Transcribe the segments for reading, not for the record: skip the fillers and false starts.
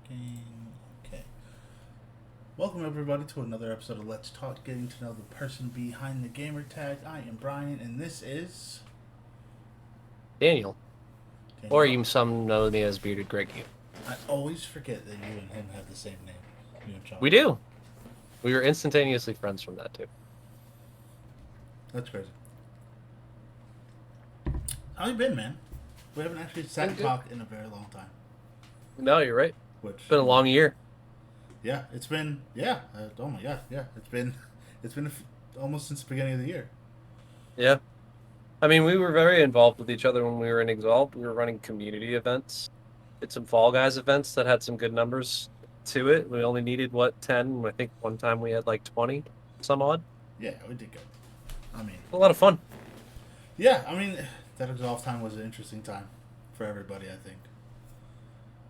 Working. Okay. Welcome everybody to another episode of Let's Talk, getting to know the person behind the gamer tag. I am Brian, and this is Daniel. Or Daniel. even some know me as BeardedGregU. I always forget that you and him have the same name. You and John. We do. We were instantaneously friends from that too. That's crazy. How you been, man? We haven't actually sat Been and good. talked in a very long time. No, you're right. Which, Been a long year. yeah, it's been. Yeah. Oh my god. Yeah, it's been. It's been almost since the beginning of the year. Yeah. I mean, we were very involved with each other when we were in Exalt. We were running community events. Did some Fall Guys events that had some good numbers to it. We only needed, 10? I think one time we had like 20, some odd. Yeah, we did good. I mean, A lot of fun. yeah, I mean, that exhaust time was an interesting time for everybody, I think.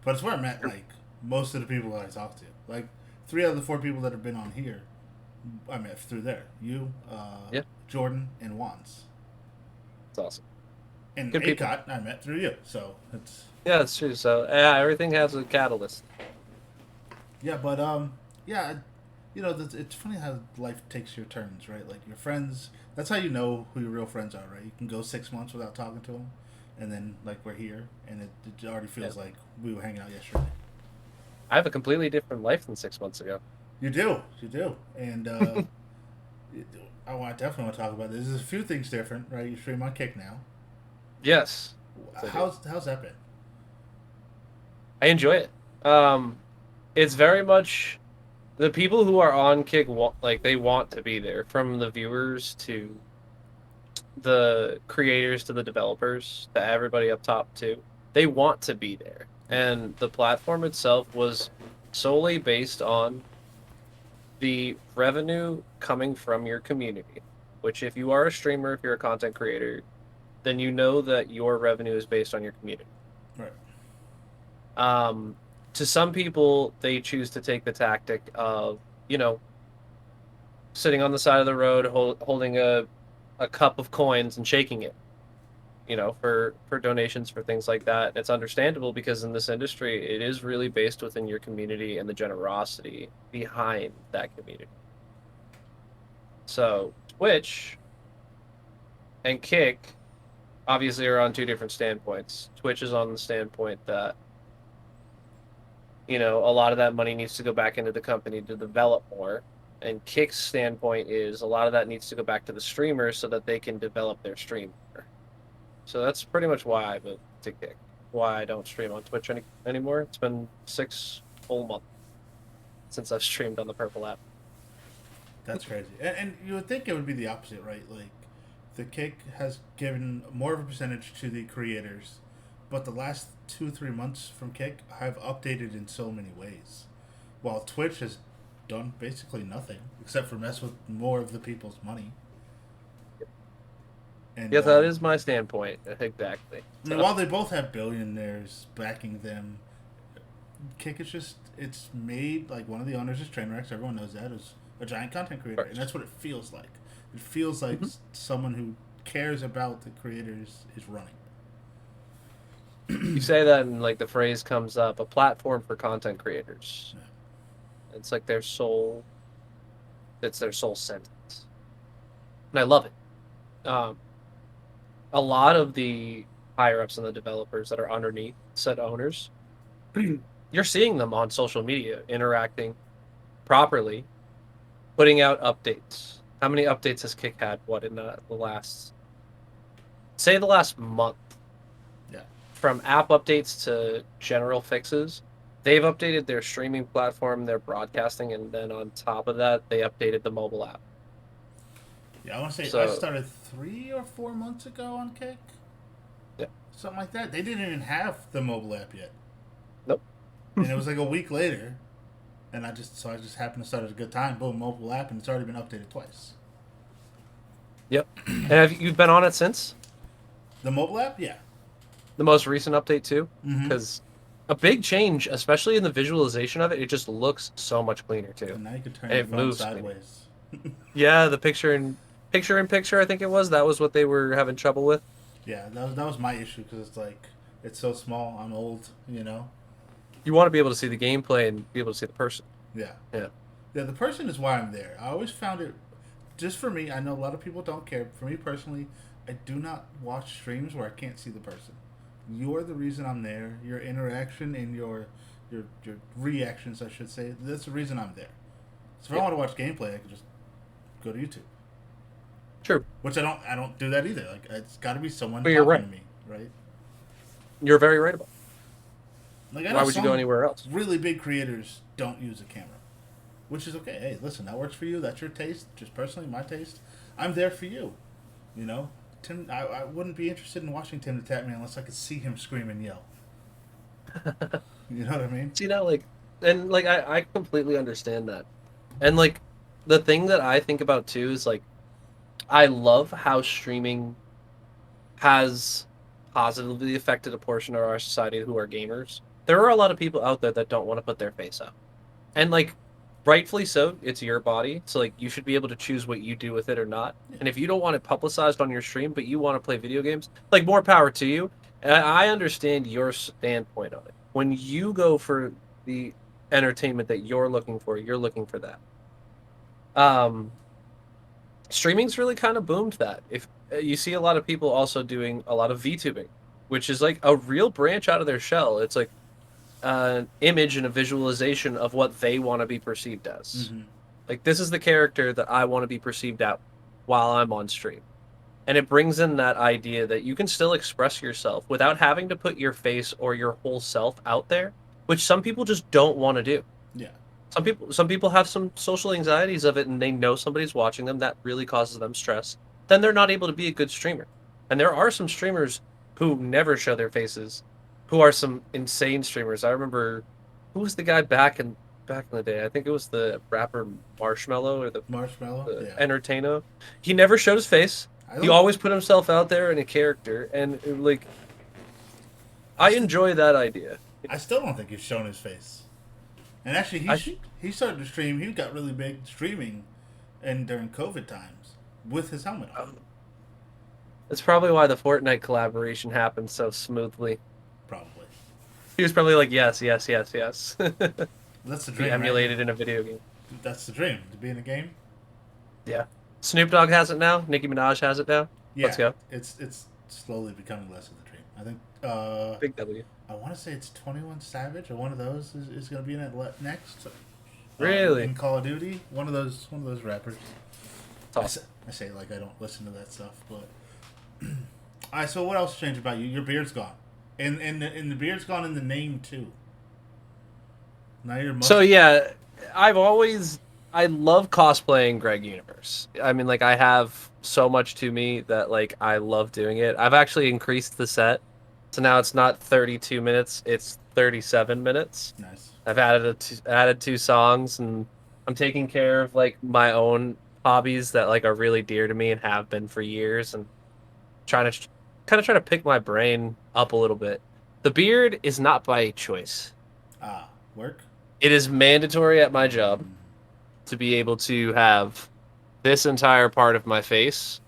But it's where I met, like, most of the people that I talked to. Like, 3 out of the 4 people that have been on here, I met through there. You, Yeah, Jordan, and Wands. it's awesome. And Good people. ACOT, I met through you. So, it's... Yeah, it's true. So, yeah, everything has a catalyst. Yeah, but, yeah, it's funny how life takes your turns, right? Like, your friends, that's how you know who your real friends are, right? You can go 6 months without talking to them, and then, like, we're here, and it already Yeah. feels like we were hanging out yesterday. I have a completely different life than 6 months ago. You do, and definitely want to talk about this. There's a few things different, right? You stream on Kick now. Yes. Yes, I do. How's that been? I enjoy it. It's very much the people who are on Kick they want to be there, from the viewers to the creators to the developers to everybody up top too. They want to be there, and the platform itself was solely based on the revenue coming from your community. Which, if you are a streamer, if you're a content creator, then you know that your revenue is based on your community. Right. Um, to some people, they choose to take the tactic of, sitting on the side of the road, holding a cup of coins and shaking it, for donations for things like that. And it's understandable because in this industry, it is really based within your community and the generosity behind that community. So Twitch and Kick obviously are on two different standpoints. Twitch is on the standpoint that a lot of that money needs to go back into the company to develop more. And Kick's standpoint is a lot of that needs to go back to the streamers so that they can develop their stream more. So that's pretty much why I moved to Kick. Why I don't stream on Twitch anymore. It's been 6 full months since I've streamed on the Purple app. That's crazy. And you would think it would be the opposite, right? Like, the Kick has given more of a percentage to the creators, but the last 2 3 months from Kick have updated in so many ways, while Twitch has done basically nothing except for mess with more of the people's money. And Yeah, that is my standpoint. Exactly. I mean, So, while they both have billionaires backing them, Kick is just, it's made, like, one of the owners is Trainwrecks. Everyone knows that, is a giant content creator, and that's what it feels like. It feels like someone who cares about the creators is running. you say that and like the phrase comes up, a platform for content creators. Yeah. It's like it's their sole sentence. And I love it. A lot of the higher ups and the developers that are underneath said owners, you're seeing them on social media interacting properly, putting out updates. How many updates has Kick had? What in the last month? Yeah. From app updates to general fixes, they've updated their streaming platform, their broadcasting, and then on top of that, they updated the mobile app. Yeah, I want to say I So, started 3 or 4 months ago on Kick, yeah, something like that. They didn't even have the mobile app yet, nope. and it was like a week later, and I just happened to start at a good time. Boom, mobile app, and it's already been updated twice. Yep. And have you been on it since? The mobile app, yeah. The most recent update too? Mm-hmm. Because a big change, especially in the visualization of it, it just looks so much cleaner too. And now you can turn And your it phone moves cleaner. sideways. Yeah, the picture in picture, I think it was. That was what they were having trouble with. Yeah, that was my issue because it's like it's so small. I'm old, You want to be able to see the gameplay and be able to see the person. Yeah. Yeah. Yeah, the person is why I'm there. I always found it, just for me, I know a lot of people don't care. For me personally, I do not watch streams where I can't see the person. You're the reason I'm there. Your interaction and your reactions, I should say. That's the reason I'm there. So if I Yeah. want to watch gameplay, I can just go to YouTube. True. Which I don't do that either. Like it's got to be someone But you're talking right. to me, right? You're very right about Like I it. know Why would you go some anywhere else? really big creators don't use a camera, which is okay. Hey, listen, that works for you. That's your taste. Just personally, my taste. I'm there for you. You know, Tim. I wouldn't be interested in watching Tim the Tatman unless I could see him scream and yell. You know what I mean? See now, like, and like I completely understand that, and like the thing that I think about too is like I love how streaming has positively affected a portion of our society who are gamers. There are a lot of people out there that don't want to put their face out. And like rightfully so, it's your body. So like you should be able to choose what you do with it or not. Yeah. And if you don't want it publicized on your stream, but you want to play video games, like more power to you. And I understand your standpoint on it. When you go for the entertainment that you're looking for that. Um Streaming's really kind of boomed that. If you see a lot of people also doing a lot of VTubing, which is like a real branch out of their shell. It's like an image and a visualization of what they want to be perceived as. Mm-hmm. Like this is the character that I want to be perceived at while I'm on stream. And it brings in that idea that you can still express yourself without having to put your face or your whole self out there, which some people just don't want to do. Yeah. Some people have some social anxieties of it and they know somebody's watching them that really causes them stress. Then they're not able to be a good streamer. And there are some streamers who never show their faces, who are some insane streamers. I remember who was the guy back in the day? I think it was the rapper Marshmello or Marshmallow. the Yeah. entertainer. He never showed his face. I He don't. always put himself out there in a character and like I, I st- enjoy that idea. I still don't think he's shown his face. And actually, I think he started to stream. He got really big streaming, and during COVID times with his helmet on. that's probably why the Fortnite collaboration happened so smoothly. Probably. He was probably like, yes, yes, yes, yes. That's the Be dream. emulated Right? in a video game. That's the dream to be in a game. Yeah. Snoop Dogg has it now. Nicki Minaj has it now. Yeah. Let's go. It's slowly becoming less of the dream. I think. Big W. I want to say it's 21 Savage or one of those is going to be in it next. Really? In Call of Duty, one of those rappers. Awesome. I say like I don't listen to that stuff, but. All right. So what else changed about you? Your beard's gone, and the beard's gone in the name too. Now you're So yeah, I love cosplaying Greg Universe. I mean, like I have so much to me that like I love doing it. I've actually increased the set, so now it's not 32 minutes; it's 37 minutes. nice. I've added two songs, and I'm taking care of like my own hobbies that like are really dear to me and have been for years, and trying to pick my brain up a little bit. The beard is not by choice. Work. It is mandatory at my job to be able to have this entire part of my face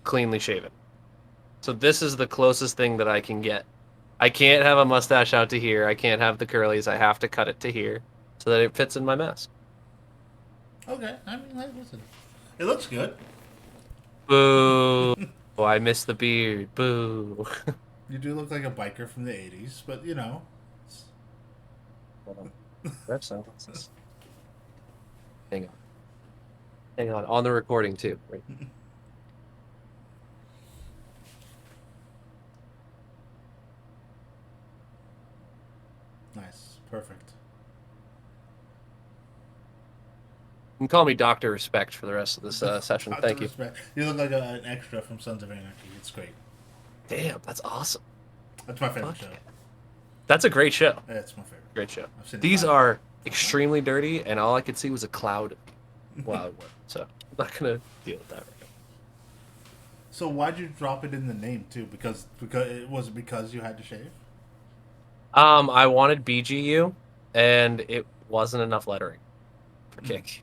cleanly shaven. So this is the closest thing that I can get. I can't have a mustache out to here. I can't have the curlies. I have to cut it to here so that it fits in my mask. Okay. I mean, like, listen, it looks good. Boo. Oh, I miss the beard. Boo. You do look like a biker from the '80s, but you know. Hold on. Rep silences. Hang on. Hang on. On the recording too. Right. Nice. Perfect. You can call me Dr. Respect for the rest of this session. Lots Thank of you. respect. You look like an extra from Sons of Anarchy. It's great. Damn, that's awesome. That's my favorite Fuck show. yeah. That's a great show. That's my favorite. Great show. I've seen it These live. are extremely dirty, and all I could see was a cloud. Wow. So I'm not gonna deal with that right now. So why'd you drop it in the name too? Because it was it because you had to shave. I wanted BGU, and it wasn't enough lettering for Kick.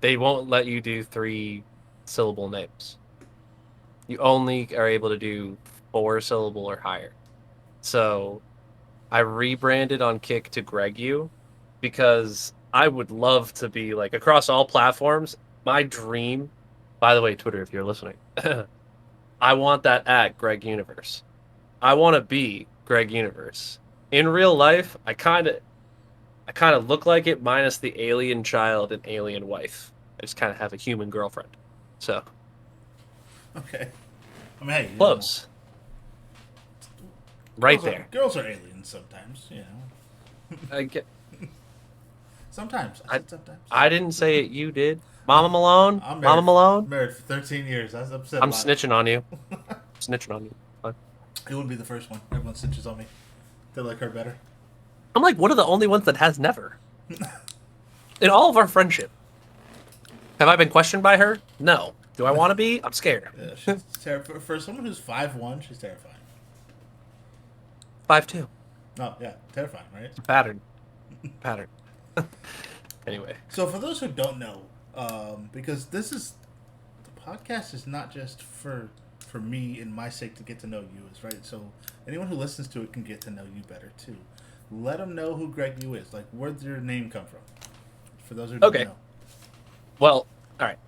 They won't let you do 3-syllable names. You only are able to do 4-syllable or higher. So I rebranded on Kick to GregU because I would love to be like across all platforms. My dream, by the way, Twitter, if you're listening, I want that at Greg Universe. I want to be Greg Universe. In real life, I kind of look like it minus the alien child and alien wife. I just kind of have a human girlfriend. So, Okay. I mean, hey, you know, close. Right there. girls are aliens sometimes. You know, I get sometimes. I I said sometimes. I didn't say it, you did. I'm, Mama Malone? I'm Mama married. Malone? Married for 13 years. I've said a I'm lot. snitching on you. Snitching on you. Fine. It wouldn't be the first one. Everyone stitches on me. They like her better. I'm like one of the only ones that has never. In all of our friendship. Have I been questioned by her? No. Do I want to be? I'm scared. Yeah, she's for someone who's 5'1", she's terrifying. 5'2". Oh yeah, terrifying, right? Pattern. Pattern. Anyway. So for those who don't know, because this is the podcast is not just for me and my sake to get to know you, is right. So anyone who listens to it can get to know you better too. Let them know who GregU is. Like, where did your name come from? For those who don't Okay. know. Well, all right.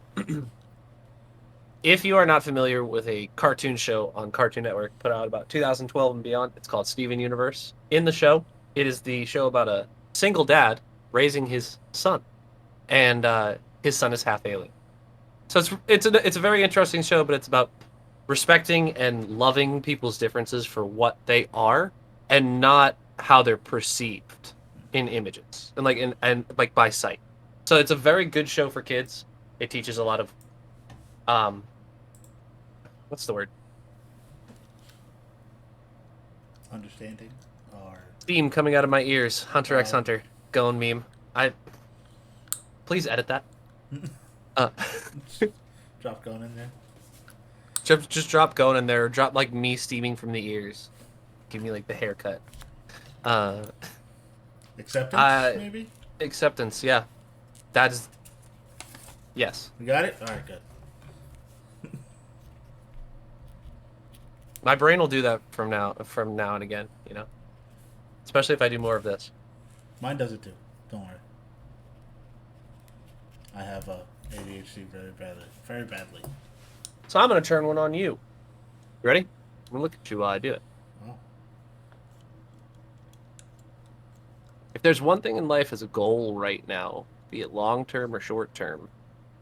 If you are not familiar with a cartoon show on Cartoon Network put out about 2012 and beyond, it's called Steven Universe. In the show, it is the show about a single dad raising his son, and his son is half alien. So it's a very interesting show, but it's about respecting and loving people's differences for what they are, and not how they're perceived in images and like by sight. So it's a very good show for kids. It teaches a lot of um what's the word? Understanding or Theme coming out of my ears. Hunter x uh, Hunter. Going meme. I please edit that. Uh drop going in there. just drop going in there. Drop like me steaming from the ears. Give me like the haircut. Uh Acceptance, I maybe. acceptance, yeah. That is yes. You got it. All right, good. My brain will do that from now and again, you know. Especially if I do more of this. Mine does it too. Don't worry. I have ADHD very badly. Very badly. So I'm gonna turn one on you. You ready? I'm gonna look at you while I do it. Oh. If there's one thing in life as a goal right now, be it long term or short term,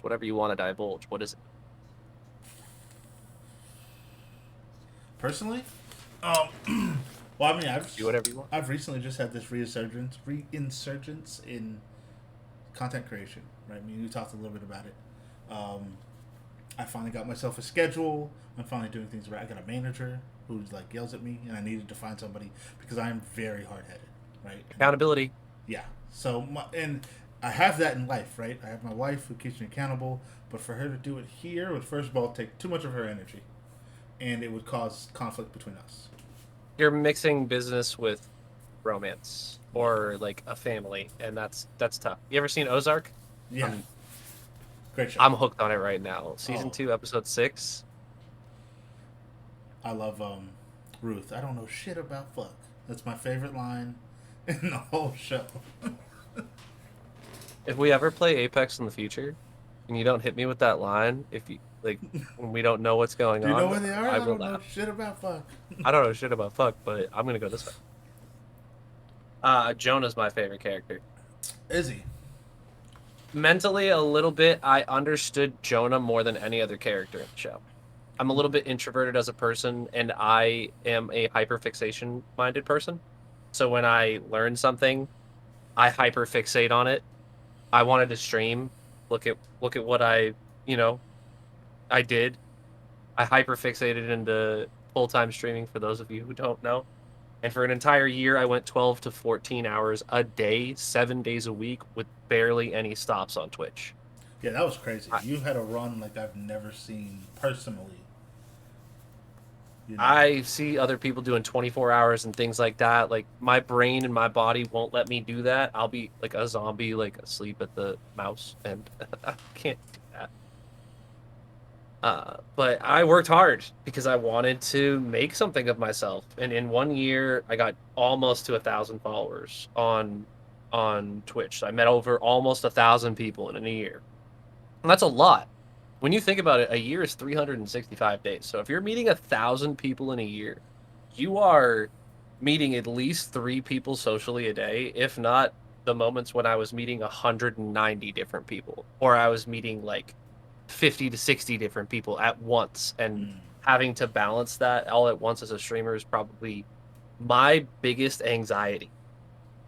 whatever you want to divulge, what is it? Personally, well, I mean, Do whatever you want. I've recently just had this reinsurgence in content creation. Right? I mean, you talked a little bit about it. I finally got myself a schedule. I'm finally doing things right. I got a manager who's like yells at me, and I needed to find somebody because I'm very hard headed. Right? Accountability. Yeah. So and I have that in life, right? I have my wife who keeps me accountable, but for her to do it here would first of all take too much of her energy, and it would cause conflict between us. You're mixing business with romance or like a family, and that's tough. You ever seen Ozark? Yeah. Great show. I'm hooked on it right now. Season Oh. 2, episode 6. I love Ruth. I don't know shit about fuck. That's my favorite line in the whole show. If we ever play Apex in the future, and you don't hit me with that line, if you like, when we don't know what's going Do you on, know where they are? I I will don't know laugh. shit about fuck. I don't know shit about fuck, but I'm gonna go this way. Jonah's my favorite character. Is he? Mentally, a little bit, I understood Jonah more than any other character in the show. I'm a little bit introverted as a person, and I am a hyperfixation minded person. So when I learn something, I hyperfixate on it. I wanted to stream. Look at what you know, I did. I hyperfixated into full-time streaming for those of you who don't know. And for an entire year, I went 12 to 14 hours a day, 7 days a week, with barely any stops on Twitch. Yeah, that was crazy. I, You had a run like I've never seen personally. You know? I see other people doing 24 hours and things like that. Like, my brain and my body won't let me do that. I'll be like a zombie, like asleep at the mouse, and I can't do that. But I worked hard because I wanted to make something of myself. And in 1 year, I got almost to 1,000 followers on Twitch. I met over almost 1,000 people in a year. And that's a lot. When you think about it, a year is 365 days. So if you're meeting 1,000 people in a year, you are meeting at least 3 people socially a day, if not the moments when I was meeting 190 different people, or I was meeting like 50 to 60 different people at once. And Mm. having to balance that all at once as a streamer is probably my biggest anxiety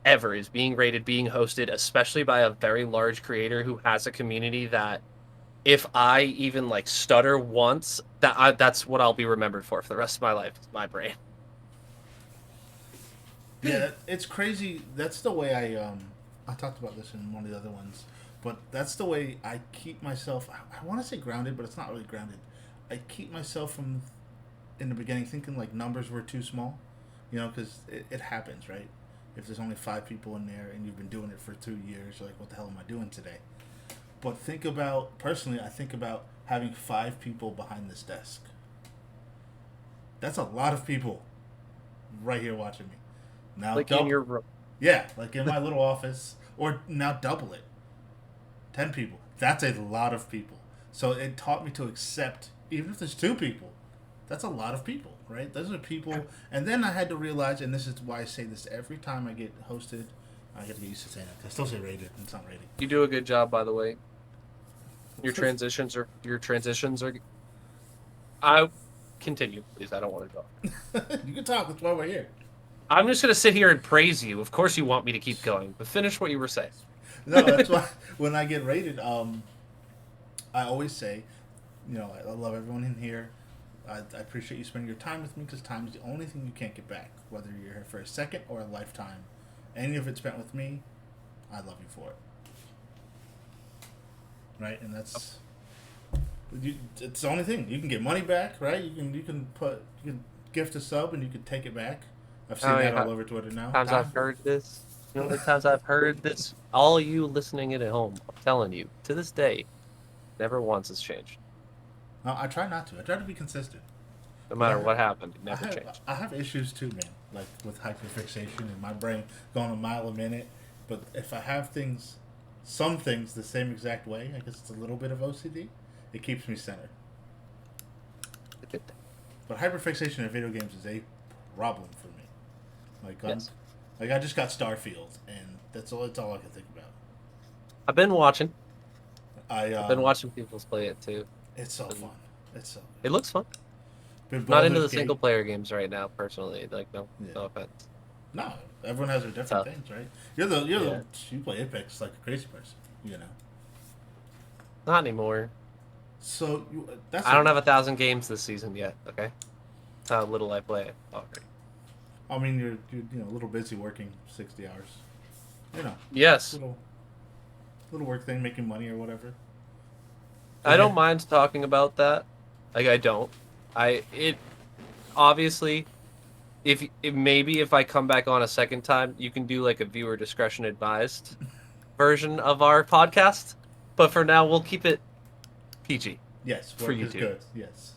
ever, is being rated, being hosted, especially by a very large creator who has a community that if I even like stutter once, that's what I'll be remembered for the rest of my life. Is my brain. Yeah, it's crazy. That's the way I talked about this in one of the other ones, but that's the way I keep myself. I want to say grounded, but it's not really grounded. I keep myself from in the beginning thinking like numbers were too small, because it happens, right? If there's only 5 people in there and you've been doing it for 2 years, you're like, what the hell am I doing today? But think about personally, I think about having 5 people behind this desk. That's a lot of people right here watching me. Now, Like in double, your room. yeah, like in my little office, or now double it. 10 people. That's a lot of people. So it taught me to accept, even if there's 2 people, that's a lot of people, right? Those are people. And then I had to realize, and this is why I say this every time I get hosted. I got to get used to saying it. I still say rated. It's not rated. You do a good job, by the way. Your transitions are. I continue, please. I don't want to go. You can talk. That's why we're here. I'm just gonna sit here and praise you. Of course, you want me to keep going, but finish what you were saying. No, that's why when I get rated, I always say, I love everyone in here. I appreciate you spending your time with me because time is the only thing you can't get back. Whether you're here for a second or a lifetime, any of it spent with me, I love you for it. Right, and it's the only thing you can get money back. Right, you can gift a sub and you can take it back. I've seen How many that all over Twitter now. times I've heard this? You know how many times I've heard this? All you listening in at home, I'm telling you, to this day, never once has changed. No, I try not to. I try to be consistent. No But matter what happened, it I never have changed. I have issues too, man. Like with hyperfixation and my brain going a mile a minute. But if I have some things the same exact way, I guess it's a little bit of OCD. It keeps me centered. But hyperfixation in video games is a problem for me. Like Yes. like I just got Starfield, and that's all I can think about. I've been watching. I I've been watching people play it too. It's so And fun. It's so it looks fun. good. Not into Baldur's the Gate. single player games right now, personally. Like, Yeah. no offense. No, everyone has their different Tough. things, right? You're Yeah. the you play Apex like a crazy person, you know. Not anymore. So that's I don't have 1,000 games this season yet. Okay, that's how little I play already. I mean, you're a little busy working 60 hours, you know, Yes, little little work thing, making money or whatever. I Yeah. don't mind talking about that. Like, I don't. It obviously, if maybe if I come back on a second time, you can do like a viewer discretion advised version of our podcast. But for now, we'll keep it PG Yes, for work is YouTube. good. Yes.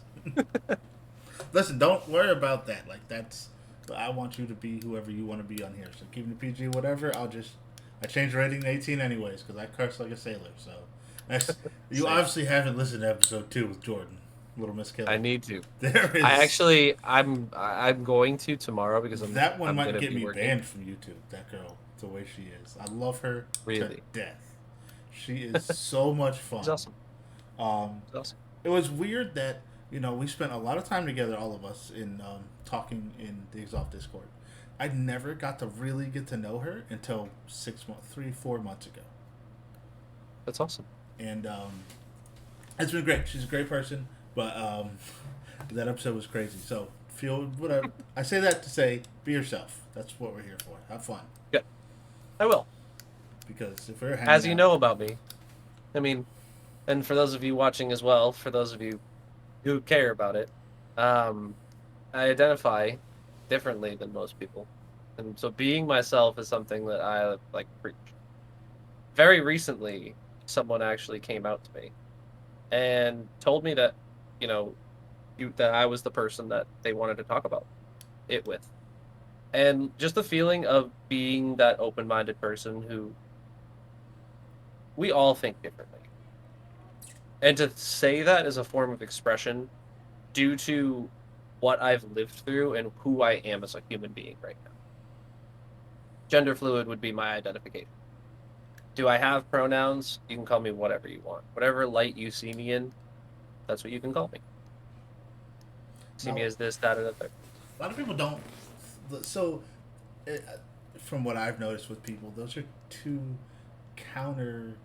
Listen, don't worry about that. Like that's, I want you to be whoever you want to be on here. So keeping the PG, whatever. I changed rating to 18 anyways because I curse like a sailor. So that's, you Same. obviously haven't listened to episode 2 with Jordan, Little Miss I Kelly. need to. There I is actually, I'm going to tomorrow because that one I'm might gonna get be me working. banned from YouTube. That girl, the way she is, I love her to Really, death. She is so much fun. it's awesome. Um, It's awesome. it was weird that we spent a lot of time together, all of us, in talking in the Exalt Discord. I never got to really get to know her until 6 months, 3, 4 months ago, That's awesome. and it's been great. She's a great person, but that episode was crazy. So feel whatever. I say that to say, be yourself. That's what we're here for. Have fun, Yeah, I will. because if we're hanging As you out, know about me, I mean, and for those of you watching as well, for those of you who care about it, um, I identify differently than most people, and so being myself is something that I like preach. Very recently, someone actually came out to me and told me that you know, that I was the person that they wanted to talk about it with. And just the feeling of being that open-minded person who we all think differently. And to say that is a form of expression due to what I've lived through and who I am as a human being right now. Gender fluid would be my identification. Do I have pronouns? You can call me whatever you want. Whatever light you see me in, that's what you can call me. See me Now, as this, that, and other. a lot of people don't. So, it, from what I've noticed with people, those are two counter,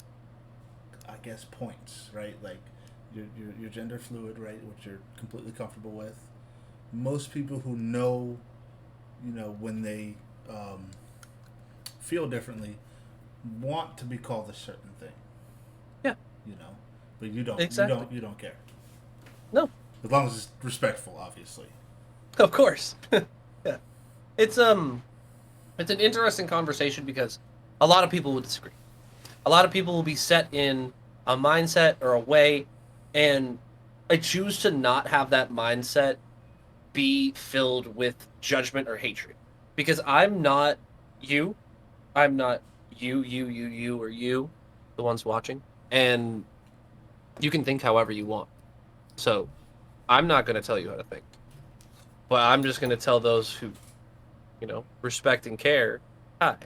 I guess, points, right? Like, you're gender fluid, right, which you're completely comfortable with. Most people who know, when they feel differently, want to be called a certain thing, Yeah, you know, but you don't, exactly. you don't care No, as long as it's respectful, obviously. of course. Yeah. It's it's an interesting conversation because a lot of people will disagree. A lot of people will be set in a mindset or a way, and I choose to not have that mindset be filled with judgment or hatred. Because I'm not you. I'm not you, or you, the ones watching. And you can think however you want. So I'm not going to tell you how to think. But I'm just going to tell those who, respect and care. Hi,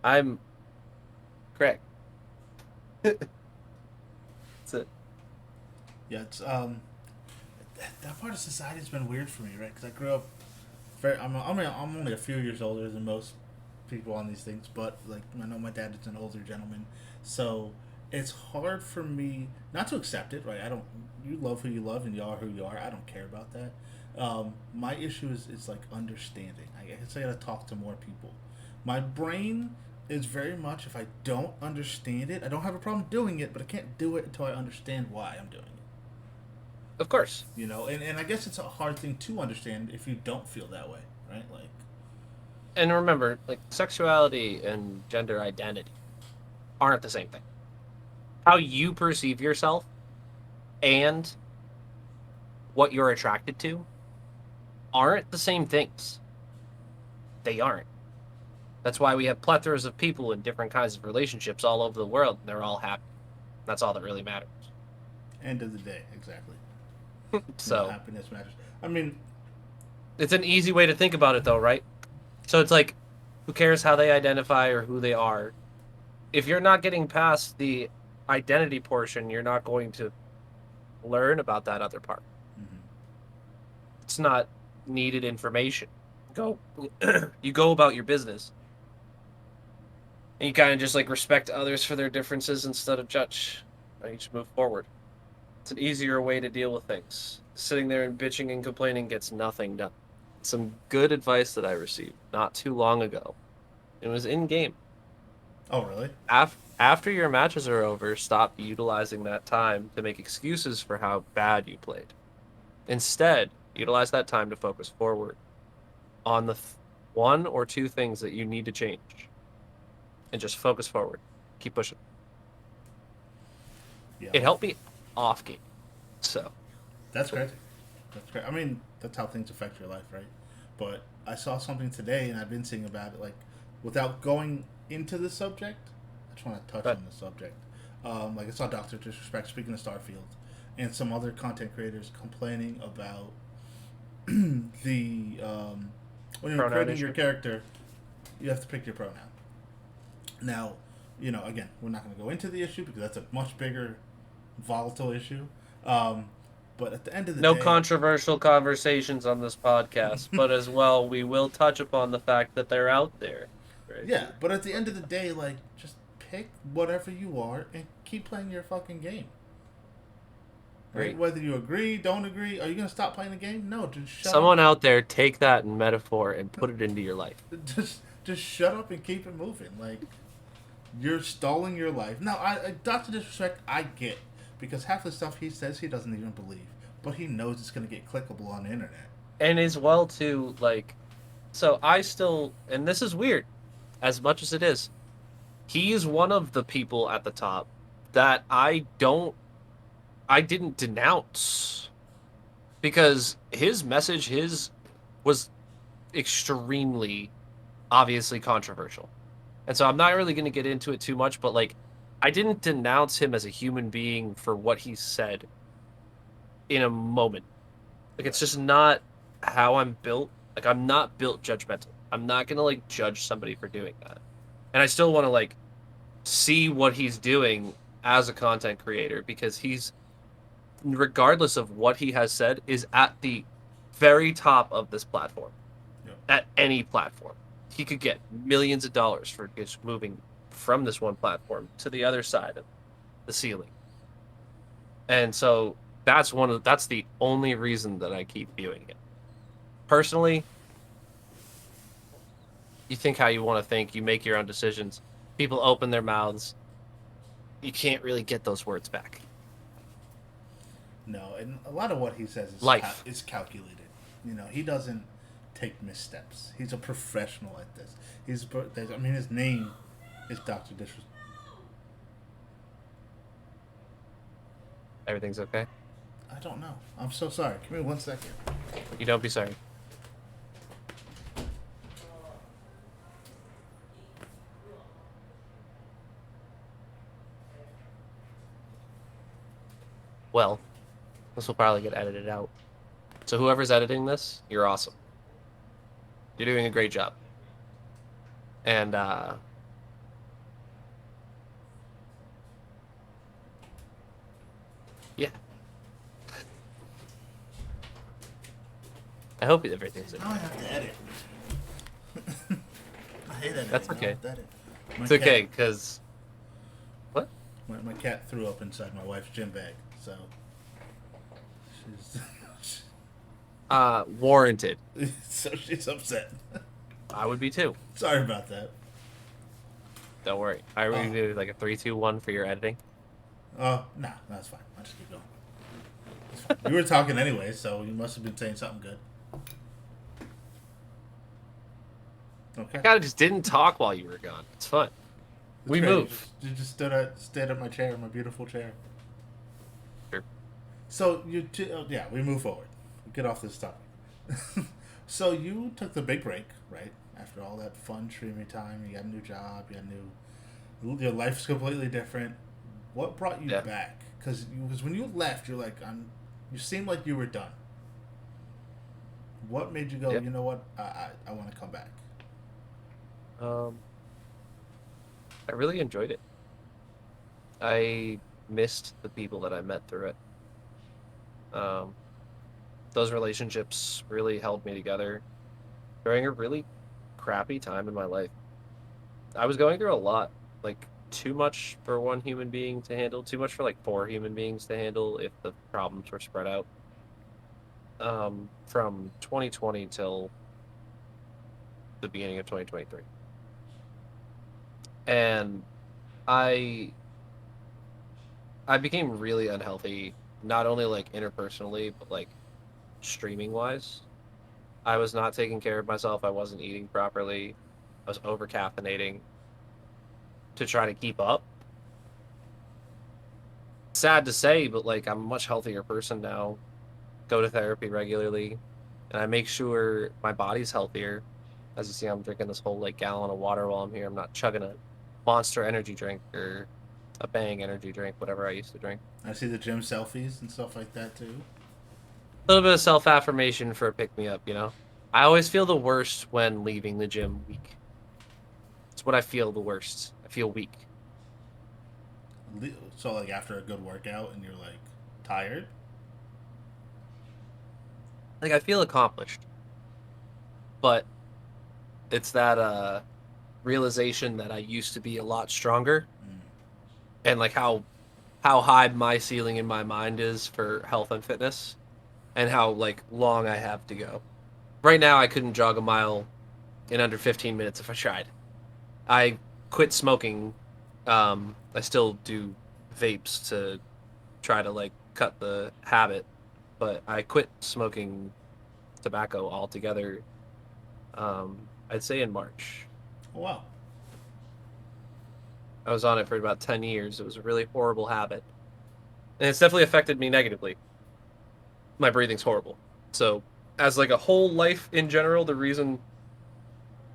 I'm Greg. That's it. Yeah, it's that part of society's been weird for me, right? Because I grew up I'm only a few years older than most people on these things, but like I know my dad is an older gentleman, so it's hard for me not to accept it, right? I don't. You love who you love, and you are who you are. I don't care about that. My issue is like understanding. I guess I gotta talk to more people. My brain is very much if I don't understand it, I don't have a problem doing it, but I can't do it until I understand why I'm doing it. Of course. And I guess it's a hard thing to understand if you don't feel that way, right? Like, And remember, like sexuality and gender identity aren't the same thing. How you perceive yourself and what you're attracted to aren't the same things. They aren't. That's why we have plethoras of people in different kinds of relationships all over the world, and they're all happy. That's all that really matters. end of the day, exactly. So Happiness matters. I mean, it's an easy way to think about it, though, right? So it's like, who cares how they identify or who they are? If you're not getting past the identity portion, you're not going to learn about that other part. mhm. It's not needed information. Go, you go about your business, and you kind of just like respect others for their differences instead of judge. You just move forward. It's an easier way to deal with things. Sitting there and bitching and complaining gets nothing done. Some good advice that I received not too long ago. It was in game. Oh, really? After your matches are over, stop utilizing that time to make excuses for how bad you played. Instead, utilize that time to focus forward on the one or two things that you need to change and just focus forward. Keep pushing. Yeah, It helped me off game. So, that's crazy. That's great. I mean, that's how things affect your life, right? But I saw something today, and I've been seeing about it. Like, without going into the subject, I just want to touch but on the subject. Like, I saw Doctor Disrespect speaking of Starfield, and some other content creators complaining about the when you're pronoun creating your issue. character, you have to pick your pronoun. Now, again, we're not going to go into the issue because that's a much bigger, volatile issue. Um, but at the end of the No day, controversial conversations on this podcast, but as well, we will touch upon the fact that they're out there. Right? yeah. But at the end of the day, like, just pick whatever you are and keep playing your fucking game. Right? Great. Whether you agree, don't agree, are you going to stop playing the game? No, just shut up. Someone out there take that in metaphor and put it into your life. Just shut up and keep it moving. Like, you're stalling your life. Now, Doctor Disrespect, I get because half the stuff he says he doesn't even believe, but he knows it's going to get clickable on the internet. And as well too, like, so I still, and this is weird, as much as it is, he's one of the people at the top that I didn't denounce. because his message, his was extremely obviously controversial. And so I'm not really going to get into it too much, but like I didn't denounce him as a human being for what he said in a moment. Like it's just not how I'm built. Like I'm not built judgmental. I'm not going to like judge somebody for doing that. And I still want to like see what he's doing as a content creator because he's regardless of what he has said is at the very top of this platform. Yeah. At any platform. He could get millions of dollars for just moving from this one platform to the other side of the ceiling. And so that's the only reason that I keep viewing it. Personally, you think how you want to think, you make your own decisions. People open their mouths. You can't really get those words back. No, and a lot of what he says Life. is calculated. You know, he doesn't take missteps. He's a professional at this. I mean, his name is Doctor Disrespect. Everything's okay. I don't know. I'm so sorry. Give me 1 second. You don't be sorry. Well, this will probably get edited out. So whoever's editing this, you're awesome. You're doing a great job. And yeah. I hope everything's okay. Now I have to edit. I hate editing. That's okay. Edit. It's okay, because what? My cat threw up inside my wife's gym bag, so she's Warranted. so she's upset. I would be too. Sorry about that. Don't worry. I really do like a 3, 2, 1 for your editing. Oh, nah, that's fine. I'll just keep going. It's fine. We were talking anyway, so you must have been saying something good. Okay. I kind of just didn't talk while you were gone. It's fun. It's We great. move. You just stayed at my chair, my beautiful chair. Sure. So yeah, we move forward. We get off this topic. So you took the big break, right? After all that fun streaming time, you got a new job, your life's completely different. What brought you Yeah. back? Because when you left, you're like, you seemed like you were done. What made you go? Yep. You know what? I want to come back. I really enjoyed it. I missed the people that I met through it. Um, those relationships really held me together during a really crappy time in my life. I was going through a lot, like too much for one human being to handle, too much for like 4 human beings to handle if the problems were spread out. From 2020 till the beginning of 2023. And I I became really unhealthy, not only like interpersonally, but like streaming wise. I was not taking care of myself. I wasn't eating properly. I was over caffeinating to try to keep up. Sad to say, but like I'm a much healthier person now. Go to therapy regularly, and I make sure my body's healthier. As you see, I'm drinking this whole like gallon of water while I'm here. I'm not chugging a Monster energy drink or a Bang energy drink, whatever I used to drink. I see the gym selfies and stuff like that too. A little bit of self-affirmation for a pick-me-up, you know? I always feel the worst when leaving the gym weak. It's when I feel the worst. I feel weak. So like after a good workout and you're like tired. Like I feel accomplished. But it's that realization that I used to be a lot stronger Mm. and like how high my ceiling in my mind is for health and fitness and how like long I have to go. Right now I couldn't jog a mile in under 15 minutes if I tried. I quit smoking. I still do vapes to try to like cut the habit, but I quit smoking tobacco altogether. I'd say in March. Oh, wow. I was on it for about 10 years. It was a really horrible habit. And it's definitely affected me negatively. my breathing's horrible. So as like a whole life in general, the reason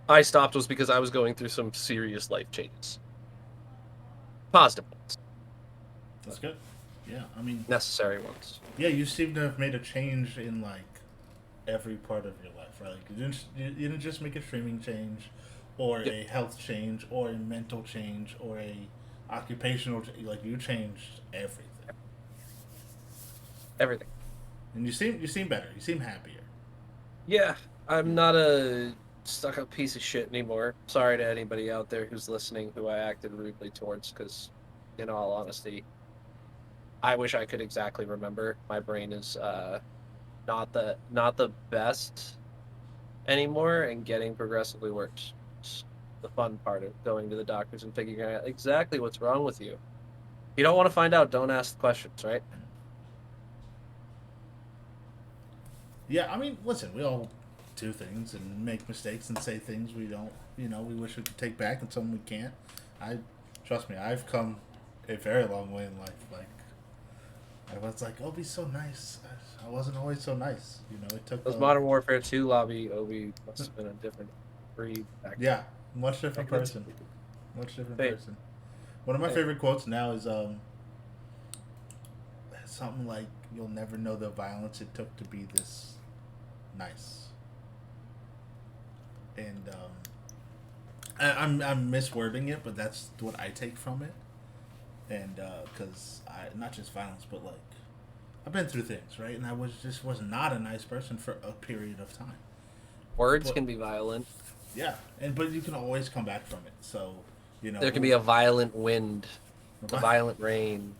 I stopped was because I was going through some serious life changes. Positive ones, That's good. Yeah, I mean, necessary ones. yeah, you seem to have made a change in like every part of your life, right? Like you didn't just make a streaming change, or Yep, a health change, or a mental change, or a occupational. Like you changed everything, everything. and you seem better. You seem happier. Yeah, I'm Yeah. not a stuck up piece of shit anymore. Sorry to anybody out there who's listening who I acted rudely towards, because, in all honesty, I wish I could exactly remember. My brain is not the best anymore and getting progressively worse. It's the fun part of going to the doctors and figuring out exactly what's wrong with you. If you don't want to find out, don't ask the questions, right? Yeah, I mean, listen, we all do things and make mistakes and say things we don't, we wish we could take back and some we can't. I trust me, I've come a very long way in life. Like I was like, "Oh, be so nice." I wasn't always so nice. It took Those Modern Warfare 2 lobby Obi must have been a different breed back yeah, much different then. person, much different Hey, person. One of my hey, favorite quotes now is something like, "You'll never know the violence it took to be this nice," and I'm miswording it, but that's what I take from it. And because I not just violence, but like I've been through things, right? And I was not a nice person for a period of time. words But can be violent. yeah, but you can always come back from it. So There can be a violent wind, a violent rain.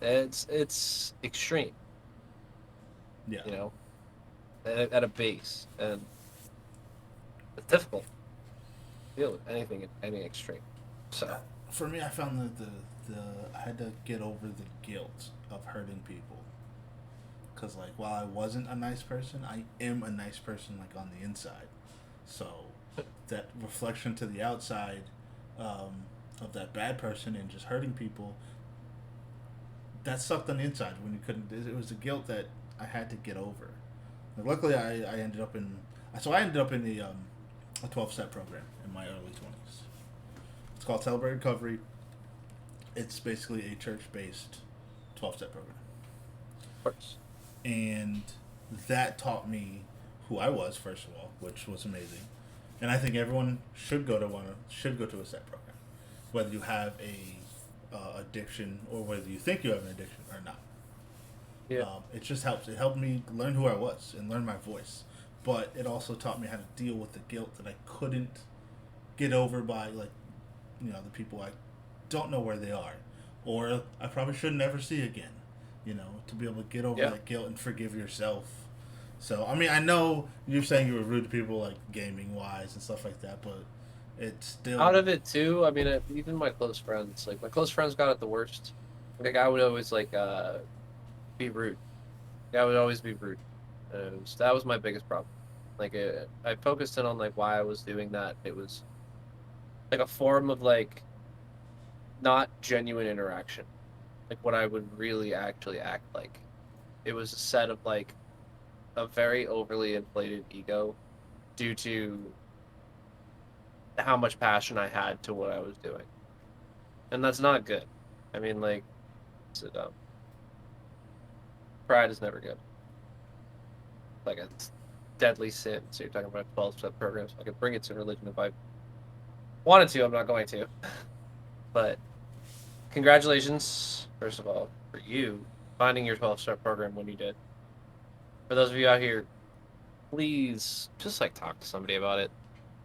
It's extreme, yeah. you know, at a base, and it's difficult to deal with anything at any extreme. So For me, I found the I had to get over the guilt of hurting people. Because like while I wasn't a nice person, I am a nice person like on the inside. So that reflection to the outside, of that bad person and just hurting people, that sucked on the inside when you couldn't. It was the guilt that I had to get over. Like, luckily, I ended up in. So I ended up in a 12-step program in my early 20s. It's called Celebrate Recovery. It's basically a church-based 12-step program, of course, and that taught me who I was first of all, which was amazing. And I think everyone should go to a step program, whether you have a addiction or whether you think you have an addiction or not. yeah, It just helps. It helped me learn who I was and learn my voice, but it also taught me how to deal with the guilt that I couldn't get over by like the people I don't know where they are, or I probably should never see again. To be able to get over yeah. that guilt and forgive yourself. So I mean, I know you're saying you were rude to people like gaming wise and stuff like that, but it's Out still of it too. I mean, even my close friends, like my close friends, got it the worst. Like I would always be rude. Like, I would always be rude. That was my biggest problem. Like I focused in on like why I was doing that. It was like a form of like not genuine interaction. Like what I would really actually act like. It was a set of like a very overly inflated ego due to how much passion I had to what I was doing. And that's not good. I mean, like, it's, pride is never good. Like, it's deadly sin. So you're talking about 12-step programs. I could bring it to religion if I wanted to. I'm not going to. But congratulations, first of all, for you finding your 12-step program when you did. For those of you out here, please just like talk to somebody about it.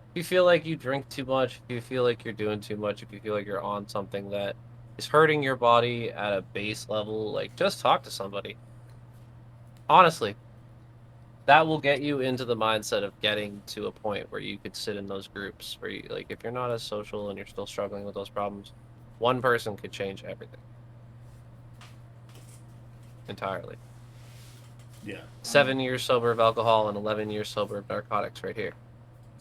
If you feel like you drink too much, if you feel like you're doing too much, if you feel like you're on something that is hurting your body at a base level, like just talk to somebody. Honestly, that will get you into the mindset of getting to a point where you could sit in those groups where you like if you're not as social and you're still struggling with those problems, one person could change everything entirely. yeah. I mean, 7 years sober of alcohol and 11 years sober of narcotics right here.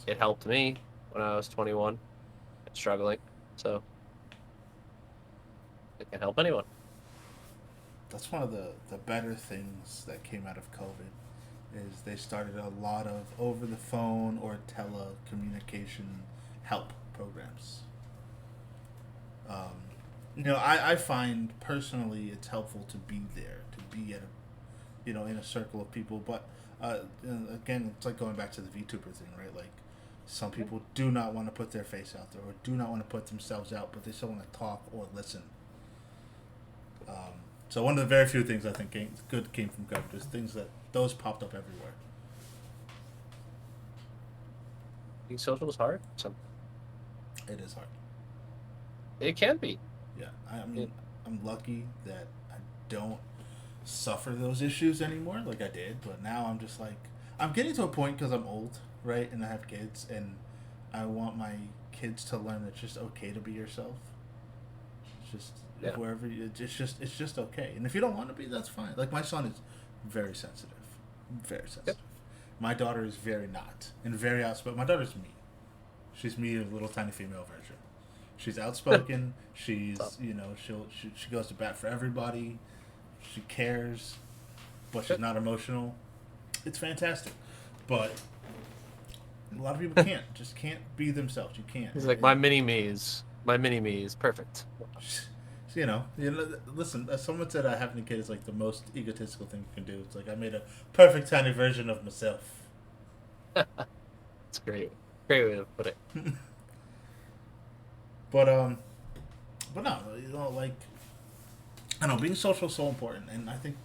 It helped me when I was 21 and struggling. So it can help anyone. that's one of the better things that came out of COVID is they started a lot of over the phone or telecommunication help programs. Um, I find personally it's helpful to be there, to be at a, in a circle of people. But again, it's like going back to the VTuber thing, right? Like some people do not want to put their face out there or do not want to put themselves out, but they still want to talk or listen. So one of the very few things I think good came from COVID is things that those popped up everywhere. Being social is hard. So It is hard. it can be. Yeah, I mean, I'm lucky that I don't suffer those issues anymore like I did, but now I'm just like I'm getting to a point because I'm old, right, and I have kids, and I want my kids to learn it's just okay to be yourself. It's just Yeah. wherever it's just okay, and if you don't want to be, that's fine. Like my son is very sensitive, very Yep. sensitive. My daughter is very not and very outspoken. My daughter's me. She's me, a little tiny female version. She's outspoken. She's Tough. she goes to bat for everybody. She cares, but she's Yep. not emotional. It's fantastic, but a lot of people can't be themselves. You can't. He's like, my mini me is perfect. Listen. Someone said having a kid is like the most egotistical thing you can do. It's like I made a perfect tiny version of myself. It's great. Great way to put it. But no, like I don't know, being social is so important, and I think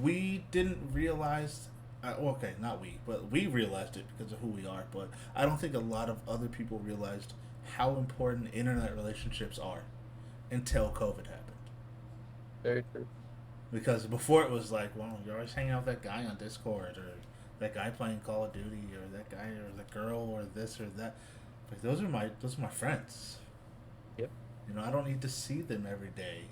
we didn't realize. Okay, not we, but we realized it because of who we are. But I don't think a lot of other people realized how important internet relationships are until COVID happened. Very true. Because before it was like, well, you're always hanging out with that guy on Discord, or that guy playing Call of Duty, or that guy, or the girl, or this or that. Like those are my friends. Yep. I don't need to see them every day.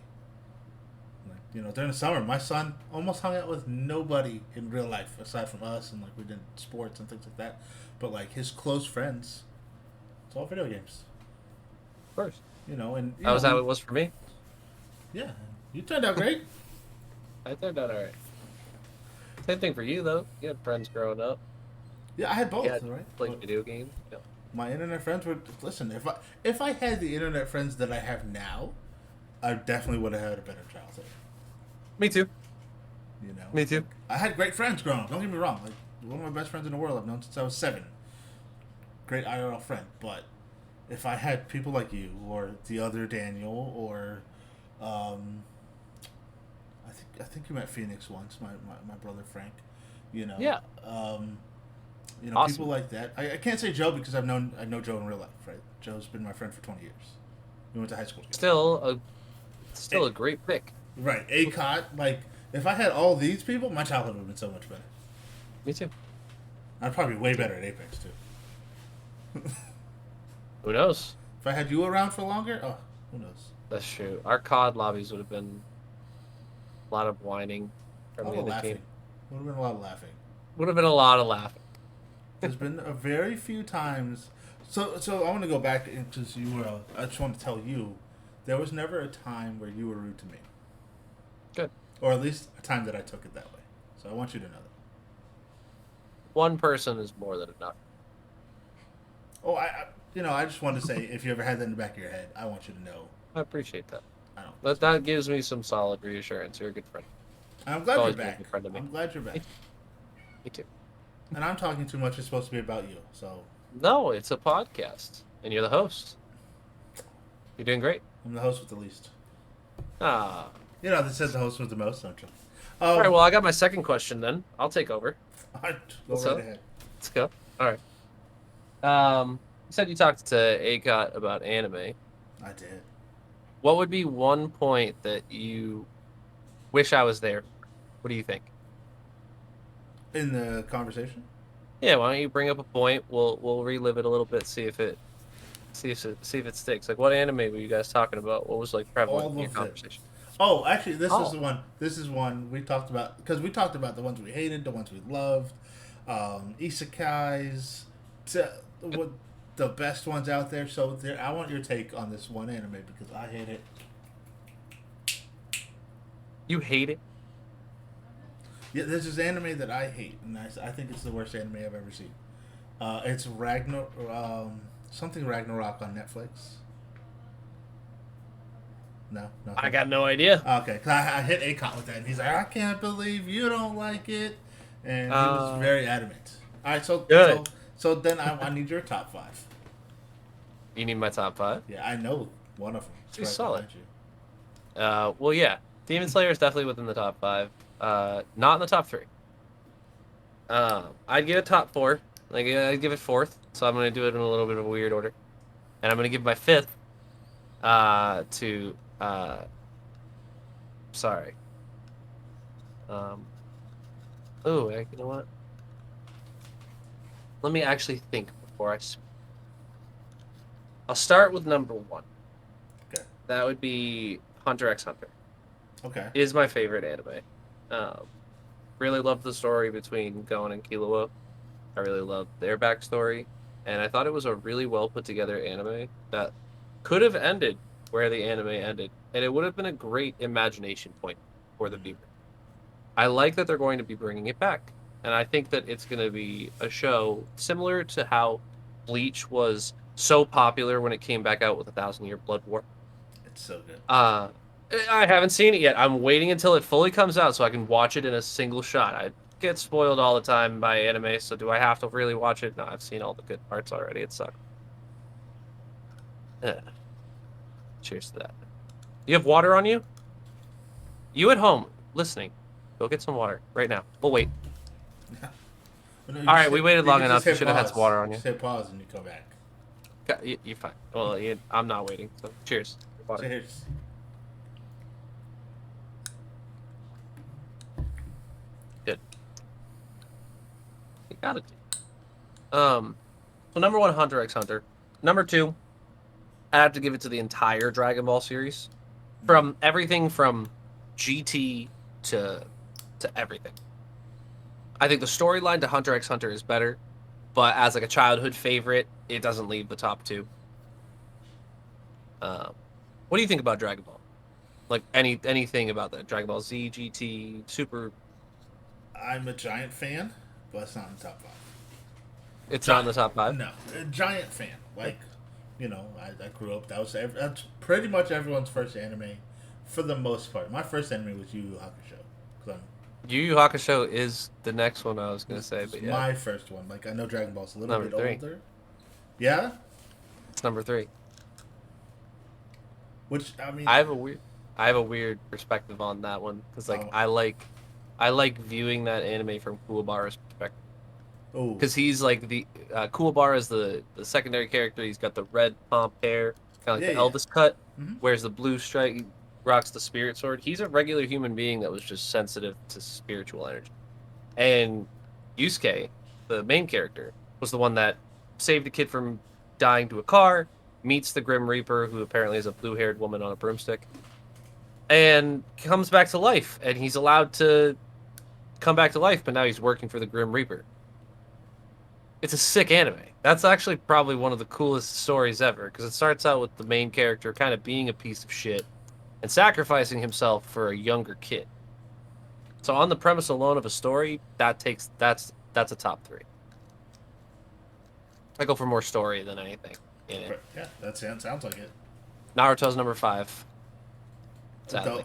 Like, during the summer, my son almost hung out with nobody in real life aside from us, and like we did sports and things like that. But like his close friends, it's all video games. Of course. And That was how it was for me. yeah, you turned out great. I turned out all right. Same thing for you though. You had friends growing up. Yeah, I had both, You had right? played But video games. Yeah. my internet friends would listen. If I had the internet friends that I have now, I definitely would have had a better childhood. Me too. Me too. I had great friends growing up. Don't get me wrong. Like one of my best friends in the world I've known since I was 7. Great IRL friend. But if I had people like you or the other Daniel or, I think you met Phoenix once. My brother Frank. Yeah. Awesome. People like that. I can't say Joe because I know Joe in real life. Right. Joe's been my friend for 20 years. We went to high school together. Still a great pick. Right, ACOT. Like, if I had all these people, my childhood would have been so much better. Me too. I'd probably be way better at Apex, too. Who knows? If I had you around for longer, who knows? That's true. Our COD lobbies would have been a lot of whining A from lot the of other laughing. team. Would have been a lot of laughing. Would have been a lot of laughing. There's been a very few times. So I want to go back because I just want to tell you, there was never a time where you were rude to me. Good. Or at least a time that I took it that way. So I want you to know that. One person is more than enough. Oh, I just wanted to say, if you ever had that in the back of your head, I want you to know. I appreciate that. I don't. But that gives me some solid reassurance. You're a good friend. I'm glad always you're been a back. good friend to me. I'm glad you're back. Me too. And I'm talking too much. It's supposed to be about you. So No, it's a podcast, and you're the host. You're doing great. I'm the host with the least. Ah. That says the host with the most, don't you? All right. Well, I got my second question. Then I'll take over. Go What's right up? ahead. Let's go. All right. You said you talked to ACOT about anime. I did. What would be one point that you wish I was there? What do you think? In the conversation? Yeah, why don't you bring up a point? We'll relive it a little bit, see if it sticks. Like, what anime were you guys talking about? What was like prevalent All in your of it. conversation? Oh, actually, this Oh. is the one. This is one we talked about because we talked about the ones we hated, the ones we loved, isekais, what the best ones out there. So I want your take on this one anime because I hate it. You hate it? Yeah, there's this anime that I hate, and I think it's the worst anime I've ever seen. It's something Ragnarok on Netflix. No, I nothing. got no idea. Okay, 'cause I hit Akon with that, and he's like, "I can't believe you don't like it," and he was Uh, very adamant. All right, Good. so then I need your top five. You need my top five? Yeah, I know one of them. It's She's right solid. behind you. Well, yeah. Demon Slayer is definitely within the top five. Not in the top three. I'd give it top four. Like, I'd give it fourth. So I'm gonna do it in a little bit of a weird order, and I'm gonna give my fifth to sorry. Um, oh, you know what? Let me actually think before I speak. I'll start with number one. Okay. That would be Hunter x Hunter. Okay. It is my favorite anime. Um, really loved the story between Gon and Killua. I really loved their backstory, and I thought it was a really well put together anime that could have ended where the anime ended, and it would have been a great imagination point for the Mm. viewer. I like that they're going to be bringing it back, and I think that it's going to be a show similar to how Bleach was so popular when it came back out with 1,000 Year Blood War. It's so good. Uh, I haven't seen it yet. I'm waiting until it fully comes out so I can watch it in a single shot. I get spoiled all the time by anime, so do I have to really watch it? No, I've seen all the good parts already. It sucks. Yeah. Cheers to that. You have water on you? You at home listening? Go get some water right now. We'll wait. No, All right, we waited you long can just enough. You hit should have had some pause. water on You you. just hit pause and you come back. You're fine. Well, I'm not waiting. So cheers. Water. Cheers. Good. You got it. So number one, Hunter x Hunter. Number two, I have to give it to the entire Dragon Ball series, from everything from GT to everything. I think the storyline to Hunter x Hunter is better, but as like a childhood favorite, it doesn't leave the top two. What do you think about Dragon Ball? Like anything about that? Dragon Ball Z, GT, Super. I'm a giant fan, but it's not in the top five. It's not in the Giant, top five. no, a giant fan. Like, I grew up. That's pretty much everyone's first anime, for the most part. My first anime was Yu Yu Hakusho. 'Cause Yu Yu Hakusho is the next one I was gonna say, it's but yeah, my first one. Like, I know Dragon Ball's a little number bit three. older. Yeah, It's number three. which I mean, I have a weird perspective on that one because like oh, I like viewing that anime from Kuwabara's perspective oh, because he's like the Kuwabara is the secondary character. He's got the red pomp hair, kind of yeah, like the yeah. Elvis cut, Mm-hmm. wears the blue stripe, he rocks the spirit sword. He's a regular human being that was just sensitive to spiritual energy. And Yusuke, the main character, was the one that saved a kid from dying to a car, meets the Grim Reaper, who apparently is a blue-haired woman on a broomstick, and comes back to life. And he's allowed to come back to life, but now he's working for the Grim Reaper. It's a sick anime. That's actually probably one of the coolest stories ever, because it starts out with the main character kind of being a piece of shit and sacrificing himself for a younger kid. So on the premise alone of a story, that's a top three. I go for more story than anything in it. Yeah, that sounds like it. Naruto's number five. Sadly.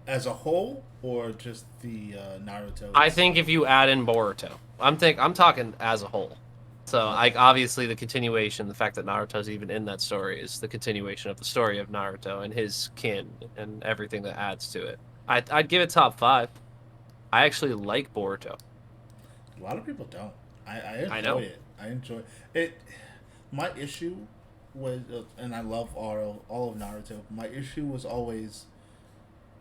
As a whole, or just the Naruto? I think if you add in Boruto, I'm talking as a whole. So like obviously the continuation, the fact that Naruto's even in that story is the continuation of the story of Naruto and his kin and everything that adds to it. I'd give it top five. I actually like Boruto. A lot of people don't. I enjoy know. it. I enjoy it. My issue was, and I love all of Naruto. My issue was always,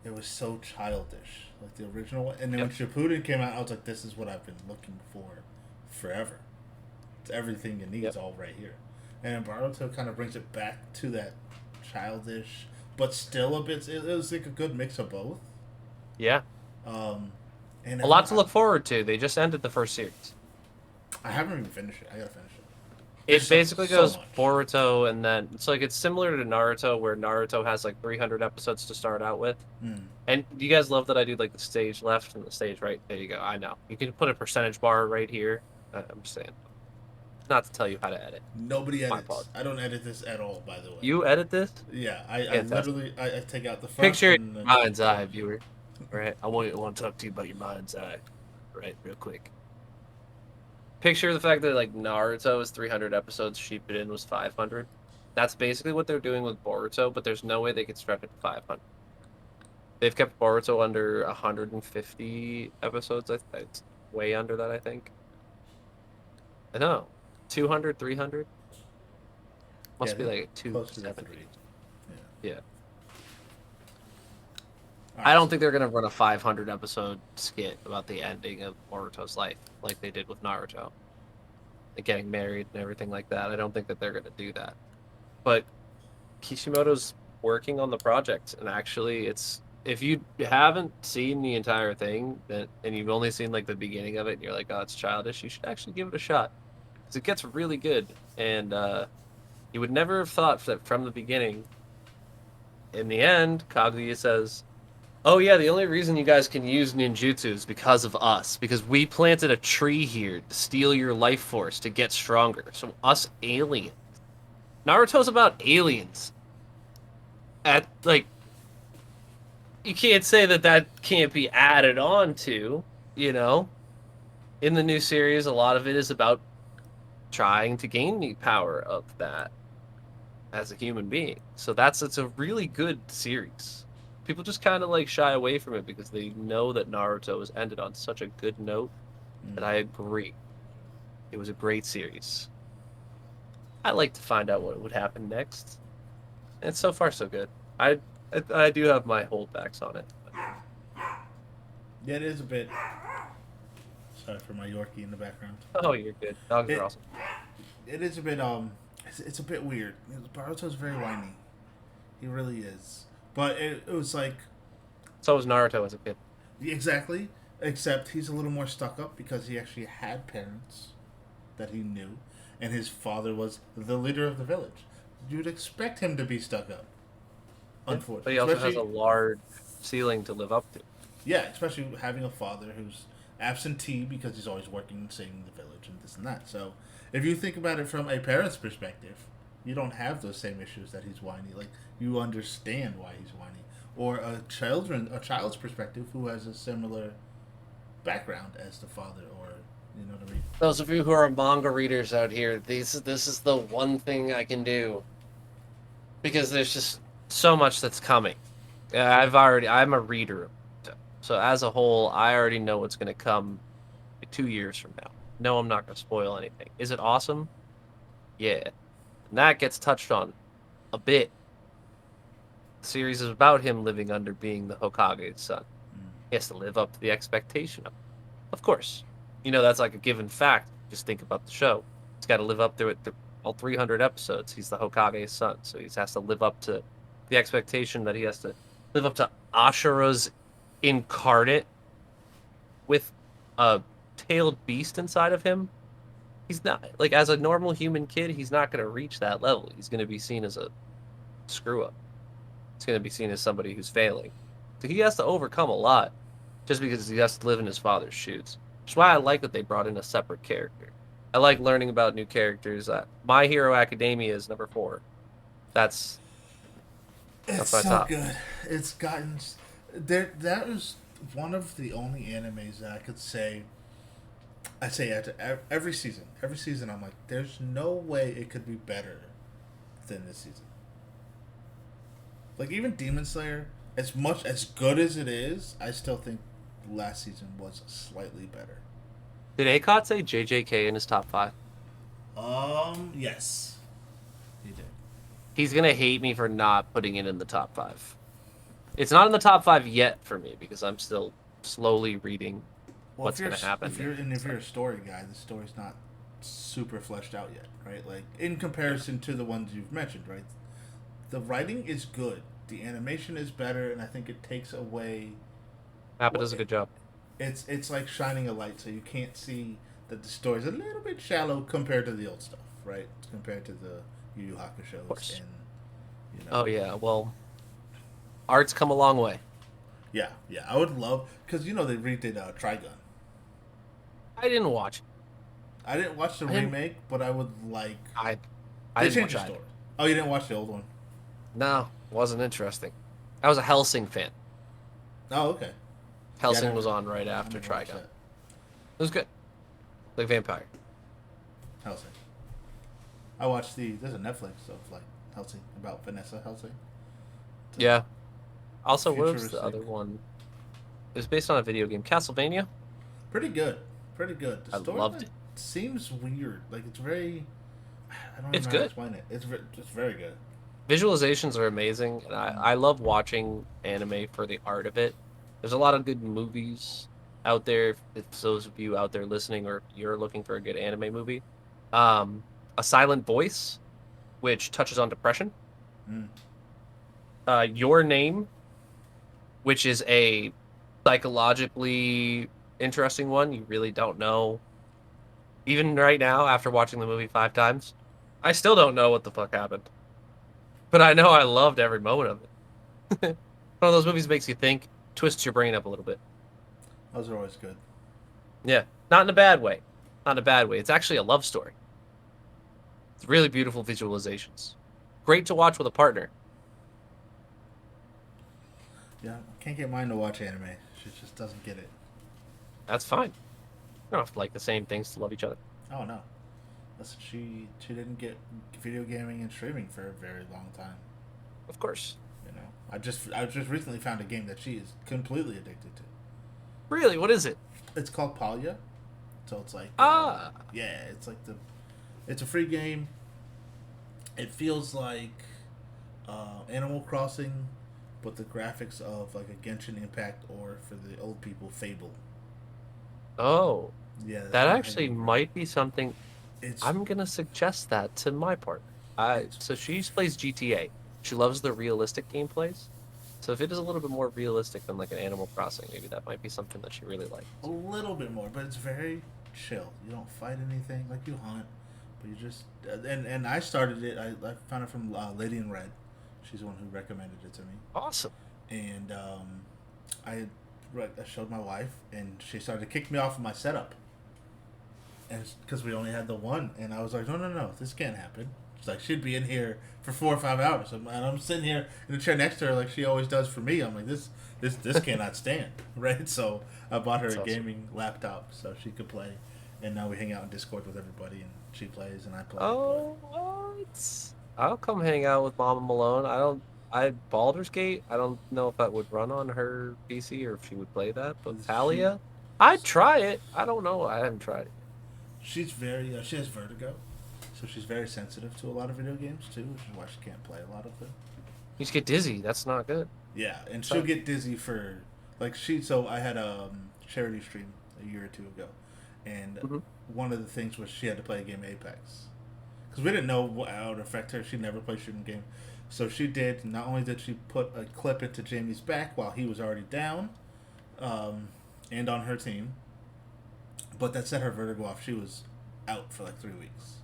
it was so childish, like the original one. And then when Shippuden came out, I was like, this is what I've been looking for forever. It's everything you need is all right here. And Boruto kind of brings it back to that childish, but still a bit. It was like a good mix of both. Yeah. And A lot to look forward to. They just ended the first series. I haven't even finished it. I gotta finish it. There's It basically so goes much. Boruto, and then it's similar to Naruto, where Naruto has like 300 episodes to start out with. Mm. And do you guys love that I do like the stage left and the stage right? There you go. I know. You can put a percentage bar right here. I'm just saying, not to tell you how to edit. Nobody My edits. apologies. I don't edit this at all, by the way. You edit this? Yeah, I Fantastic. literally I take out the front Picture and then mind's eye, viewer. All right, I want to talk to you about your mind's eye, right? Real quick. Picture the fact that like Naruto is 300 episodes, Shippuden was 500. That's basically what they're doing with Boruto, but there's no way they could stretch it to 500. They've kept Boruto under 150 episodes. It's way under that, I think. I know. 200, 300? yeah, Must be like close to the 270. three. Yeah. Yeah. All I right. don't So think they're going to run a 500 episode skit about the ending of Boruto's life like they did with Naruto. And getting married and everything like that. I don't think that they're going to do that. But Kishimoto's working on the project, and actually it's if you haven't seen the entire thing and you've only seen like the beginning of it and you're like, oh, it's childish, you should actually give it a shot because it gets really good. And you would never have thought that from the beginning. In the end, Kaguya says, oh yeah, the only reason you guys can use ninjutsu is because of us, because we planted a tree here to steal your life force to get stronger. So us aliens. Naruto's about aliens. At like you can't say that that can't be added on to, you know. In the new series, a lot of it is about trying to gain the power of that as a human being. So it's a really good series. People just kind of like shy away from it because they know that Naruto has ended on such a good note that I agree. It was a great series. I'd like to find out what would happen next. And so far so good. I do have my holdbacks on it. yeah, it is a bit. Sorry for my Yorkie in the background. Oh, you're good. Dogs are It awesome. it is a bit it's a bit weird. Boruto's very whiny. He really is. But it was like So was Naruto as a kid. exactly, except he's a little more stuck up because he actually had parents that he knew, and his father was the leader of the village. You'd expect him to be stuck up, Yeah. But unfortunately. he also has a Especially, large ceiling to live up to. yeah, especially having a father who's absentee because he's always working and saving the village and this and that. So, if you think about it from a parent's perspective, you don't have those same issues that he's whiny. Like you understand why he's whiny. Or a child's perspective who has a similar background as the father, or you know what I mean. Those of you who are manga readers out here, this is the one thing I can do because there's just so much that's coming. I'm a reader, so as a whole, I already know what's going to come 2 years from now. No, I'm not going to spoil anything. Is it awesome? Yeah, and that gets touched on a bit. The series is about him living under being the Hokage's son. He has to live up to the expectation of course. You know, that's like a given fact. Just think about the show. He's got to live up to it through all 300 episodes. He's the Hokage's son, so he has to live up to the expectation that he has to live up to Ashura's incarnate with a tailed beast inside of him. He's not, like, as a normal human kid, he's not going to reach that level. He's going to be seen as a screw up. He's going to be seen as somebody who's failing. So he has to overcome a lot just because he has to live in his father's shoes. Which is why I like that they brought in a separate character. I like learning about new characters. My Hero Academia is number 4. That's It's my so top. good. It's gotten there. That was one of the only animes that I could say. I say after every season. Every season, I'm like, there's no way it could be better than this season. Like even Demon Slayer, as much as good as it is, I still think last season was slightly better. Did Akot say JJK in his top 5? Yes, he did. He's going to hate me for not putting it in the top 5. It's not in the top 5 yet for me because I'm still slowly reading Well, what's going to happen. if you're a story guy, the story's not super fleshed out yet, right? Like in comparison to the ones you've mentioned, right? The writing is good, the animation is better, and I think it takes away. Appa does a good job. It's like shining a light, so you can't see that the story's a little bit shallow compared to the old stuff, right? Compared to the Yu Yu Of Hakusho's course. and Oh yeah. Well, art's come a long way. yeah, yeah. I would love because they redid Trigun. I didn't watch it. I didn't watch the I didn't. remake, but I would like. I I They didn't changed watch the either. story. Oh, you didn't watch the old one? No, wasn't interesting. I was a Helsing fan. Oh, okay. Yeah, Helsing was on right I after never watched Trigun. that. It was good. Like Vampire. Helsing. I watched there's a Netflix of like Helsing about Vanessa Helsing. It's Yeah. Also, what was the futuristic. other one? It was based on a video game, Castlevania. Pretty good. Pretty good. The I loved storyline it. seems weird. Like it's very. I don't even It's know how to good. explain it. It's very good. Visualizations are amazing, and I love watching anime for the art of it. There's a lot of good movies out there. If those of you out there listening, or if you're looking for a good anime movie, um, A Silent Voice, which touches on depression. Mm. Your Name, which is a psychologically interesting one. You really don't know. Even right now, after watching the movie 5 times, I still don't know what the fuck happened. But I know I loved every moment of it. One of those movies makes you think, twists your brain up a little bit. Those are always good. Yeah, not in a bad way. Not in a bad way. It's actually a love story. It's really beautiful visualizations. Great to watch with a partner. Yeah, I can't get mine to watch anime. She just doesn't get it. That's fine. You don't have to like the same things to love each other. Oh no. Listen, she didn't get video gaming and streaming for a very long time. Of course. I just recently found a game that she is completely addicted to. Really, what is it? It's called Palya. So it's like Ah, yeah, it's a free game. It feels like Animal Crossing, but the graphics of like a Genshin Impact or for the old people Fable. oh, Yeah, that's that my actually heavy. might be something It's I'm gonna suggest that to my partner. it's So she plays GTA. She loves the realistic gameplays. So if it is a little bit more realistic than like an Animal Crossing, maybe that might be something that she really likes. a little bit more, but it's very chill. You don't fight anything like you hunt, but you just and I started it. I found it from Lady in Red. She's the one who recommended it to me, Awesome. and I I showed my wife, and she started to kick me off of my setup, and because we only had the one, and I was like, no, no, no, this can't happen. She's like, she'd be in here for 4 or 5 hours, and I'm sitting here in the chair next to her like she always does for me. I'm like, this cannot stand, right? So I bought her That's a awesome. gaming laptop so she could play, and now we hang out in Discord with everybody, and she plays and I play, but Oh, what? I'll come hang out with Mama Malone. Baldur's Gate. I don't know if that would run on her PC or if she would play that, but she Talia, I'd try it. I don't know. I haven't tried it. she's very she has vertigo, so she's very sensitive to a lot of video games too, which is why she can't play a lot of them. You just get dizzy. That's not good. Yeah, and she'll So, get dizzy for like she. So I had a charity stream a year or two ago, and mhm. one of the things was she had to play a game of Apex because we didn't know how it would affect her. She never played shooting game, so she did. Not only did she put a clip into Jamie's back while he was already down, um, and on her team, but that set her vertigo off. She was out for like 3 weeks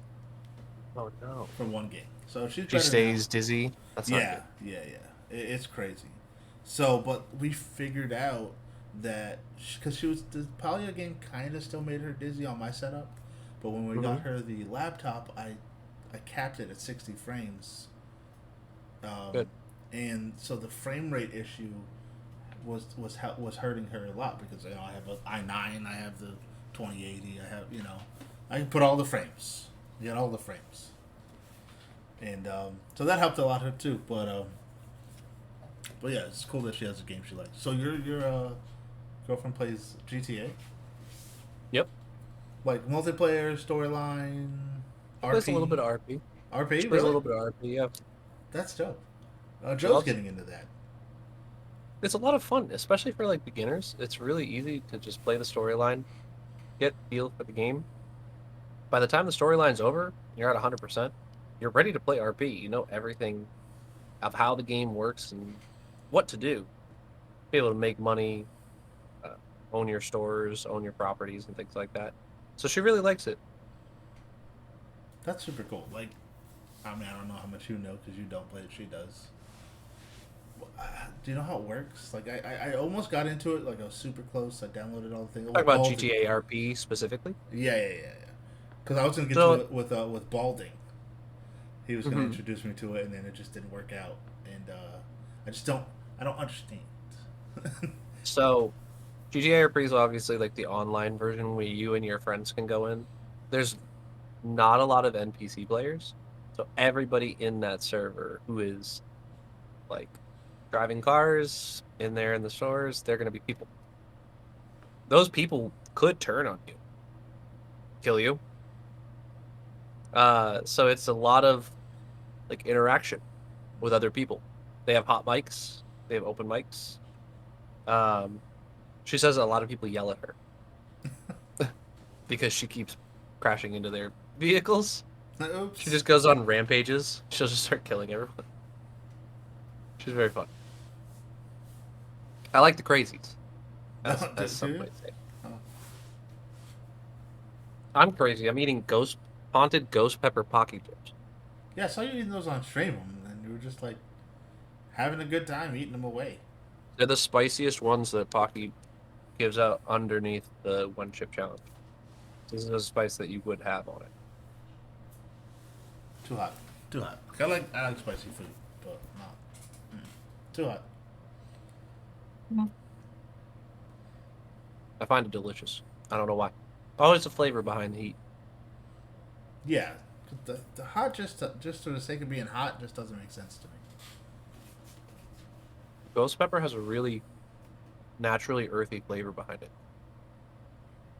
Oh no. from one game. So she's She better now. stays dizzy. That's not Yeah, good. yeah, yeah. It's crazy. So, but we figured out that because she was the Palya game kind of still made her dizzy on my setup, but when we Hmm. got her the laptop, I capped it at 60 frames, Good. um, and so the frame rate issue was hurting her a lot because I have a i9, I have the 2080, I have I can put all the frames, get all the frames, and so that helped a lot her too. But yeah, it's cool that she has a game she likes. So your girlfriend plays GTA, Yep. like multiplayer storyline, She plays a little bit RP, of RP. RP. She plays a Really? little bit of RP. Yeah. That's dope. She Joe's loves it. getting into that. It's a lot of fun, especially for like beginners. It's really easy to just play the storyline, get feel for the game. By the time the storyline's over, you're at 100%. You're ready to play RP. You know everything of how the game works and what to do. Be able to make money, uh, own your stores, own your properties, and things like that. So she really likes it. That's super cool. Like, I mean, I don't know how much you know because you don't play it. She does. Do you know how it works? Like, I almost got into it. Like, I was super close. I downloaded all the things. Talk Well, about Balding. GTA RP specifically. Yeah. Because I was gonna get to So, it with Balding. He was gonna mhm. introduce me to it, and then it just didn't work out. And I just don't. I don't understand. So GTA RP is obviously like the online version where you and your friends can go in. There's not a lot of NPC players, so everybody in that server who is like driving cars in there in the stores, they're going to be people. Those people could turn on you, kill you. So it's a lot of like interaction with other people. They have hot mics, they have open mics. Um, she says a lot of people yell at her because she keeps crashing into their vehicles. She Oops. just goes on rampages. She'll just start killing everyone. She's very fun. I like the crazies, as Do some you? might say. Oh. I'm crazy. I'm eating haunted ghost pepper pocky chips. Yeah, I saw you eating those on stream, and you were just like having a good time eating them away. They're the spiciest ones that Pocky gives out underneath the one chip challenge. This is a spice that you would have on it. Too hot. Too hot. I like spicy food, but not too hot. Mhm. I find it delicious. I don't know why. Always the flavor behind the heat. Yeah, the hot just for the sake of being hot just doesn't make sense to me. Ghost pepper has a really naturally earthy flavor behind it.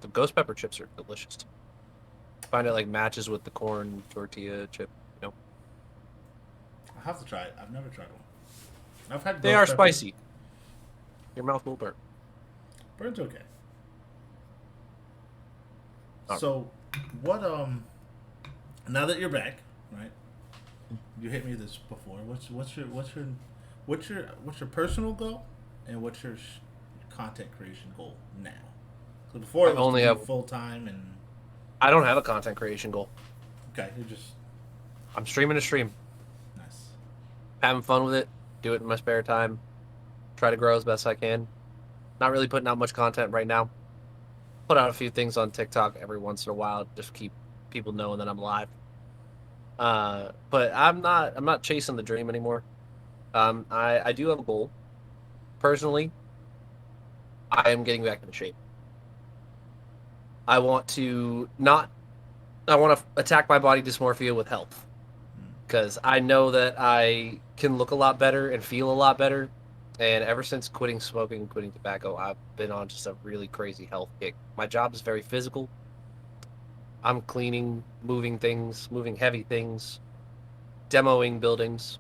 The ghost pepper chips are delicious. I find it like matches with the corn tortilla chip. You know, I have to try it. I've never tried one. I've had they ghost are pepper. spicy. Your mouth will burn. Bird's okay. Not So, what now that you're back, right? You hit me with this before. What's your personal goal, and what's your content creation goal now? So before I it was to only be have. full time and I don't have a content creation goal. okay, you just I'm streaming a stream, nice. having fun with it. Do it in my spare time. Try to grow as best I can. Not really putting out much content right now. Put out a few things on TikTok every once in a while, just keep people knowing that I'm live. But I'm not chasing the dream anymore. I do have a goal. Personally, I am getting back into shape. I want to not I want to attack my body dysmorphia with health because I know that I can look a lot better and feel a lot better. And ever since quitting smoking and quitting tobacco, I've been on just a really crazy health kick. My job is very physical. I'm cleaning, moving things, moving heavy things, demoing buildings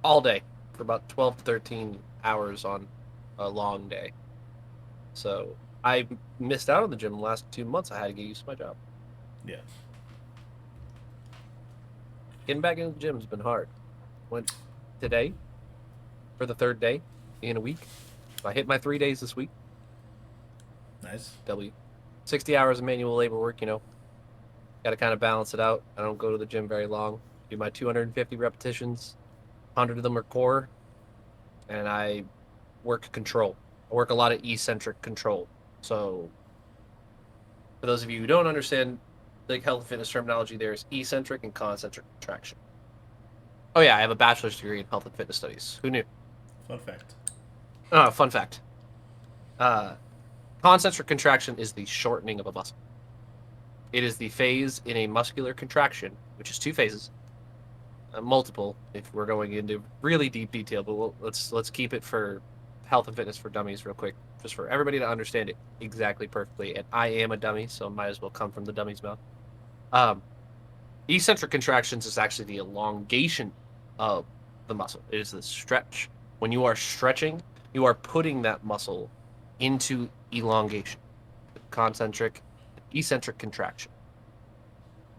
all day for about 12 to 13 hours on a long day. So I missed out on the gym the last 2 months. I had to get used to my job. Yeah, Getting back into the gym has been hard. Went today for the third day in a week. I hit my 3 days this week. nice. W 60 hours of manual labor work, got to kind of balance it out. I don't go to the gym very long. Do my 250 repetitions. 100 of them are core, and I work control. I work a lot of eccentric control. So, for those of you who don't understand the health and fitness terminology, there's eccentric and concentric contraction. Oh yeah, I have a bachelor's degree in health and fitness studies. Who knew? Fun fact. Fun fact. Uh, Concentric contraction is the shortening of a muscle. It is the phase in a muscular contraction, which is two phases, multiple. If we're going into really deep detail, but let's keep it for health and fitness for dummies, real quick, just for everybody to understand it exactly perfectly. And I am a dummy, so might as well come from the dummy's mouth. Um, Eccentric contractions is actually the elongation of the muscle. It is the stretch. When you are stretching, you are putting that muscle into elongation. Concentric, eccentric contraction.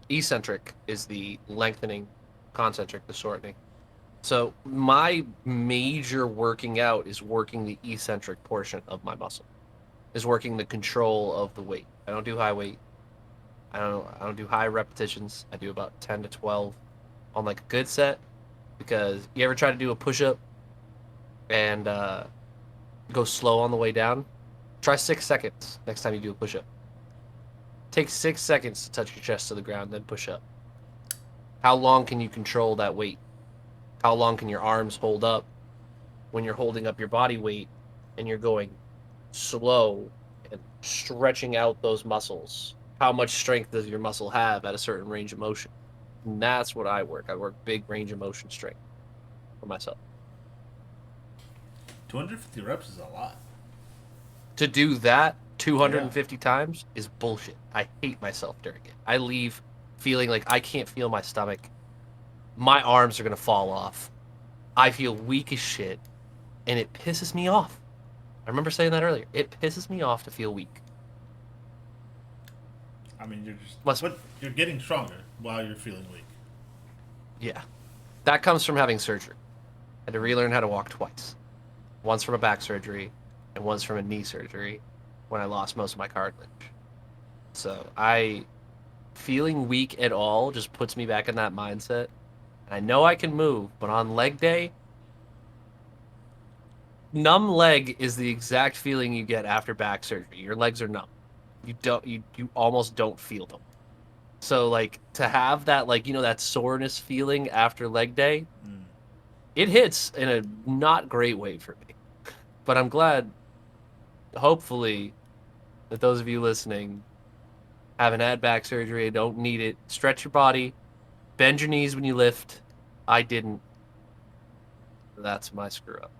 Eccentric is the lengthening, concentric, the shortening. So my major working out is working the eccentric portion of my muscle, is working the control of the weight. I don't do high weight. I don't do high repetitions. I do about 10 to 12 on like a good set because you ever try to do a push up and go slow on the way down? Try 6 seconds next time you do a push up. Take 6 seconds to touch your chest to the ground, then push up. How long can you control that weight? How long can your arms hold up when you're holding up your body weight and you're going slow and stretching out those muscles? How much strength does your muscle have at a certain range of motion? And that's what I work. I work big range of motion strength for myself. 250 reps is a lot. To do that Yeah. 250 times is bullshit. I hate myself during it. I leave feeling like I can't feel my stomach. My arms are going to fall off. I feel weak as shit, and it pisses me off. I remember saying that earlier. It pisses me off to feel weak. I mean, you're just, Must but you're getting stronger while you're feeling weak. Yeah. That comes from having surgery. I had to relearn how to walk twice. Once from a back surgery and once from a knee surgery when I lost most of my cartilage. So I feeling weak at all just puts me back in that mindset. I know I can move, but on leg day, numb leg is the exact feeling you get after back surgery. Your legs are numb. You almost don't feel them. So like to have that like that soreness feeling after leg day, Mm. it hits in a not great way for me. But I'm glad hopefully that those of you listening haven't had back surgery, don't need it. Stretch your body, bend your knees when you lift. I didn't. That's my screw up.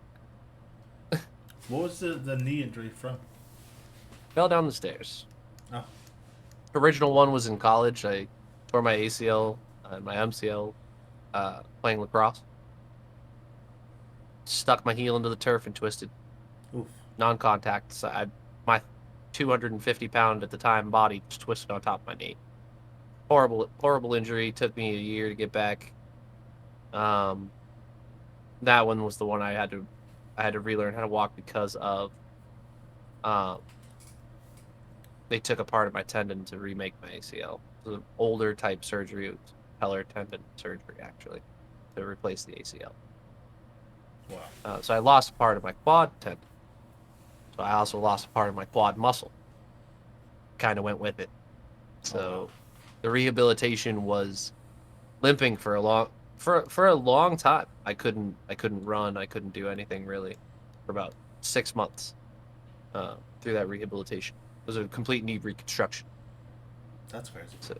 What was the knee injury from? Fell down the stairs. Oh, Original one was in college. I tore my ACL and my MCL playing lacrosse. Stuck my heel into the turf and twisted. oof. Non-contact. So my 250-pound at the time body just twisted on top of my knee. Horrible, horrible injury. Took me a year to get back. Um, that one was the one I had to relearn how to walk because of um they took a part of my tendon to remake my ACL. It was an older type surgery. It was patellar tendon surgery actually to replace the ACL. Wow. So I lost a part of my quad tendon. So I also lost a part of my quad muscle. Kind of went with it. Oh, wow. So the rehabilitation was limping for a long time. I couldn't run. I couldn't do anything really for about 6 months through that rehabilitation. It was a complete knee reconstruction. That's crazy. So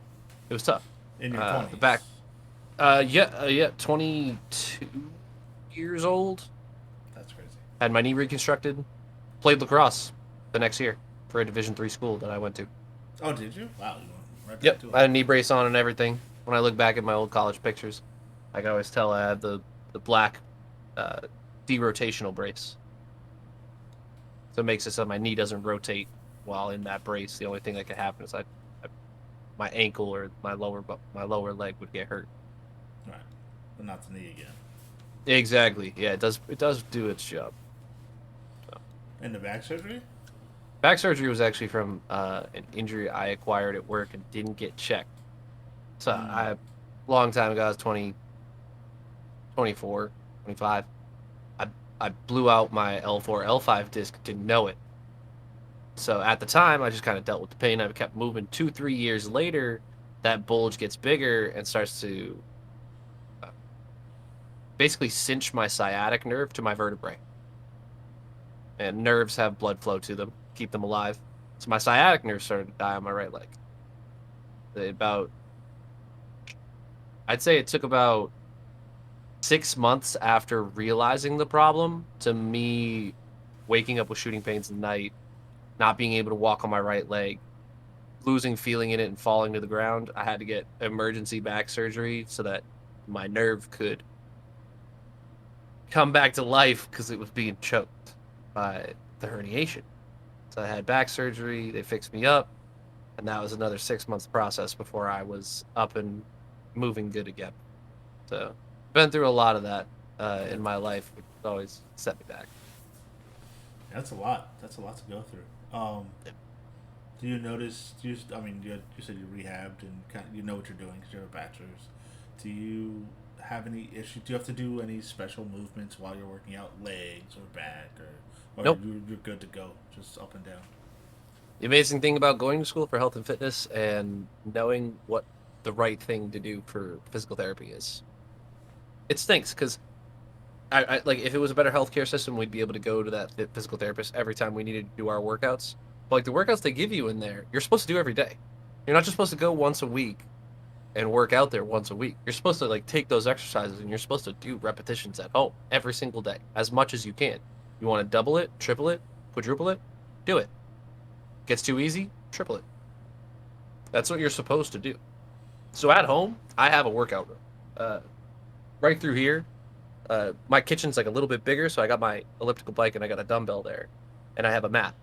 it was tough. In your The 20s. back, yeah, 22 years old. That's crazy. Had my knee reconstructed. Played lacrosse the next year for a Division III school that I went to. Oh, did you? Wow, you went right back Yep, to I it. had a knee brace on and everything. When I look back at my old college pictures, I can always tell I had the black uh, derotational brace. So it makes it so my knee doesn't rotate while in that brace. The only thing that could happen is my ankle or my lower leg would get hurt. Right. But not the knee again. Exactly. Yeah, it does do its job. So, And the back surgery? back surgery was actually from an injury I acquired at work and didn't get checked. So Mm. I long time ago, I was 20, 24, 25. I I blew out my L4, L5 disc, didn't know it. So at the time, I just kind of dealt with the pain. I kept moving. 2, 3 years later, that bulge gets bigger and starts to uh, basically cinch my sciatic nerve to my vertebrae. And nerves have blood flow to them, keep them alive. So my sciatic nerve started to die on my right leg. About, I'd say it took about 6 months after realizing the problem to me waking up with shooting pains at night, not being able to walk on my right leg, losing feeling in it and falling to the ground. I had to get emergency back surgery so that my nerve could come back to life because it was being choked by the herniation. So I had back surgery, they fixed me up, and that was another 6 months process before I was up and moving good again. So been through a lot of that in my life, which always set me back. That's a lot. That's a lot to go through. Do you notice? I mean, you said you rehabbed and you know what you're doing because you have a bachelor's. Do you have any issues? Do you have to do any special movements while you're working out, legs or back, or Nope. you're good to go, just up and down? The amazing thing about going to school for health and fitness and knowing what the right thing to do for physical therapy is, it stinks because I like if it was a better healthcare system, we'd be able to go to that physical therapist every time we needed to do our workouts. But like the workouts they give you in there, you're supposed to do every day. You're not just supposed to go once a week and work out there once a week. You're supposed to like take those exercises and you're supposed to do repetitions at home every single day as much as you can. You want to double it, triple it, quadruple it, do it. Gets too easy, triple it. That's what you're supposed to do. So at home, I have a workout room. Right through here, my kitchen's like a little bit bigger, so I got my elliptical bike and I got a dumbbell there, and I have a mat,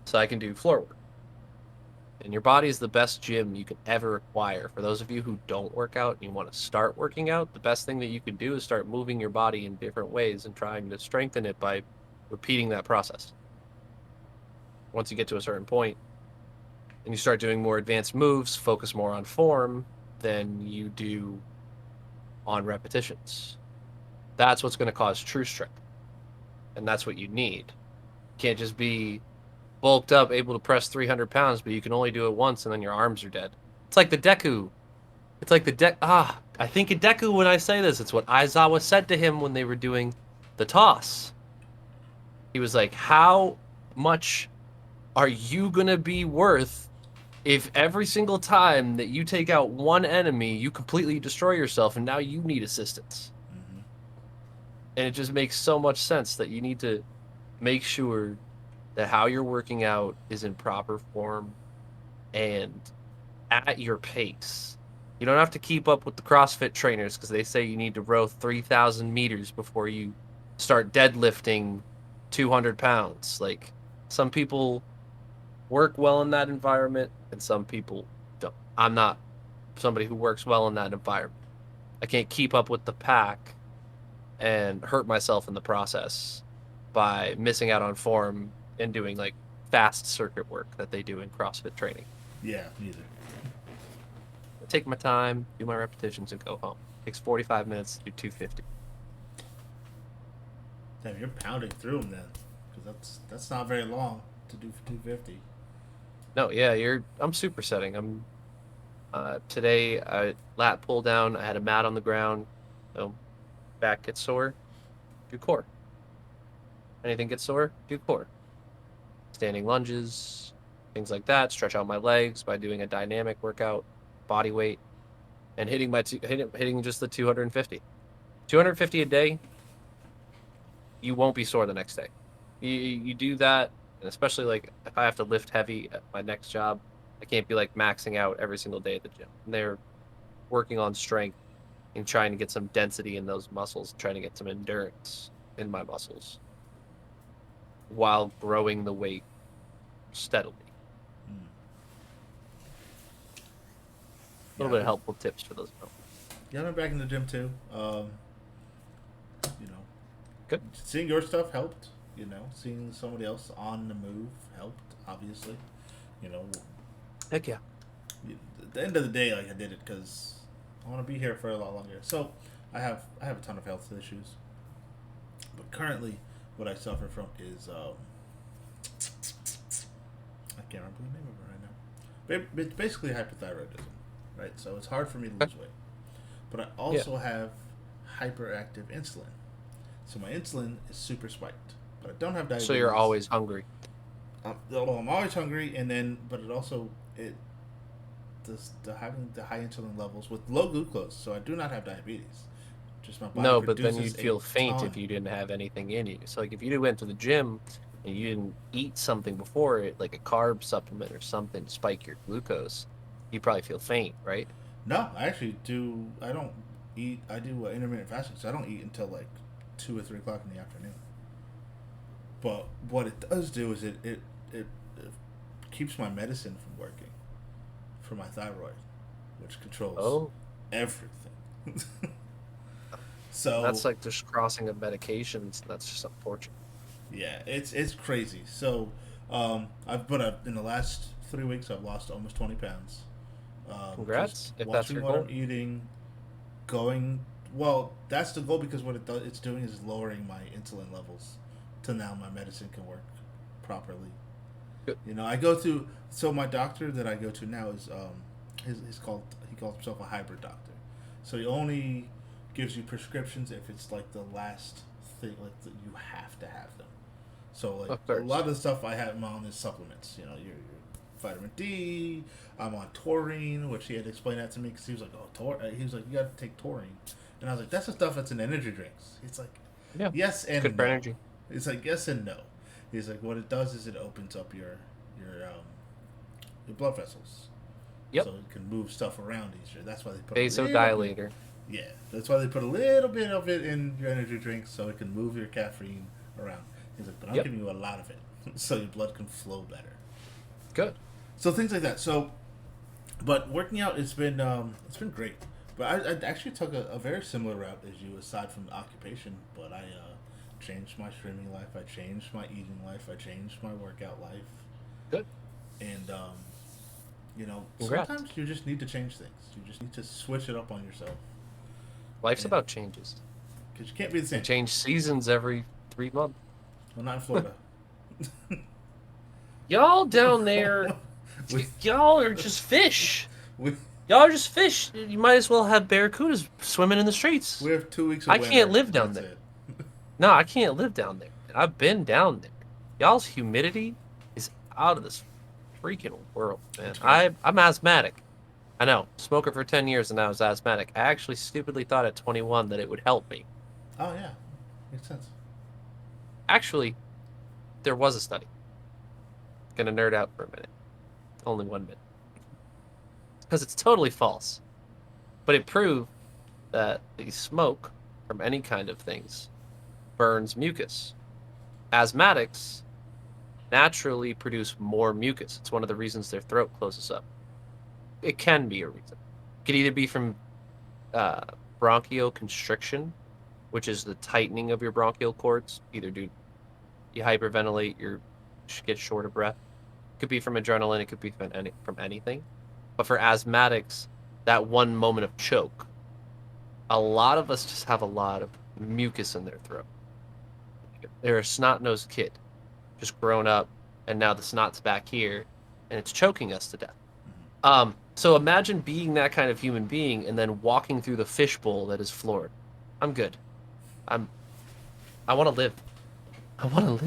so I can do floor work. And your body is the best gym you can ever acquire. For those of you who don't work out and you want to start working out, the best thing that you can do is start moving your body in different ways and trying to strengthen it by repeating that process. Once you get to a certain point and you start doing more advanced moves, focus more on form than you do on repetitions. That's what's going to cause true strength. And that's what you need. You can't just be bulked up, able to press 300 pounds, but you can only do it once and then your arms are dead. It's like the Deku. It's like I think of Deku when I say this. It's what Aizawa said to him when they were doing the toss. He was like, how much are you going to be worth if every single time that you take out one enemy, you completely destroy yourself and now you need assistance? Mm-hmm. And it just makes so much sense that you need to make sure that how you're working out is in proper form and at your pace. You don't have to keep up with the CrossFit trainers because they say you need to row 3,000 meters before you start deadlifting 200 pounds. Like, some people work well in that environment and some people don't. I'm not somebody who works well in that environment. I can't keep up with the pack and hurt myself in the process by missing out on form and doing like fast circuit work that they do in CrossFit training. Yeah, neither. I take my time, do my repetitions, and go home. It takes 45 minutes to do 250. Damn, you're pounding through them then, because that's not very long to do for 250. No, yeah, I'm supersetting. I'm today I lat pull down. I had a mat on the ground, so back gets sore. Do core. Anything gets sore? Do core. Standing lunges, things like that. Stretch out my legs by doing a dynamic workout, body weight, and hitting just the 250. 250 a day, you won't be sore the next day. You do that, and especially like if I have to lift heavy at my next job, I can't be like maxing out every single day at the gym. And they're working on strength and trying to get some density in those muscles, trying to get some endurance in my muscles while growing the weight steadily. Mm. A little bit of helpful tips for those. Yeah, I'm back in the gym too. You know, Good. seeing your stuff helped. You know, seeing somebody else on the move helped. Obviously, you know. Heck yeah. At the end of the day, like I did it because I want to be here for a lot longer. So I have a ton of health issues, but currently, what I suffer from is I can't remember the name of it right now. But it's basically hypothyroidism, right? So it's hard for me to lose weight, but I Yeah. also have hyperactive insulin. So my insulin is super spiked, but I don't have diabetes. So you're always hungry. I'm always hungry, and then but it also it the having the high insulin levels with low glucose. So I do not have diabetes. Just my body No, but then produces you'd a feel faint if ton. you didn't have anything in you. So like if you went to the gym and you didn't eat something before it, like a carb supplement or something to spike your glucose, you probably feel faint, right? No, I actually do. I don't eat. I do intermittent fasting, so I don't eat until like 2 or 3 o'clock in the afternoon. But what it does do is it keeps my medicine from working for my thyroid, which controls Oh, everything. So that's like just crossing of medications. That's just unfortunate. yeah, it's crazy. So I've in the last 3 weeks, I've lost almost 20 pounds. Just Congrats, if that's watching your what goal. I'm eating, going. Well, that's the goal because what it's doing is lowering my insulin levels to now my medicine can work properly. Good. I go to so my doctor that I go to now is he's called he calls himself a hybrid doctor. So he only gives you prescriptions if it's like the last thing like you have to have them. So like Of a lot course. of the stuff I have on is supplements. Your vitamin D. I'm on taurine, which he had explained that to me because he was like, he was like, you got to take taurine, and I was like, that's the stuff that's in energy drinks. It's like, Yeah, yes it's good and for no. energy. It's like yes and no. He's like, what it does is it opens up your blood vessels, Yep. so it can move stuff around easier. That's why they put a little bit. Vasodilator. Yeah, that's why they put a little bit of it in your energy drinks so it can move your caffeine around. He's like, but I'm Yep. giving you a lot of it so your blood can flow better. Good. So things like that. So, but working out, it's been great. But I actually took a very similar route as you, aside from the occupation. But I changed my streaming life. I changed my eating life. I changed my workout life. Good. And Congrats. sometimes you just need to change things. You just need to switch it up on yourself, Life's and about changes. because you can't be the We same. change seasons every 3 months. Well, not in Florida. Y'all down there, we, y'all are just fish. we Y'all are just fish. You might as well have barracudas swimming in the streets. we have 2 weeks of I can't winter. live down That's there. it. No, I can't live down there. I've been down there. Y'all's humidity is out of this freaking world, man. It's crazy. I'm asthmatic. I know. Smoker for 10 years and I was asthmatic. I actually stupidly thought at 21 that it would help me. Oh yeah, makes sense. Actually, there was a study. Gonna nerd out for a minute. Only 1 minute. Because it's totally false. But it proved that the smoke from any kind of things burns mucus. Asthmatics naturally produce more mucus. It's one of the reasons their throat closes up. It can be a reason. It could either be from uh, bronchoconstriction, which is the tightening of your bronchial cords. Either do you hyperventilate, you get short of breath. It could be from adrenaline. It could be from anything. But for asthmatics, that one moment of choke, a lot of us just have a lot of mucus in their throat. They're a snot-nosed kid, just grown up, and now the snot's back here, and it's choking us to death. So imagine being that kind of human being and then walking through the fishbowl that is floored. I'm good. I'm. I want to live. I want to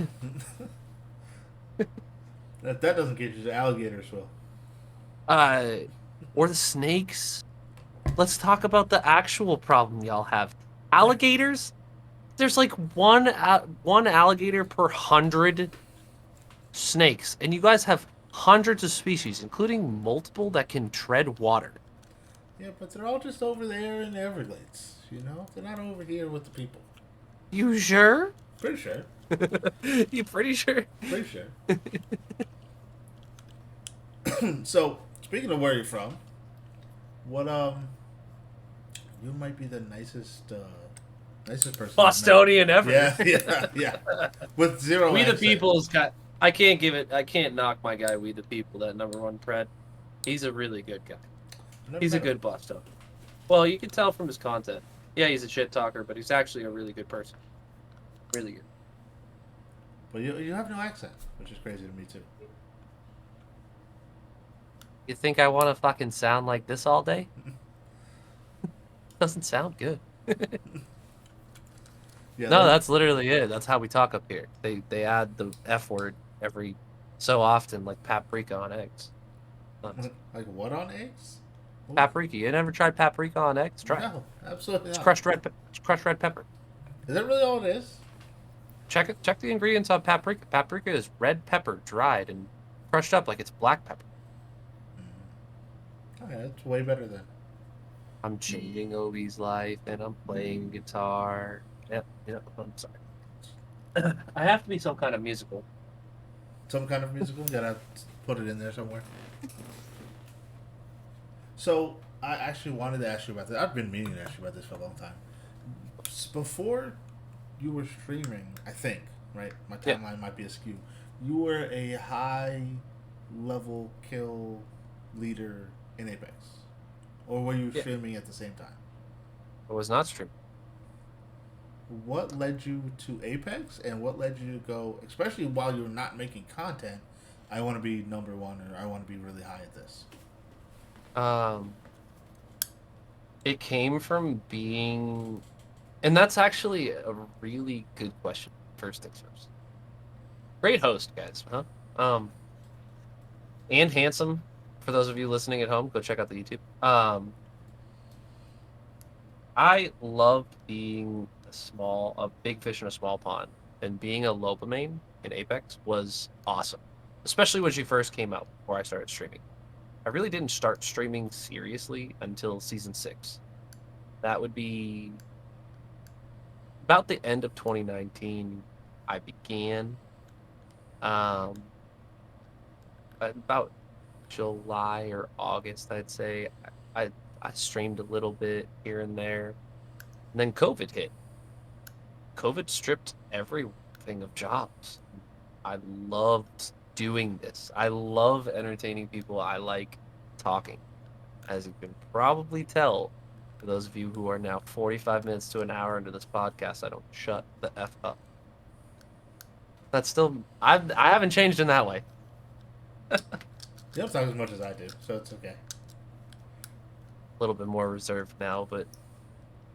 live. That doesn't get you. The alligators will. Or the snakes. Let's talk about the actual problem y'all have. Alligators. There's like one alligator per 100 snakes, and you guys have hundreds of species, including multiple that can tread water. Yeah, but they're all just over there in the Everglades. They're not over here with the people. You sure? Pretty sure. You pretty sure? Pretty sure. So speaking of where you're from, what you might be the nicest person I've met. Bostonian ever. Yeah, yeah. With zero We the accent. People's got. I can't knock my guy. We the People, that #1 pred. He's a really good guy. He's a good Bostonian. Well, you can tell from his content. Yeah, he's a shit talker, but he's actually a really good person. Really good. But you have no accent, which is crazy to me too. You think I want to fucking sound like this all day? Doesn't sound good. Yeah. No, that's literally it. That's how we talk up here. They add the F word every so often, like paprika on eggs. Nuts. Like what on eggs? Paprika. You never tried paprika on eggs? Try it. No, absolutely It's not. crushed red pepper. Is that really all it is? Check it. Check the ingredients on paprika. Paprika is red pepper dried and crushed up like it's black pepper. Okay, that's way better than. I'm changing Obi's life and I'm playing guitar. Yep. I'm sorry. I have to be some kind of musical. Some kind of musical? Gotta put it in there somewhere. So, I actually wanted to ask you about this. I've been meaning to ask you about this for a long time. Before you were streaming, I think, right? My timeline might be askew. You were a high level kill leader in Apex, or were you Yeah, streaming at the same time? I was not streaming. What led you to Apex, and what led you to go, especially while you're not making content? I want to be number one, or I want to be really high at this. Um, it came from being, and that's actually a really good question. First things first. Great host, guys, huh? Um, and handsome. For those of you listening at home, go check out the YouTube. I loved being a big fish in a small pond, and being a Loba main in Apex was awesome, especially when she first came out before I started streaming. I really didn't start streaming seriously until season 6. That would be about the end of 2019. I began um about July or August, I'd say. I I streamed a little bit here and there. And then COVID hit. COVID stripped everything of jobs. I loved doing this. I love entertaining people. I like talking. As you can probably tell, for those of you who are now 45 minutes to an hour into this podcast, I don't shut the F up. That's still, I haven't changed in that way. You don't talk as much as I do, so it's okay. A little bit more reserved now, but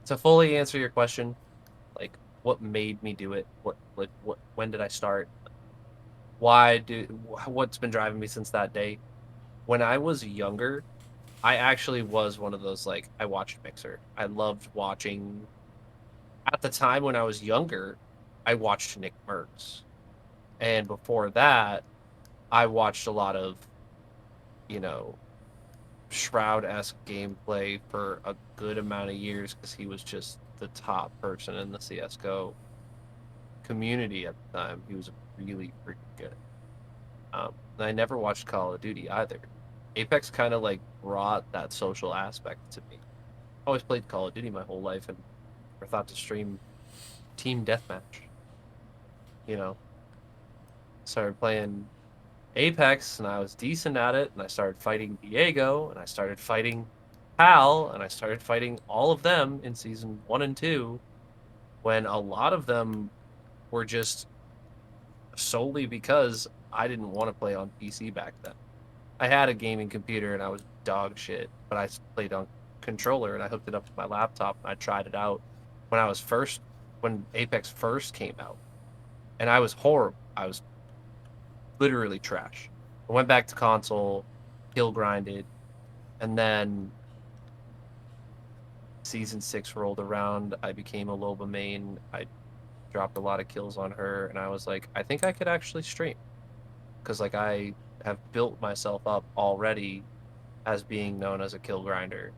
to fully answer your question, like what made me do it? When did I start? What's been driving me since that day? When I was younger, I actually was one of those, like, I watched Mixer. I loved watching, at the time when I was younger, I watched Nick Merckx. And before that, I watched a lot of, you know, Shroud-esque gameplay for a good amount of years because he was just the top person in the CSGO community at the time. He was really freaking good. And I never watched Call of Duty either. Apex kind of like brought that social aspect to me. I always played Call of Duty my whole life and never thought to stream team deathmatch. You know, started playing Apex and I was decent at it, and I started fighting Diego, and I started fighting Hal, and I started fighting all of them in season 1 and 2, when a lot of them were just solely because I didn't want to play on PC back then. I had a gaming computer and I was dog shit, but I played on controller and I hooked it up to my laptop and I tried it out when I was first when Apex first came out, and I was horrible. I was literally trash. I went back to console, kill grinded, and then season 6 rolled around. I became a Loba main. I dropped a lot of kills on her, and I was like, I think I could actually stream because like I have built myself up already as being known as a kill grinder.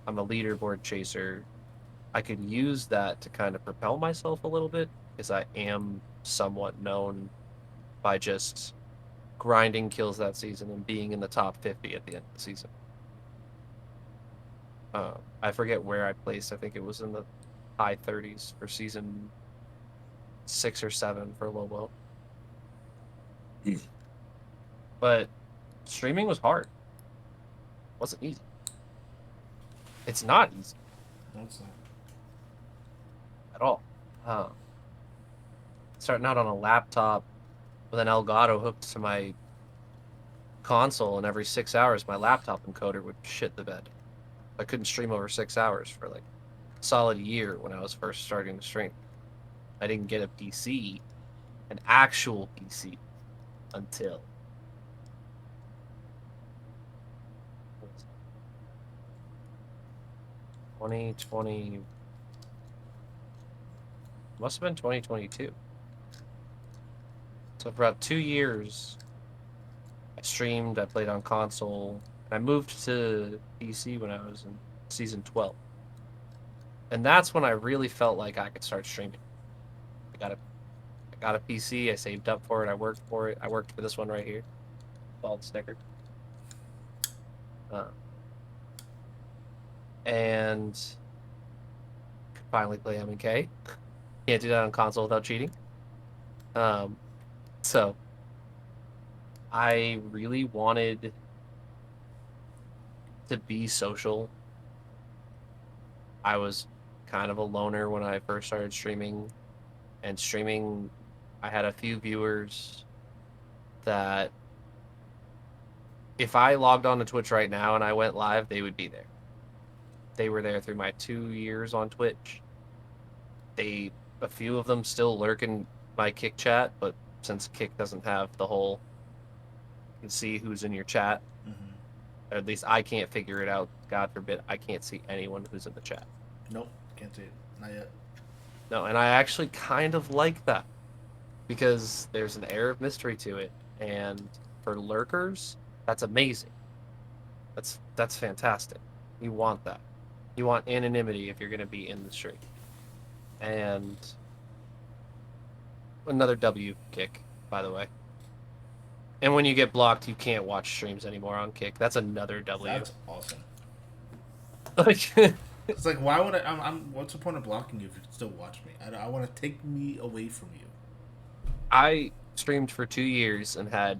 I'm a leaderboard chaser. I could use that to kind of propel myself a little bit because I am somewhat known by just grinding kills that season and being in the top 50 at the end of the season. I forget where I placed. I think it was in the high 30s for season 6 or 7 for Lobo. But streaming was hard. It wasn't easy. It's not easy No, it's not. at all. Uh, Starting out on a laptop with an Elgato hooked to my console, and every 6 hours my laptop encoder would shit the bed. I couldn't stream over 6 hours for like a solid year when I was first starting to stream. I didn't get a PC, an actual PC, until 2020. Must have been 2022. So for about 2 years, I streamed. I played on console. And I moved to PC when I was in season 12, and that's when I really felt like I could start streaming. I got a I got a PC. I saved up for it. I worked for it. I worked for this one right here. Bald sticker. Uh, and could finally play M&K. Can't do that on console without cheating. Um, so I really wanted to be social. I was kind of a loner when I first started streaming, and streaming, I had a few viewers that if I logged on to Twitch right now and I went live, they would be there. They were there through my 2 years on Twitch. A few of them still lurk in my Kick chat, but since Kick doesn't have the whole, you can see who's in your chat, Mm-hmm. or at least I can't figure it out. God forbid, I can't see anyone who's in the chat. Nope, can't see it. Not yet. No, and I actually kind of like that because there's an air of mystery to it, and for lurkers, that's amazing. That's fantastic. You want that. You want anonymity if you're going to be in the stream. And another W Kick, by the way. And when you get blocked, you can't watch streams anymore on Kick. That's another W. That's awesome. Like, It's like, why would I? What's the point of blocking you if you can still watch me? I want to take me away from you. I streamed for 2 years and had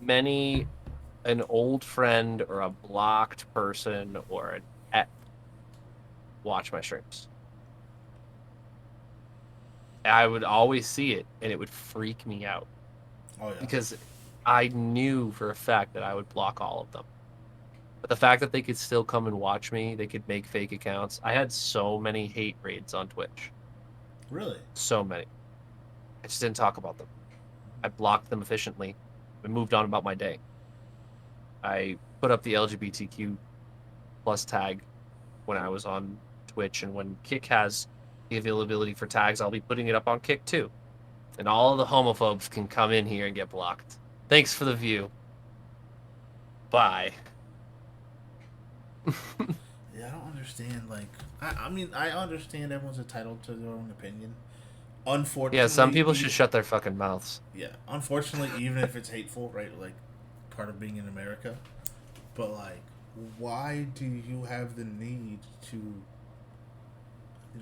many an old friend or a blocked person or an ex watch my streams. I would always see it, and it would freak me out Oh yeah. because I knew for a fact that I would block all of them. But the fact that they could still come and watch me, they could make fake accounts. I had so many hate raids on Twitch. Really? So many. I just didn't talk about them. I blocked them efficiently and moved on about my day. I put up the LGBTQ plus tag when I was on Twitch, and when Kick has the availability for tags, I'll be putting it up on Kick too. And all the homophobes can come in here and get blocked. Thanks for the view. Bye. Yeah, I don't understand. Like, I mean, I understand everyone's entitled to their own opinion. Unfortunately, Yeah, some people should shut their fucking mouths. Yeah, unfortunately, even if it's hateful, right? Like, part of being in America. But like, why do you have the need to,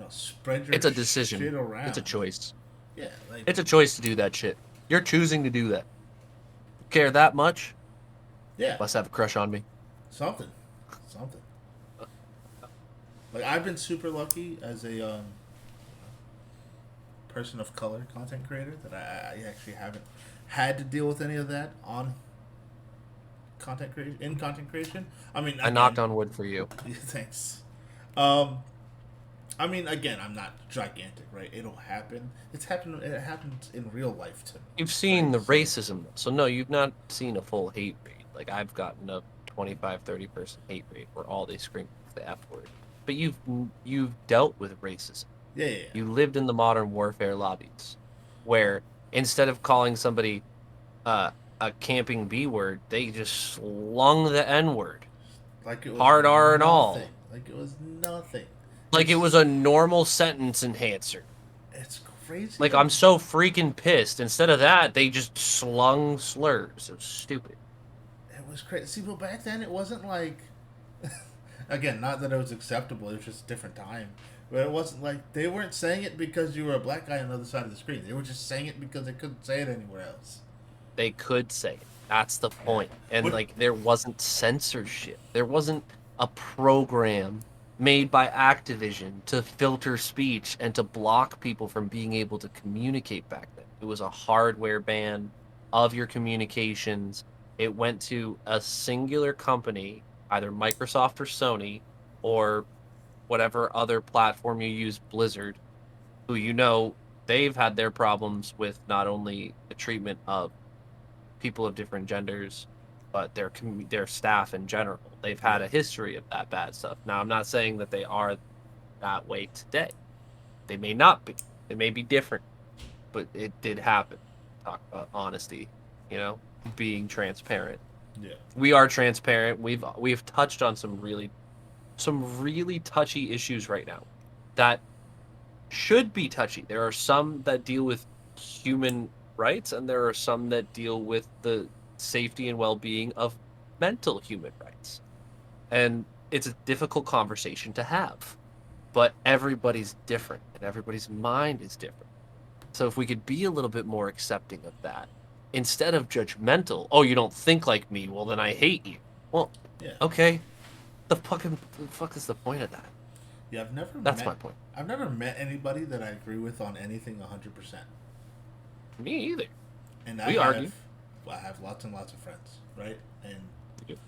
spread your It's a decision. shit around? It's a choice. Yeah, like It's a choice to do that shit. You're choosing to do that. Care that much? yeah, Must have a crush on me. something. Like I've been super lucky as a person of color content creator that I actually haven't had to deal with any of that on content creation. I mean, I knocked on wood for you. Thanks. Um, I mean, again, I'm not gigantic, right? It'll happen. It's happened. It happens in real life to me. You've seen Right? the So, racism, so no, you've not seen a full hate raid. Like, I've gotten a 25, 30-person hate raid where all they scream the F word. But you've dealt with racism. yeah. You lived in the modern warfare lobbies, where instead of calling somebody a camping B word, they just slung the N word, Like it was hard R and all, nothing. Like it was nothing. like it was a normal sentence enhancer. It's crazy. Like, I'm so freaking pissed. Instead of that, they just slung slurs. It was stupid. It was crazy. See, but back then it wasn't like. Again, not that it was acceptable. It was just a different time. But it wasn't like they weren't saying it because you were a black guy on the other side of the screen. They were just saying it because they couldn't say it anywhere else. They could say it. That's the point. And What- like, there wasn't censorship. There wasn't a program made by Activision to filter speech and to block people from being able to communicate back then. It was a hardware ban of your communications. It went to a singular company, either Microsoft or Sony, or whatever other platform you use, Blizzard, who they've had their problems with not only the treatment of people of different genders, but their staff in general. They've had a history of that bad stuff. Now, I'm not saying that they are that way today. They may not be. They may be different, but it did happen. Talk about honesty, being transparent. Yeah. We are transparent. We've touched on some really touchy issues right now that should be touchy. There are some that deal with human rights, and there are some that deal with the safety and well-being of mental human rights. And it's a difficult conversation to have. But everybody's different, and everybody's mind is different. So if we could be a little bit more accepting of that, instead of judgmental, oh, you don't think like me, well then I hate you. Well, Yeah. okay, the fuck is the point of that? Yeah, That's my point. I've never met anybody that I agree with on anything 100%. Me either. And We argue. I have lots and lots of friends, right? And You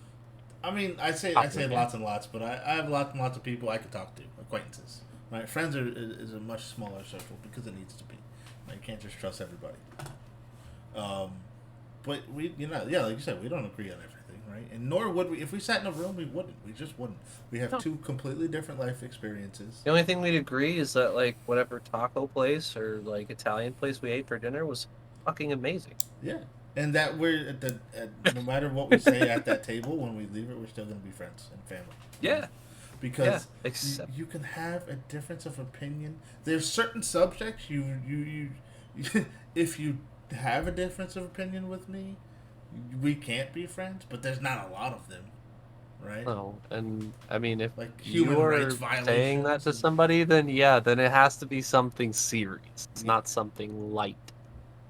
I mean, I popular say man. lots and lots, but I have lots and lots of people I could talk to, acquaintances. Right? Friends is a much smaller circle because it needs to be. Right? You can't just trust everybody. Um, but yeah, like you said, we don't agree on everything, right? And nor would we if we sat in a room. We wouldn't. We just wouldn't. We have No. two completely different life experiences. The only thing we'd agree is that like whatever taco place or like Italian place we ate for dinner was fucking amazing. Yeah, and that we're no matter what we say at that table when we leave it, we're still going to be friends and family, right? Yeah. Yeah. Because Except you can have a difference of opinion. There's certain subjects you if you have a difference of opinion with me, we can't be friends. But there's not a lot of them, right? no. And I mean if Like human rights you're saying that violations to and somebody, then yeah, then it has to be something serious. It's yeah, not something light.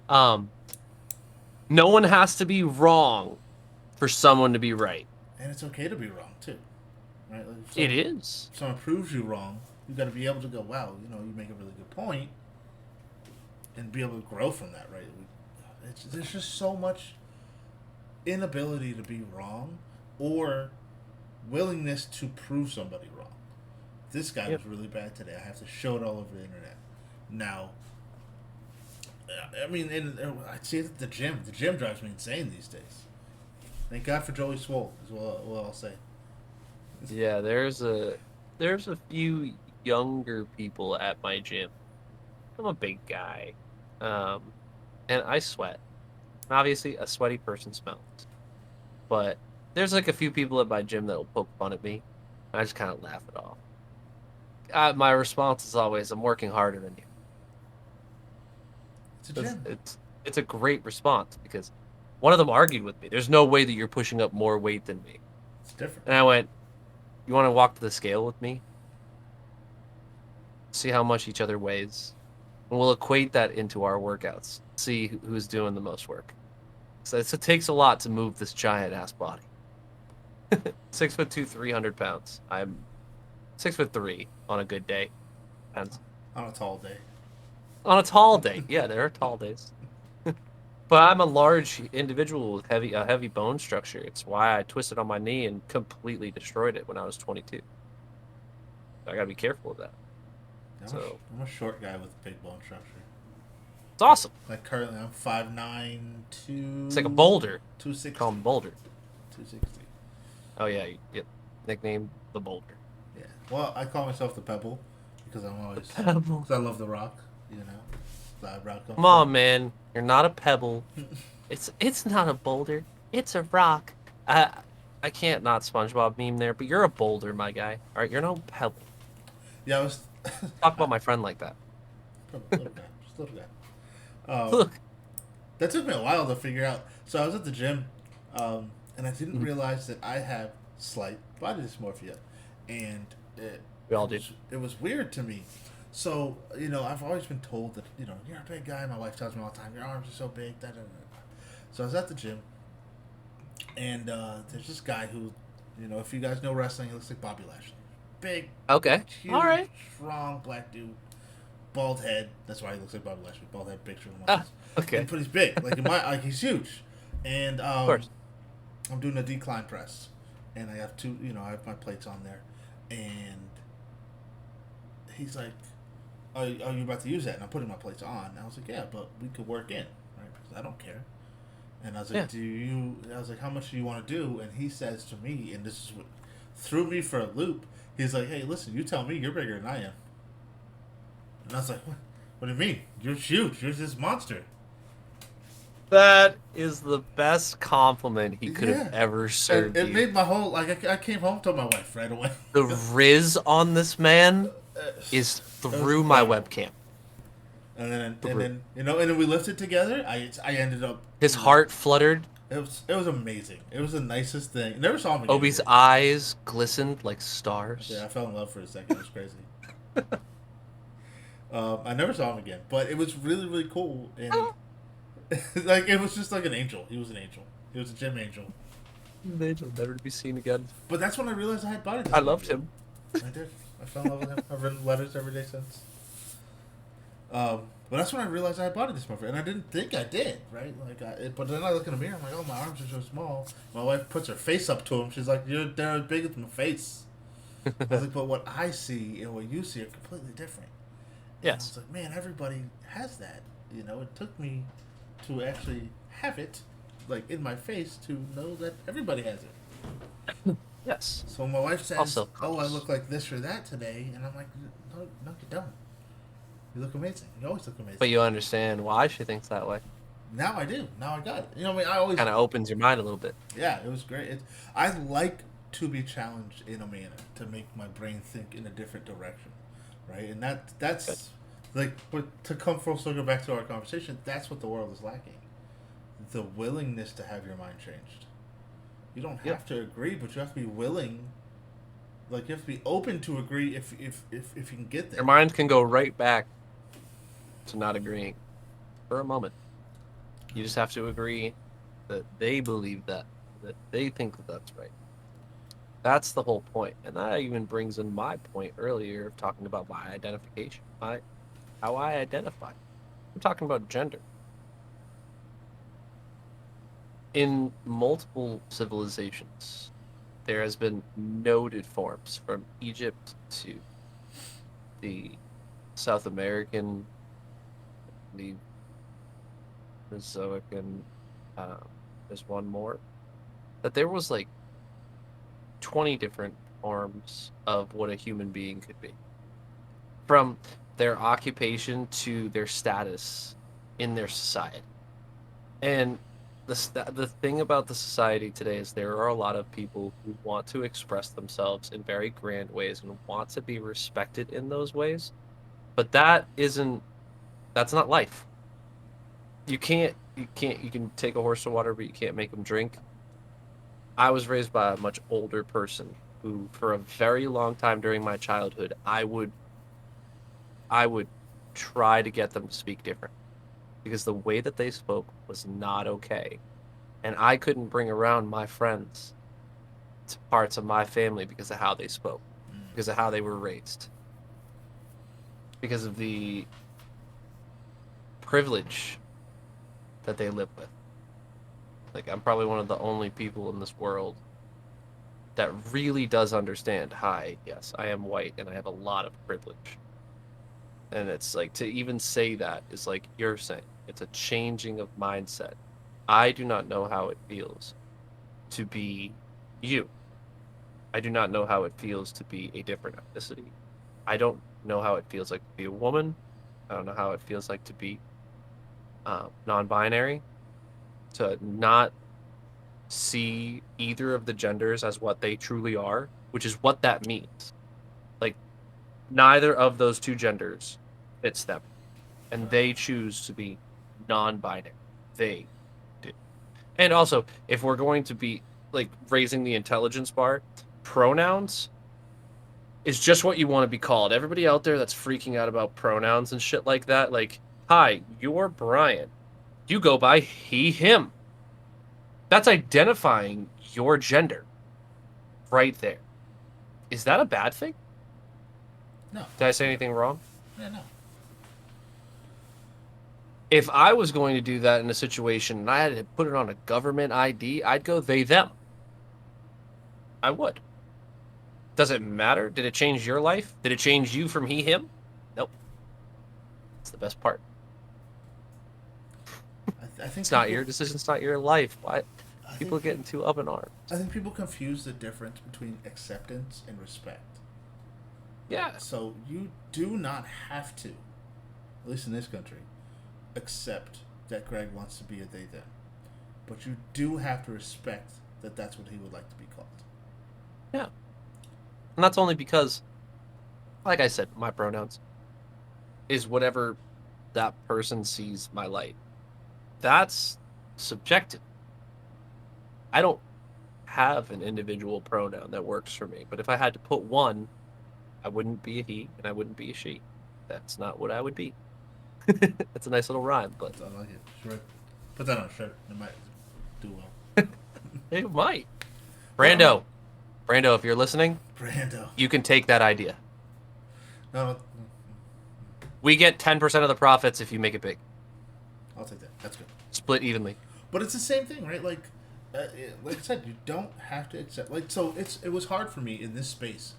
Um, no one has to be wrong for someone to be right. and it's okay to be wrong too, right? Like It is. if someone proves you wrong, you got to be able to go, wow, you make a really good point, and be able to grow from that, right? There's just so much inability to be wrong or willingness to prove somebody wrong. This guy Yep. was really bad today. I have to show it all over the internet. Now, I mean, I see it at the gym. The gym drives me insane these days. Thank God for Joey Swole, is what I'll say. Yeah, there's a few younger people at my gym. I'm a big guy. Um, and I sweat. Obviously, a sweaty person smells. But there's like a few people at my gym that will poke fun at me. I just kind of laugh it off. My response is always, "I'm working harder than you." It's a It's gym. it's it's a great response because one of them argued with me. There's no way that you're pushing up more weight than me. It's different. And I went, "You want to walk to the scale with me? See how much each other weighs, and we'll equate that into our workouts. See who's doing the most work." So it takes a lot to move this giant ass body. 6'2", 300 pounds. I'm 6'3" on a good day. Depends. On a tall day. On a tall day, yeah, there are tall days. But I'm a large individual with a heavy bone structure. It's why I twisted on my knee and completely destroyed it when I was 22. I gotta be careful of that. So I'm a short guy with a big bone structure. it's awesome. Like currently, I'm 5'9", It's like a boulder. 260. Call him Boulder. 260. Oh yeah, yep. Nickname the Boulder. Yeah. Well, I call myself the Pebble because Pebble. because I love the Rock. The rock comes Come on, man. You're not a pebble. It's not a boulder. It's a rock. I can't not SpongeBob meme there, but you're a boulder, my guy. All right, you're no pebble. Yeah, I was. Talk about my friend like that. Little guy, just little guy. Look. That took me a while to figure out. So I was at the gym, and I didn't realize that I have slight body dysmorphia, and We all do. it was weird to me. So I've always been told that you're a big guy. My wife tells me all the time, your arms are so big. Da, da, da, da. So I was at the gym, and there's this guy who, if you guys know wrestling, he looks like Bobby Lashley. Big, Okay. huge, All right. strong black dude, bald head. That's why he looks like Bobby Lashley. Bald head, big shoulder Ah, muscles. okay. But he's big. Like he's huge. And Of course. I'm doing a decline press, and I have I have my plates on there, and he's like, "Are you about to use that?" And I'm putting my plates on. And I was like, "Yeah, but we could work in, right? Because I don't care." And I was like, Yeah. I was like, "How much do you want to do?" And he says to me, and this is what threw me for a loop. He's like, "Hey, listen, you tell me, you're bigger than I am." And I was like, "What do you mean? You're huge. You're this monster." That is the best compliment he could have ever And served it you. made my whole I came home to my wife right away. The riz on this man is through my webcam. And then and then we lifted together. I ended up His heart fluttered. It was amazing. It was the nicest thing. Never saw him again. Obi's eyes glistened like stars. Yeah, I fell in love for a second. It was crazy. I never saw him again, but it was really really cool. And Like it was just like an angel. He was an angel. He was a gym angel. Angel, never to be seen again. But that's when I realized I had body I loved dysmorphia. him. I did. I fell in love with him. I've written letters every day since. But that's when I realized I had body dysmorphia, and I didn't think I did, right? But then I look in the mirror, I'm like, oh, my arms are so small. My wife puts her face up to him. She's like, they're as big as my face. I was like, but what I see and what you see are completely different. And I was Yes. like, man, everybody has that. It took me to actually have it, like in my face, to know that everybody has it. Yes. So my wife All says, "Oh, I self-conscious. look like this or that today," and I'm like, "No, no, you don't. You look amazing. You always look amazing." But you understand why she thinks that way. Now I do. Now I got it. I mean, I always, Kind of opens your mind a little bit. yeah, it was great. I like to be challenged in a manner to make my brain think in a different direction, right? And Good. that's like, but to come full circle back to our conversation, that's what the world is lacking: the willingness to have your mind changed. You don't Yep. have to agree, but you have to be willing. Like you have to be open to agree if you can get Your there. mind can go right back to not agreeing for a moment. You just have to agree that they believe that they think that that's right. That's the whole point. And that even brings in my point earlier of talking about my identification, how I identify. I'm talking about gender. In multiple civilizations, there has been noted forms from Egypt to the South American, the Mesozoic, and there's one more, that there was like 20 different forms of what a human being could be. From their occupation to their status in their society. And the thing about the society today is there are a lot of people who want to express themselves in very grand ways and want to be respected in those ways. But that's not life. You can take a horse to water, but you can't make him drink. I was raised by a much older person who, for a very long time during my childhood, I would try to get them to speak different because the way that they spoke was not okay. And I couldn't bring around my friends to parts of my family because of how they spoke, because of how they were raised, because of the privilege that they live with. Like, I'm probably one of the only people in this world that really does understand, hi, yes, I am white and I have a lot of privilege. And it's like to even say that is like you're saying, it's a changing of mindset. I do not know how it feels to be you. I do not know how it feels to be a different ethnicity. I don't know how it feels like to be a woman. I don't know how it feels like to be non-binary, to not see either of the genders as what they truly are, which is what that means. Like neither of those two genders fits them, and Right. they choose to be non-binary. They do. And also, if we're going to be like raising the intelligence bar, pronouns is just what you want to be called. Everybody out there that's freaking out about pronouns and shit like that, like, hi, you're Brian. You go by he, him. That's identifying your gender right there. Is that a bad thing? No, Did I say absolutely anything wrong? not. Yeah, no. If I was going to do that in a situation and I had to put it on a government ID, I'd go they, them. I would. Does it matter? Did it change your life? Did it change you from he, him? Nope. It's the best part. I think It's not people. your decision. It's not your life. Why? I People think are getting too up in arms. I think people confuse the difference between acceptance and respect. Yeah. So you do not have to, at least in this country, accept that Greg wants to be a they them, but you do have to respect that that's what he would like to be called. Yeah. And that's only because, like I said, my pronouns is whatever that person sees my light. That's subjective. I don't have an individual pronoun that works for me, but if I had to put one, I wouldn't be a he and I wouldn't be a she. That's not what I would be. That's a nice little rhyme, but That's all I like it. Sure. Put that on a shirt. It might do well. It might. But I'm not Brando, if you're listening, Brando. you can take that idea. No, We get 10% of the profits if you make it big. I'll take that. That's good. Split evenly. But it's the same thing, right? Like I said, you don't have to accept. Like, so it was hard for me in this space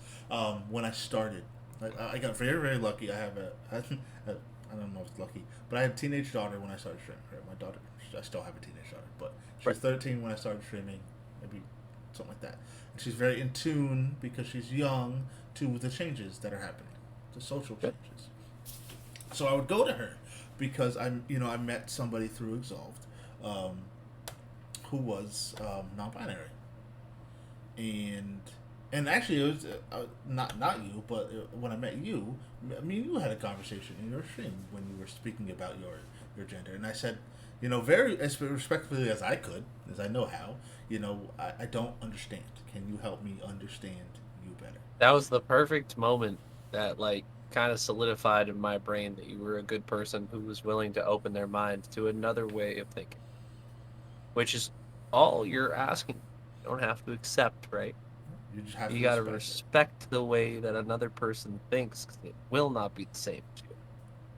when I started. Like, I got very very lucky. I don't know if it's lucky, but I had a teenage daughter when I started streaming. Right? My daughter, I still have a teenage daughter, but she was 13 when I started streaming, maybe something like that. And she's very in tune because she's young to the changes that are happening, the social changes. So I would go to her because I met somebody through Exalved, who was non-binary, and actually it was not you, but when I met you, me and you had a conversation in your stream when you were speaking about your gender, and I said, very as respectfully as I could, as I know how, I don't understand. Can you help me understand you better? That was the perfect moment that kind of solidified in my brain that you were a good person who was willing to open their mind to another way of thinking, which is all you're asking. You don't have to accept, right? You just have You to got to respect the way that another person thinks, 'cause it will not be the same as you.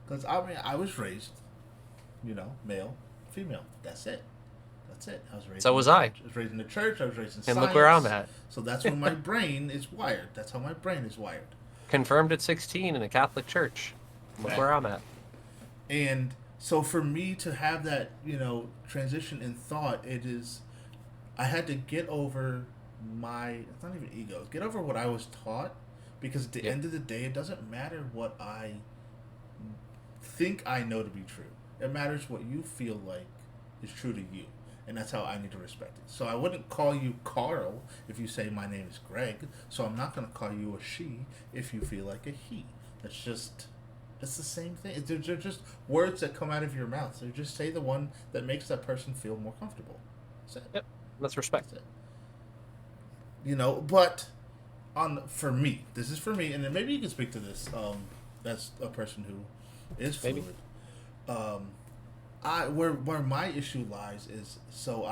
because I was raised, male, female. That's it. That's it. I was raised. So was I. I was raised in the church. I was raised in And science. look where I'm at. So that's when my brain is wired. That's how my brain is wired. Confirmed at 16 in a Catholic church. Look where I'm at. And so for me to have that, transition in thought, I had to get over it's not even ego, get over what I was taught, because at the end of the day, it doesn't matter what I think I know to be true. It matters what you feel like is true to you. And that's how I need to respect it. So I wouldn't call you Carl if you say my name is Greg. So I'm not going to call you a she if you feel like a he. It's the same thing. They're just words that come out of your mouth. So just say the one that makes that person feel more comfortable. That's it. Yep. Let's respect it. But for me, this is for me, and then maybe you can speak to this. As a person who is fluid. Where my issue lies is, so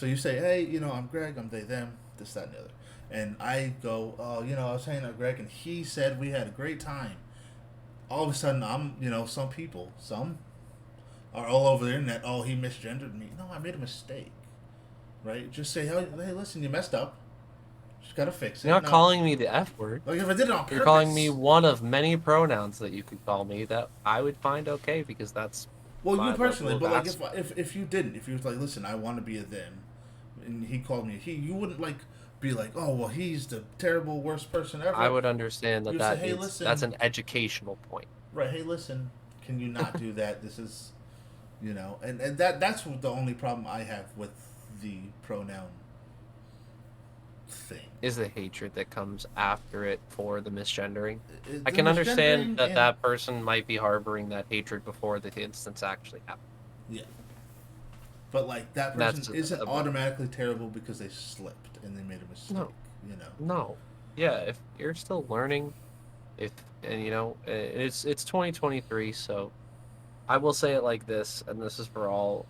you say, hey, I'm Greg, I'm they, them, this, that, and the other. And I go, I was hanging out with Greg, and he said we had a great time. All of a sudden, some are all over the internet, oh, he misgendered me. No, I made a mistake. Right? Just say, hey, listen, you messed up. Just gotta fix it. You're not calling me the F word. Like, if I did it on purpose. You're calling me one of many pronouns that you could call me that I would find okay, because that's you personally, but like if you didn't, if you was like, listen, I want to be a them, and he called me a he, you wouldn't be like, oh well, he's the terrible worst person ever. I would understand that say, hey, listen, that's an educational point. Right? Hey, listen, can you not do that? This is, and that's the only problem I have with the pronoun thing. Is the hatred that comes after it for the misgendering. I can understand that person might be harboring that hatred before the instance actually happened. Yeah. But that person isn't automatically terrible because they slipped and they made a mistake. No. Yeah, if you're still learning, it's 2023, so I will say it like this, and this is for all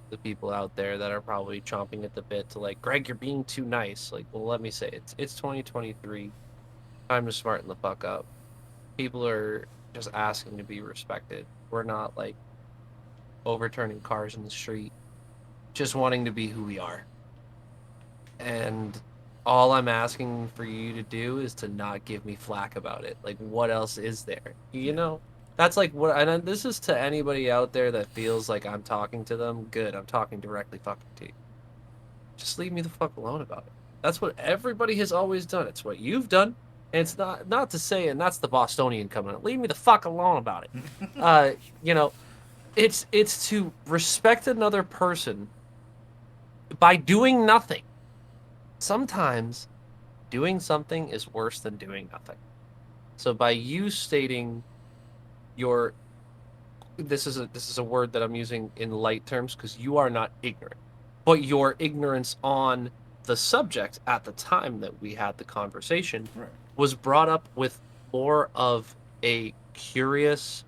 the people out there that are probably chomping at the bit to Greg, you're being too nice. Well, let me say it's 2023. Time to smarten the fuck up. People are just asking to be respected. We're not overturning cars in the street, just wanting to be who we are. And all I'm asking for you to do is to not give me flack about it. What else is there? That's what, and this is to anybody out there that feels like I'm talking to them. Good, I'm talking directly fucking to you. Just leave me the fuck alone about it. That's what everybody has always done. It's what you've done, and it's not to say, and that's the Bostonian coming out. Leave me the fuck alone about it. It's to respect another person by doing nothing. Sometimes doing something is worse than doing nothing. So by you stating this is a word that I'm using in light terms because you are not ignorant, but your ignorance on the subject at the time that we had the conversation was brought up with more of a curious,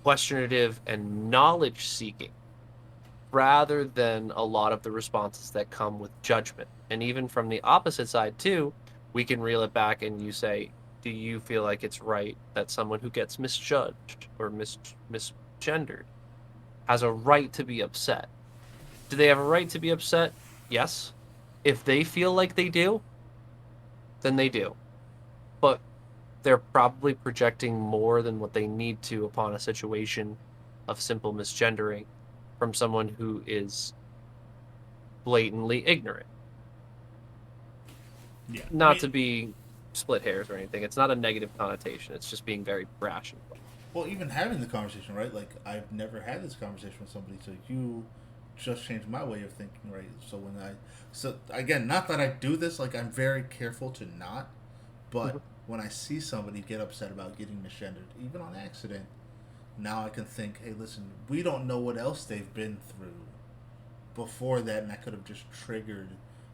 questionative, and knowledge seeking rather than a lot of the responses that come with judgment. And even from the opposite side too, we can reel it back and you say, do you feel like it's right that someone who gets misjudged or misgendered has a right to be upset? Do they have a right to be upset? Yes. If they feel like they do, then they do. But they're probably projecting more than what they need to upon a situation of simple misgendering from someone who is blatantly ignorant. Yeah, I Not mean, to be split hairs or anything. It's not a negative connotation. It's just being very brash. well, even having the conversation, right? Like, I've never had this conversation with somebody, so you just changed my way of thinking, right? So again, not that I do this, like, I'm very careful to not, but Mhm. when I see somebody get upset about getting misgendered, even on accident, now I can think, hey, listen, we don't know what else they've been through before that, and that could have just triggered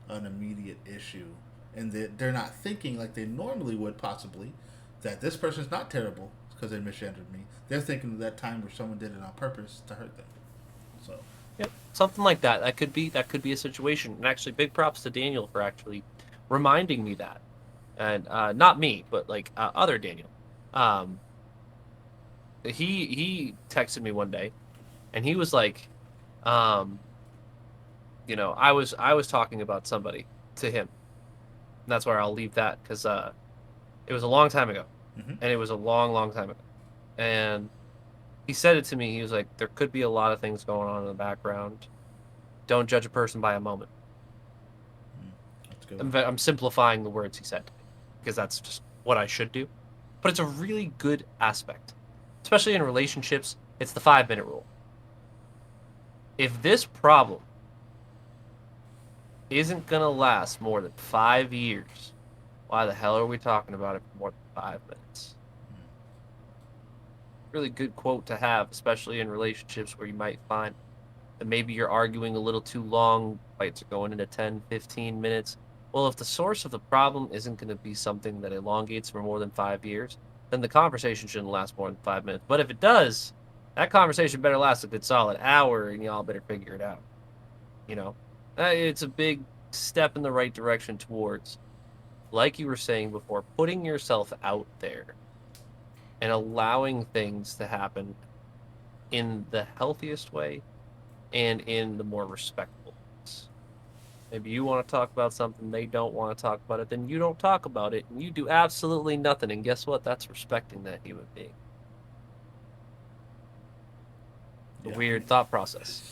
an immediate issue. And they're not thinking like they normally would, possibly, that this person's not terrible because they misgendered me. They're thinking of that time where someone did it on purpose to hurt them. So, Yep, something like that. That could be a situation. And actually, big props to Daniel for actually reminding me that, and not me, but like other Daniel. Um, he texted me one day, and he was like, um, I was talking about somebody to him. And that's where I'll leave that because it was a long time ago, mm-hmm. and it was a long, long time ago. And he said it to me. He was like, "There could be a lot of things going on in the background. Don't judge a person by a moment." That's a good one. I'm simplifying the words he said to me because that's just what I should do. But it's a really good aspect, especially in relationships. It's the 5 minute rule. If this problem isn't gonna last more than 5 years, why the hell are we talking about it for more than 5 minutes? Really good quote to have, especially in relationships where you might find that maybe you're arguing a little too long, fights are going into 10, 15 minutes. Well, if the source of the problem isn't going to be something that elongates for more than 5 years, then the conversation shouldn't last more than 5 minutes. But if it does, that conversation better last a good solid hour and y'all better figure it out. You know, it's a big step in the right direction towards, like you were saying before, putting yourself out there and allowing things to happen in the healthiest way and in the more respectful ways. Maybe you want to talk about something, they don't want to talk about it, then you don't talk about it and you do absolutely nothing. And guess what? That's respecting that human being. A Yeah, I weird mean, thought process.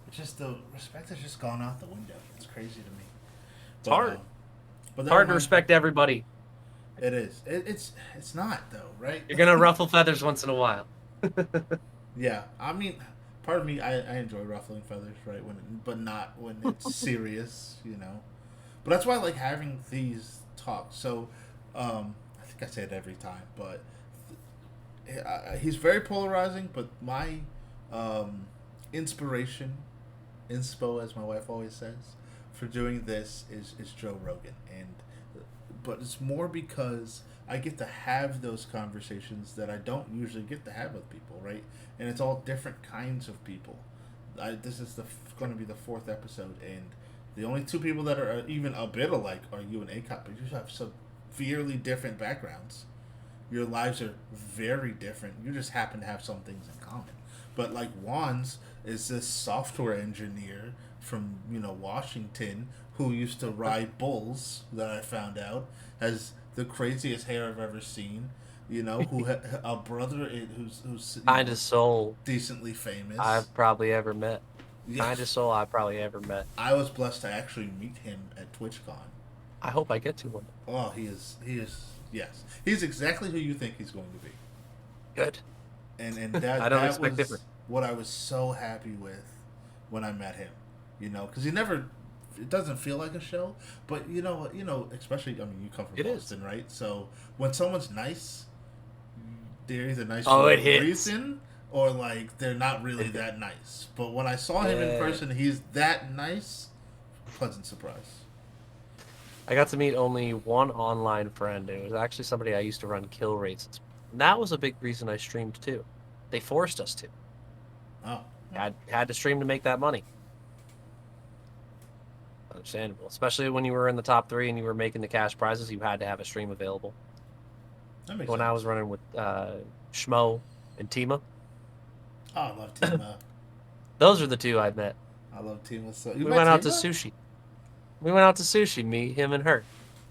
it's just the respect has just gone out the window. It's crazy to me. It's But hard. but It's that hard to reminds me. respect everybody. It is. It's not though, right? You're gonna ruffle feathers once in a while. Yeah, I mean, part of me, I enjoy ruffling feathers, right? But not when it's serious, you know. But that's why I like having these talks. So, I think I say it every time, but he's very polarizing. But my um, inspiration, inspo, as my wife always says, for doing this is Joe Rogan, and but it's more because I get to have those conversations that I don't usually get to have with people, right? And it's all different kinds of people. This is going to be the fourth episode, and the only two people that are even a bit alike are you and ACOP, but you have severely different backgrounds. Your lives are very different. You just happen to have some things in common. But like Juan's is this software engineer from Washington who used to ride bulls that I found out has the craziest hair I've ever seen. A brother who's Kindest soul decently famous. I've probably ever met. Yeah, Kindest soul I've probably ever met. I was blessed to actually meet him at TwitchCon. I hope I get to one. Oh, he is. He is. Yes, he's exactly who you think he's going to be. Good. And I that don't that expect was different. what I was so happy with when I met him. Because he never. It doesn't feel like a show, but especially I mean, you come from It is. Boston, right? So when someone's nice, they're either nice Oh, for it a hits. reason or like they're not really that nice. But when I saw him in Yeah. person, he's that nice. Pleasant surprise. I got to meet only one online friend. It was actually somebody I used to run kill races. And that was a big reason I streamed too. They forced us to. Oh, Had to stream to make that money. Understandable, especially when you were in the top 3 and you were making the cash prizes. You had to have a stream available. That makes When sense. I was running with Schmo and Tima, Oh, I love Tima. those are the 2 I met. I love Tima. So you We met went out to Tima? sushi. We went out to sushi, me, him, and her.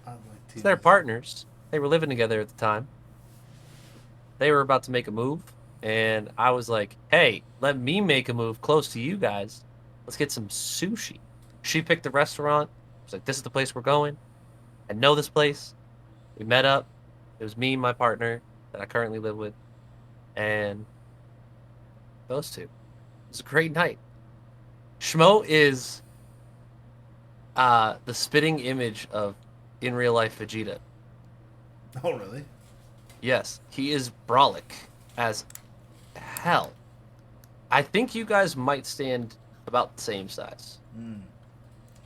I like So they're Tima. partners. They were living together at the time. They were about to make a move, and I was like, hey, let me make a move close to you guys. Let's get some sushi. She picked the restaurant. I was like, this is the place we're going. I know this place. We met up. It was me and my partner that I currently live with, and those 2. It was a great night. Schmo is the spitting image of in real life Vegeta. Oh, really? Yes, he is brolic as hell. I think you guys might stand about the same size. Mm.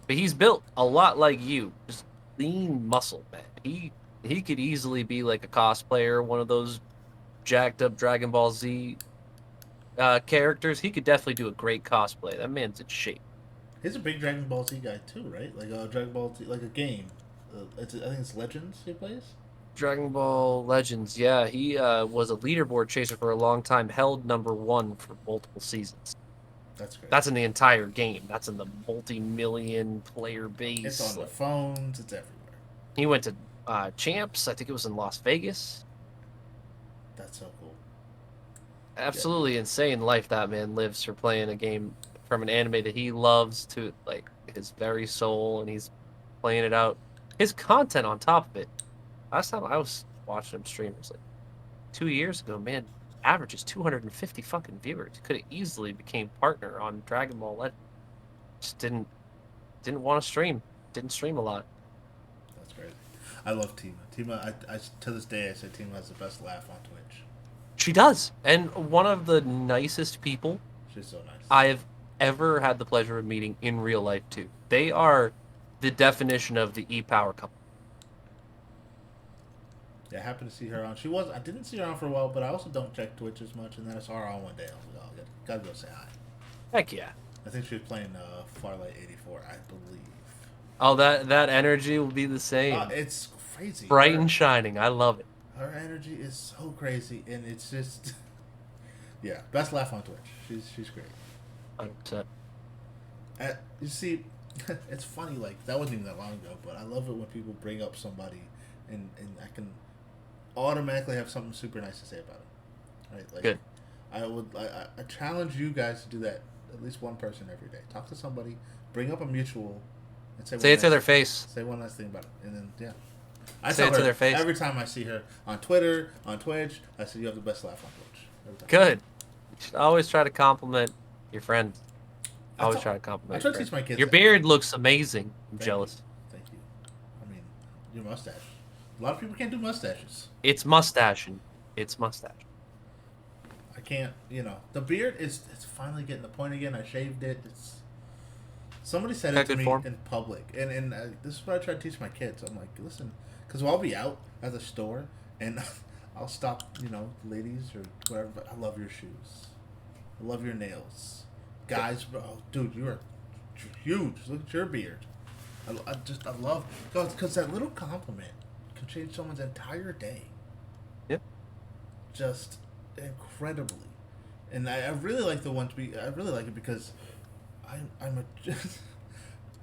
But he's built a lot like you. Just lean muscle, man. He could easily be like a cosplayer, one of those jacked up Dragon Ball Z characters. He could definitely do a great cosplay. That man's in shape. He's a big Dragon Ball Z guy too, right? Like a Dragon Ball Z, like a game. I think it's Legends he plays. Dragon Ball Legends, yeah, he was a leaderboard chaser for a long time, held #1 for multiple seasons. That's great. That's in the entire game. That's in the multi-million player base. It's on the phones. It's everywhere. He went to Champs. I think it was in Las Vegas. That's so cool. Absolutely insane life that man lives for playing a game from an anime that he loves to like his very soul, and he's playing it out. His content on top of it. Last time I was watching him stream was like 2 years ago. Man, averages 250 fucking viewers. Could have easily became partner on Dragon Ball Legends. Just didn't want to stream. Didn't stream a lot. That's crazy. I love Tima. Tima, I to this day I say Tima has the best laugh on Twitch. She does, and one of the nicest people She's so nice. I have ever had the pleasure of meeting in real life too. They are the definition of the e-power couple. Yeah, I happened to see her on. I didn't see her on for a while, but I also don't check Twitch as much. And then I saw her on one day. I was like, oh, gotta go say hi. Heck yeah. I think she was playing Farlight 84, I believe. Oh, that energy will be the same. It's crazy. Bright and shining. I love it. Her energy is so crazy, and it's just, yeah, best laugh on Twitch. She's great. 100%. You see, it's funny. Like that wasn't even that long ago, but I love it when people bring up somebody, and I can automatically have something super nice to say about it. Right? Like, Good. I challenge you guys to do that. At least one person every day. Talk to somebody, bring up a mutual, and Say it to their face. Say one nice thing about it, and then yeah. I Say tell it to her their face. every time I see her on Twitter, on Twitch. I say you have the best laugh on Twitch. Every time. Good. You should always try to compliment your friends. I Always try to compliment. I try your to teach friend. my kids. Your that. beard looks amazing. I'm Thank jealous. You. Thank you. I mean, your mustache. A lot of people can't do mustaches. It's mustaching. It's mustache. I can't. The beard is. It's finally getting the point again. I shaved it. Somebody said it to me in public, and this is what I try to teach my kids. I'm like, listen, because I'll be out at the store and I'll stop, ladies or whatever. But I love your shoes. I love your nails, guys. Bro, dude, you're huge. Look at your beard. I love because that little compliment can change someone's entire day. Yep. Just incredibly, and I really like the one. I really like it because I'm a,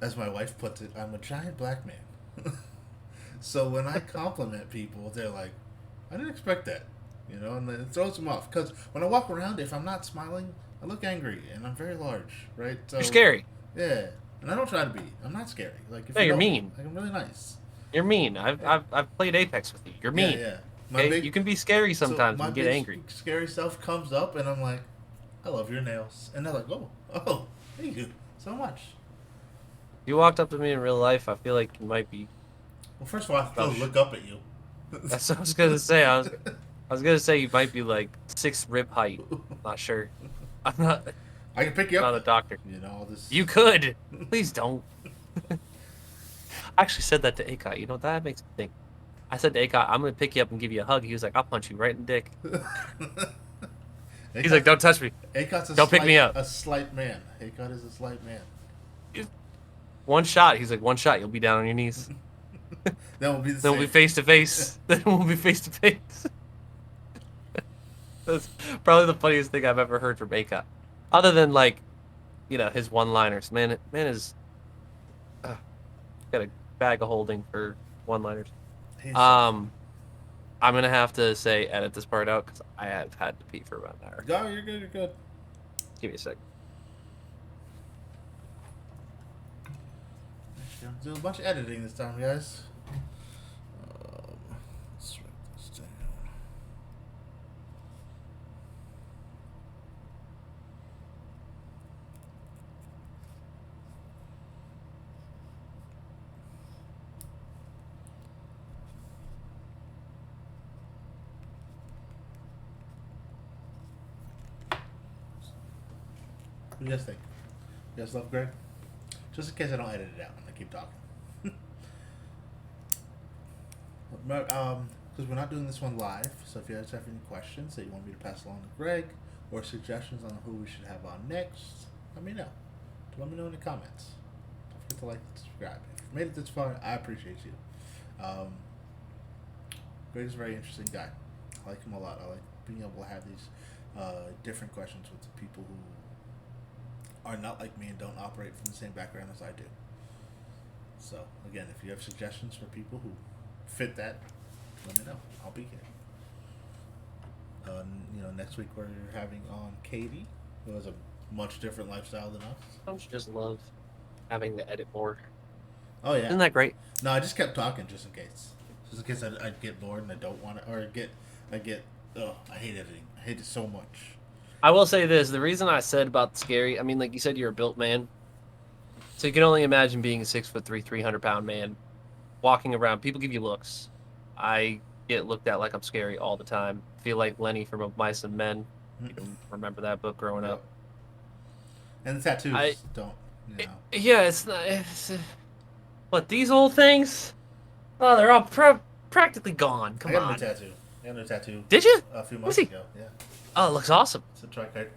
as my wife puts it, I'm a giant black man. So when I compliment people, they're like, I didn't expect that, and it throws them off. Because when I walk around, if I'm not smiling, I look angry, and I'm very large, right? So, You're scary. Yeah, and I don't try to be. I'm not scary. Like if you're mean. Like, I'm really nice. You're mean. I've played Apex with you. You're mean. Yeah. Okay? You can be scary sometimes and get angry. Scary stuff comes up, and I'm like, I love your nails, and they're like, oh, thank you so much. If you walked up to me in real life, I feel like you might be. Well, first of all, I have to look up at you. That's what I was gonna say. I was gonna say you might be like 6 rib height. I'm not sure. I'm not. I can pick you up. Not a doctor. This. You could. Please don't. I actually said that to Akot. That makes me think. I said to Akot, I'm gonna pick you up and give you a hug. He was like, I'll punch you right in the dick. He's like, don't touch me. Akot's Don't pick me up. A slight man. Akot is a slight man. One shot. He's like, one shot, you'll be down on your knees. That will be the Then same. we'll be face to face. Then we'll be face to face. That's probably the funniest thing I've ever heard from Akot. Other than, like, you know, his one-liners. Man is got a bag of holding for one-liners. I'm gonna have to say edit this part out because I have had to pee for about an hour. No, you're good. You're good. Give me a sec. Do a bunch of editing this time, guys. Let's write this down. What do you guys think? You guys love Greg? Just in case I don't edit it out and I keep talking. Because we're not doing this one live, so if you guys have any questions that you want me to pass along to Greg or suggestions on who we should have on next, let me know. Let me know in the comments. Don't forget to like and subscribe. If you made it this far, I appreciate you. Greg is a very interesting guy. I like him a lot. I like being able to have these different questions with the people who are not like me and don't operate from the same background as I do. So, again, if you have suggestions for people who fit that, let me know. I'll be here. Next week we're having on Katie, who has a much different lifestyle than us. Don't you just love having to edit more? Oh, yeah. Isn't that great? No, I just kept talking just in case. Just in case I'd get bored and I don't want to, or I hate editing. I hate it so much. I will say this: the reason I said about scary, I mean, like you said, you're a built man, so you can only imagine being a 6'3", 300-pound man, walking around. People give you looks. I get looked at like I'm scary all the time. Feel like Lenny from Of Mice and Men. You can remember that book growing up. And the tattoos don't. Yeah, it's not. But these old things, oh, they're all practically gone. Come on. I got a new tattoo. Did you? A few months ago. Yeah. Oh, it looks awesome. It's a try. For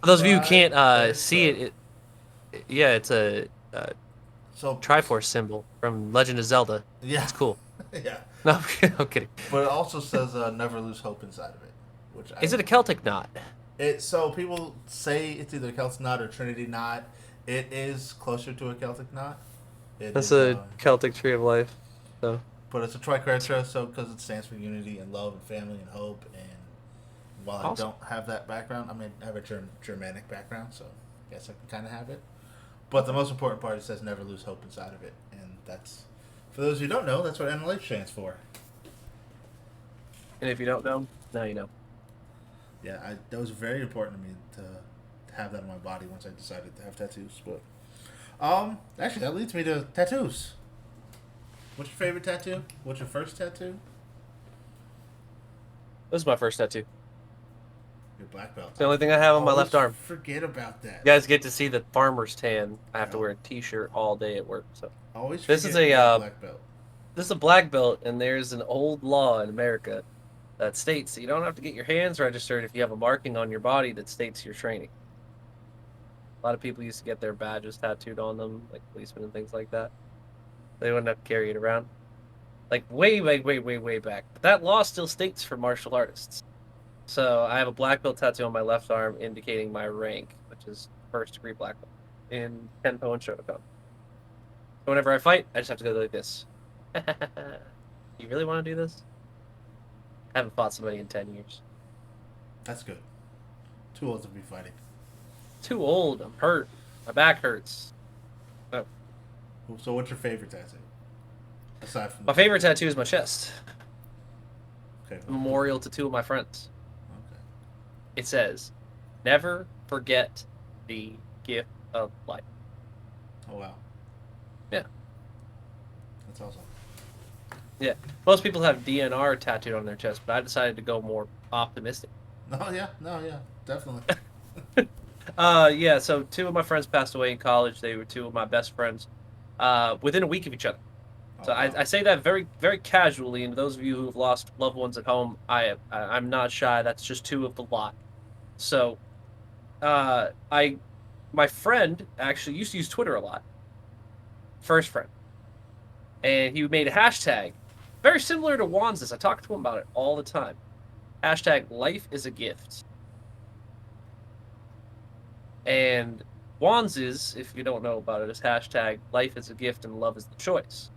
those of you who can't see it, it's a Triforce symbol from Legend of Zelda. Yeah. It's cool. Yeah. No, I'm kidding. But it also says never lose hope inside of it. Is it a Celtic knot? So people say it's either a Celtic knot or Trinity knot. It is closer to a Celtic knot. That's a Celtic tree of life. So. But it's a triquetra, so because it stands for unity and love and family and hope. And while I don't have that background, I mean, I have a Germanic background, so I guess I can kind of have it. But the most important part, it says never lose hope inside of it. And that's, for those who don't know, that's what NLH stands for. And if you don't know, now you know. Yeah, that was very important to me to have that on my body once I decided to have tattoos. But actually, that leads me to tattoos. What's your favorite tattoo? What's your first tattoo? This is my first tattoo. Your black belt. It's the only thing I have on my left arm. Forget about that. You guys get to see the farmer's tan. I have to wear a t-shirt all day at work. So always. This is a black belt. This is a black belt, and there's an old law in America that states that you don't have to get your hands registered if you have a marking on your body that states your training. A lot of people used to get their badges tattooed on them, like policemen and things like that. They wouldn't have to carry it around. Like way back. But that law still states for martial artists. So I have a black belt tattoo on my left arm indicating my rank, which is first degree black belt in Kenpo and Shotokan. So whenever I fight, I just have to go like this. You really want to do this? I haven't fought somebody in 10 years. That's good. Too old to be fighting. Too old. I'm hurt. My back hurts. Oh. So what's your favorite tattoo? Aside from my favorite tattoo is my chest. Okay. Memorial to two of my friends. Okay. It says, "Never forget the gift of life." Oh wow. Yeah. That's awesome. Yeah. Most people have DNR tattooed on their chest, but I decided to go more optimistic. No, yeah, definitely. Yeah, so two of my friends passed away in college. They were two of my best friends within a week of each other. So wow. I say that very, very casually, and those of you who have lost loved ones at home, I'm not shy. That's just two of the lot. So, I my friend actually used to use Twitter a lot. First friend, and he made a hashtag very similar to Wands's. I talk to him about it all the time. Hashtag life is a gift. And Wands's, if you don't know about it, is hashtag life is a gift and love is the choice.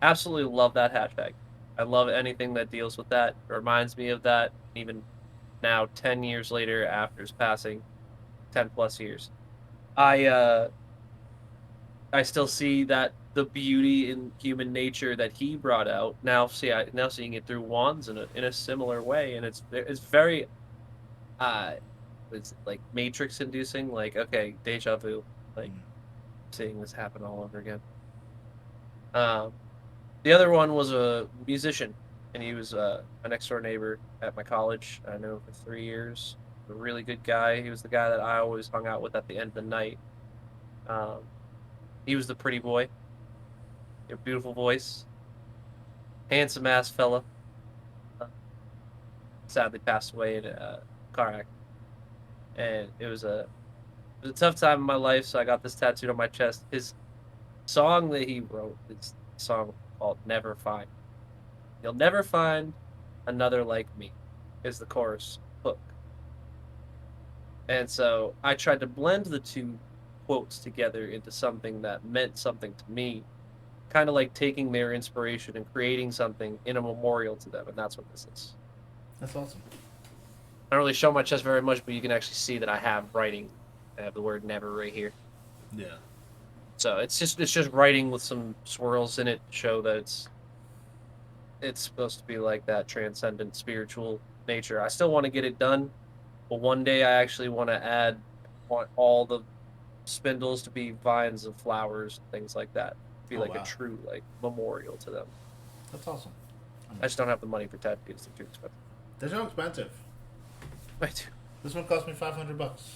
Absolutely love that hashtag. I love anything that deals with that. It reminds me of that, even now, 10 years later after his passing, 10 plus years. I I still see that the beauty in human nature that he brought out. Now now seeing it through Wands in a similar way, and it's very uh it's like matrix inducing, like okay, deja vu, like Mm. seeing this happen all over again. Um the other one was a musician, and he was a next door neighbor at my college. I knew him for 3 years. A really good guy. He was the guy that I always hung out with at the end of the night. Um, he was the pretty boy, a beautiful voice, handsome ass fella. Uh, Sadly passed away in a car accident, and it was a tough time in my life. So I got this tattooed on my chest. His song that he wrote is a song called "Never Find." You'll never find another like me, is the chorus hook. And so I tried to blend the two quotes together into something that meant something to me, kind of like taking their inspiration and creating something in a memorial to them. And that's what this is. That's awesome. I don't really show my chest very much, but you can actually see that I have writing. I have the word never right here. Yeah. So it's just writing with some swirls in it to show that it's supposed to be like that transcendent spiritual nature. I still want to get it done, but one day I actually want all the spindles to be vines of flowers and things like that. Be Oh like a wow. true like memorial to them. That's awesome. I I mean, just don't have the money for tattoos. They're too expensive. they're so expensive. I do. This one cost me $500.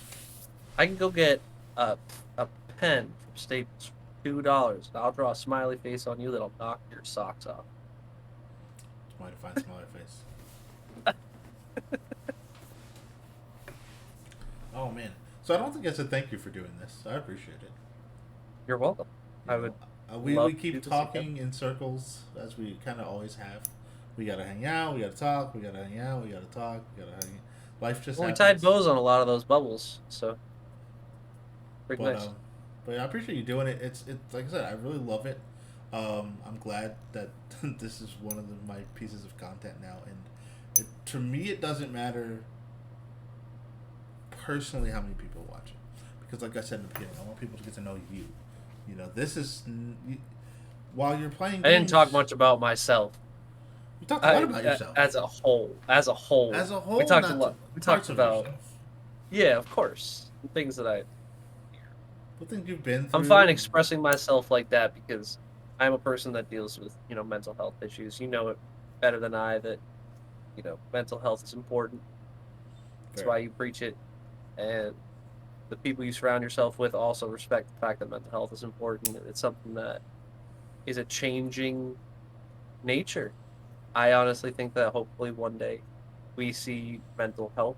I can go get a a pen from Staples for $2. I'll draw a smiley face on you that'll knock your socks off. It's my define smaller face. Oh man. So I don't think I said thank you for doing this. I appreciate it. You're welcome. You I know, would we love to do keep this again. talking in circles as we kind of always have. We gotta hang out. We gotta talk. We gotta hang out. We gotta talk. We gotta hang. Life just Well, we tied happens. bows on a lot of those bubbles, so pretty But nice. but yeah, I appreciate you doing it. It's like I said, I really love it. I'm glad that this is one of my pieces of content now, and to me, it doesn't matter personally how many people watch it, because like I said in the beginning, I want people to get to know you. You know, this is while you're playing I didn't talk games, much about myself. you talked a lot I about yourself. as a whole, As a we whole, talked a not to lot. We talked parts of about yourself. yeah, of course, things that What things you've been I'm fine through. expressing myself like that because I'm a person that deals with mental health issues. You know it better than I that mental health is important. That's Very. why you preach it, and the people you surround yourself with also respect the fact that mental health is important. It's something that is a changing nature. I honestly think that hopefully one day we see mental health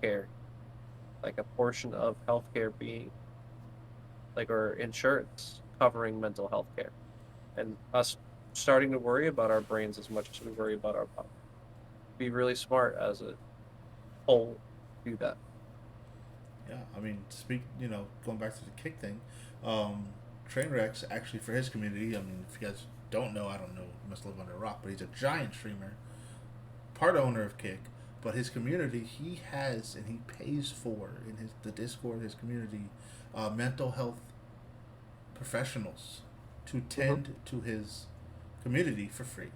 care, like a portion of healthcare being like or insurance covering mental health care, and us starting to worry about our brains as much as we worry about our body. Be really smart as a whole to do that. Yeah, I mean, going back to the kick thing, um, Trainwreck's actually for his community. I mean, if you guys don't know, I don't know, you must live under a rock, but he's a giant streamer, part owner of Kick, but his community he has and he pays for in his the Discord, his community, mental health professionals to Mm-hmm. tend to his community for free,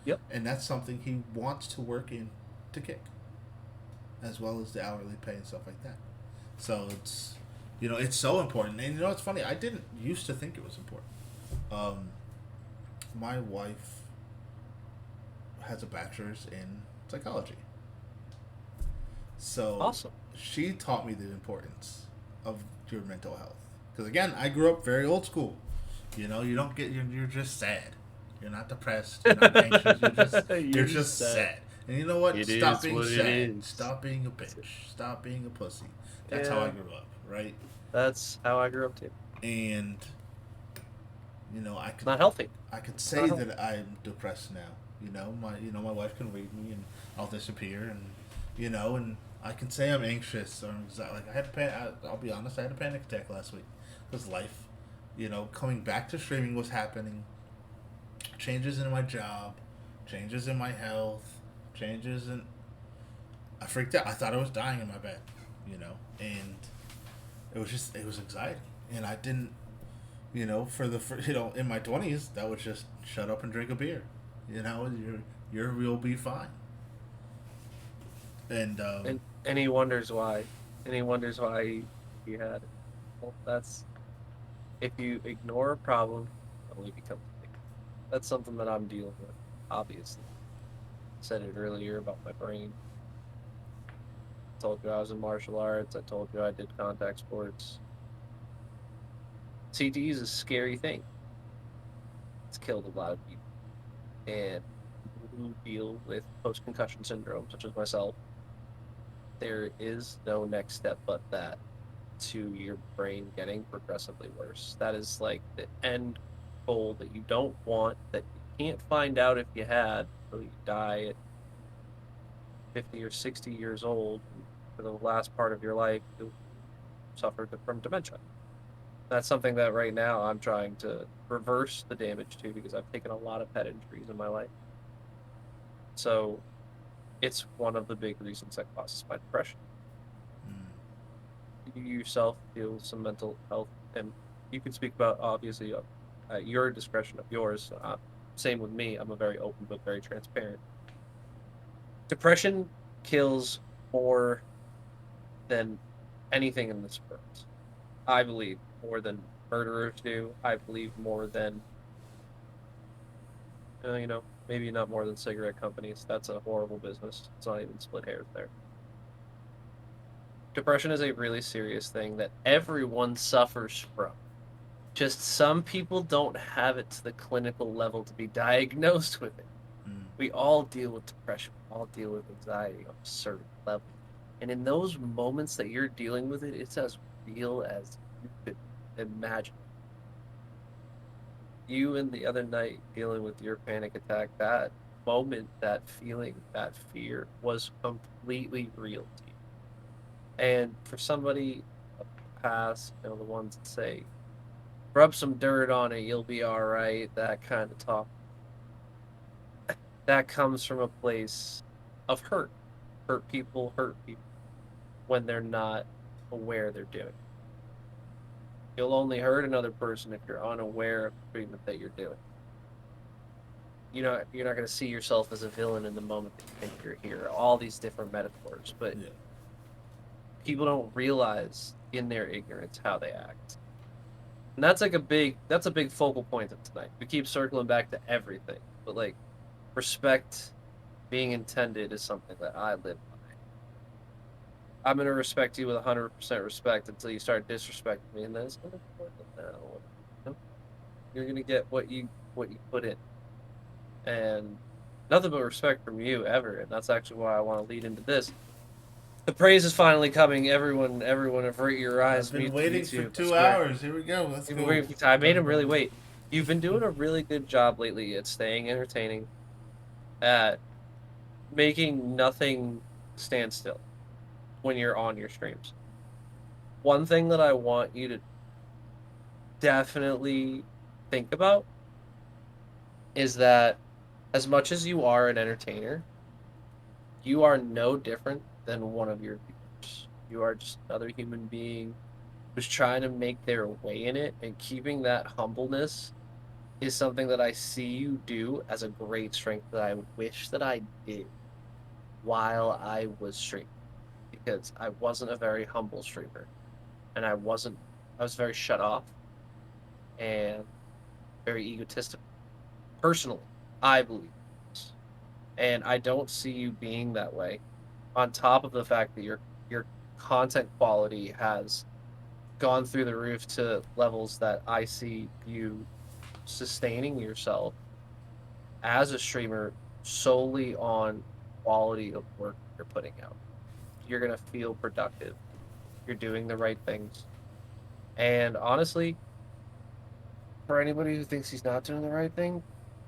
Yep. and that's something he wants to work in to Kick, as well as the hourly pay and stuff like that. So it's so important. And it's funny. I didn't used to think it was important. Um, my wife has a bachelor's in psychology, so Awesome. she taught me the importance of your mental health. Because again, I grew up very old school. You don't get you're just sad. You're not depressed. You're not anxious. You're just You're you're just just sad. sad. And you know what? It Stop is being what it sad. is. Stop being a bitch. Stop being a pussy. That's how I Yeah, grew up, right? that's how I grew up too. And I Not healthy. could It's not say healthy. that I'm depressed now. My wife can read me and I'll disappear, and I can say I'm anxious or like I had I'll be honest, I had a panic attack last week because life, coming back to streaming was happening. Changes in my job, changes in my health, changes in. I freaked out. I thought I was dying in my bed, and it was anxiety, and I didn't in my 20s, that was just shut up and drink a beer. You'll be fine. And And he wonders why. And he wonders why he had it. Well, that's if you ignore a problem, it only becomes bigger. That's something that I'm dealing with, obviously. I said it earlier about my brain. I told you I was in martial arts. I told you I did contact sports. CTE is a scary thing. It's killed a lot of people. And people who deal with post concussion syndrome, such as myself, there is no next step but that to your brain getting progressively worse. That is like the end goal that you don't want, that you can't find out if you had until you die at 50 or 60 years old. And for the last part of your life, you'll suffer from dementia. That's something that right now I'm trying to reverse the damage to because I've taken a lot of head injuries in my life. So it's one of the big reasons that causes my depression. You yourself deal with some mental health, and you can speak about obviously at your discretion of yours. Same with me. I'm a very open but very transparent. Depression kills more than anything in this world. I believe more than murderers do. I believe more than maybe not more than cigarette companies. That's a horrible business. It's not even split hairs there. Depression is a really serious thing that everyone suffers from. Just some people don't have it to the clinical level to be diagnosed with it. We all deal with depression, we all deal with anxiety on a certain level. And in those moments that you're dealing with it, it's as real as you could imagine. You and the other night dealing with your panic attack, that moment, that feeling, that fear was completely real to you. And for somebody of the past, the ones that say, rub some dirt on it, you'll be all right, that kind of talk, that comes from a place of hurt. Hurt people when they're not aware they're doing. You'll only hurt another person if you're unaware of the treatment that you're doing. You're not going to see yourself as a villain in the moment that you think you're here. All these different metaphors, but yeah, people don't realize in their ignorance how they act. And that's a big focal point of tonight. We keep circling back to everything, but like respect being intended is something that I live by. I'm gonna respect you with 100% respect until you start disrespecting me, and then it's gonna be now. You're gonna get what you put in, and nothing but respect from you ever. And that's actually why I want to lead into this. The praise is finally coming. Everyone, avert your I've eyes. been Mute the waiting for YouTube. I two swear. hours. Here we go. Let's You've been go. waiting for time. I made him really wait. You've been doing a really good job lately at staying entertaining, at making nothing stand still when you're on your streams. One thing that I want you to definitely think about is that as much as you are an entertainer, you are no different than one of your viewers. You are just another human being who's trying to make their way in it, and keeping that humbleness is something that I see you do as a great strength that I wish that I did while I was streaming, because I wasn't a very humble streamer, and I was very shut off and very egotistical. Personally, I believe. And I don't see you being that way. On top of the fact that your content quality has gone through the roof to levels that I see you sustaining yourself as a streamer solely on quality of work you're putting out. You're gonna feel productive. You're doing the right things. And honestly, for anybody who thinks he's not doing the right thing,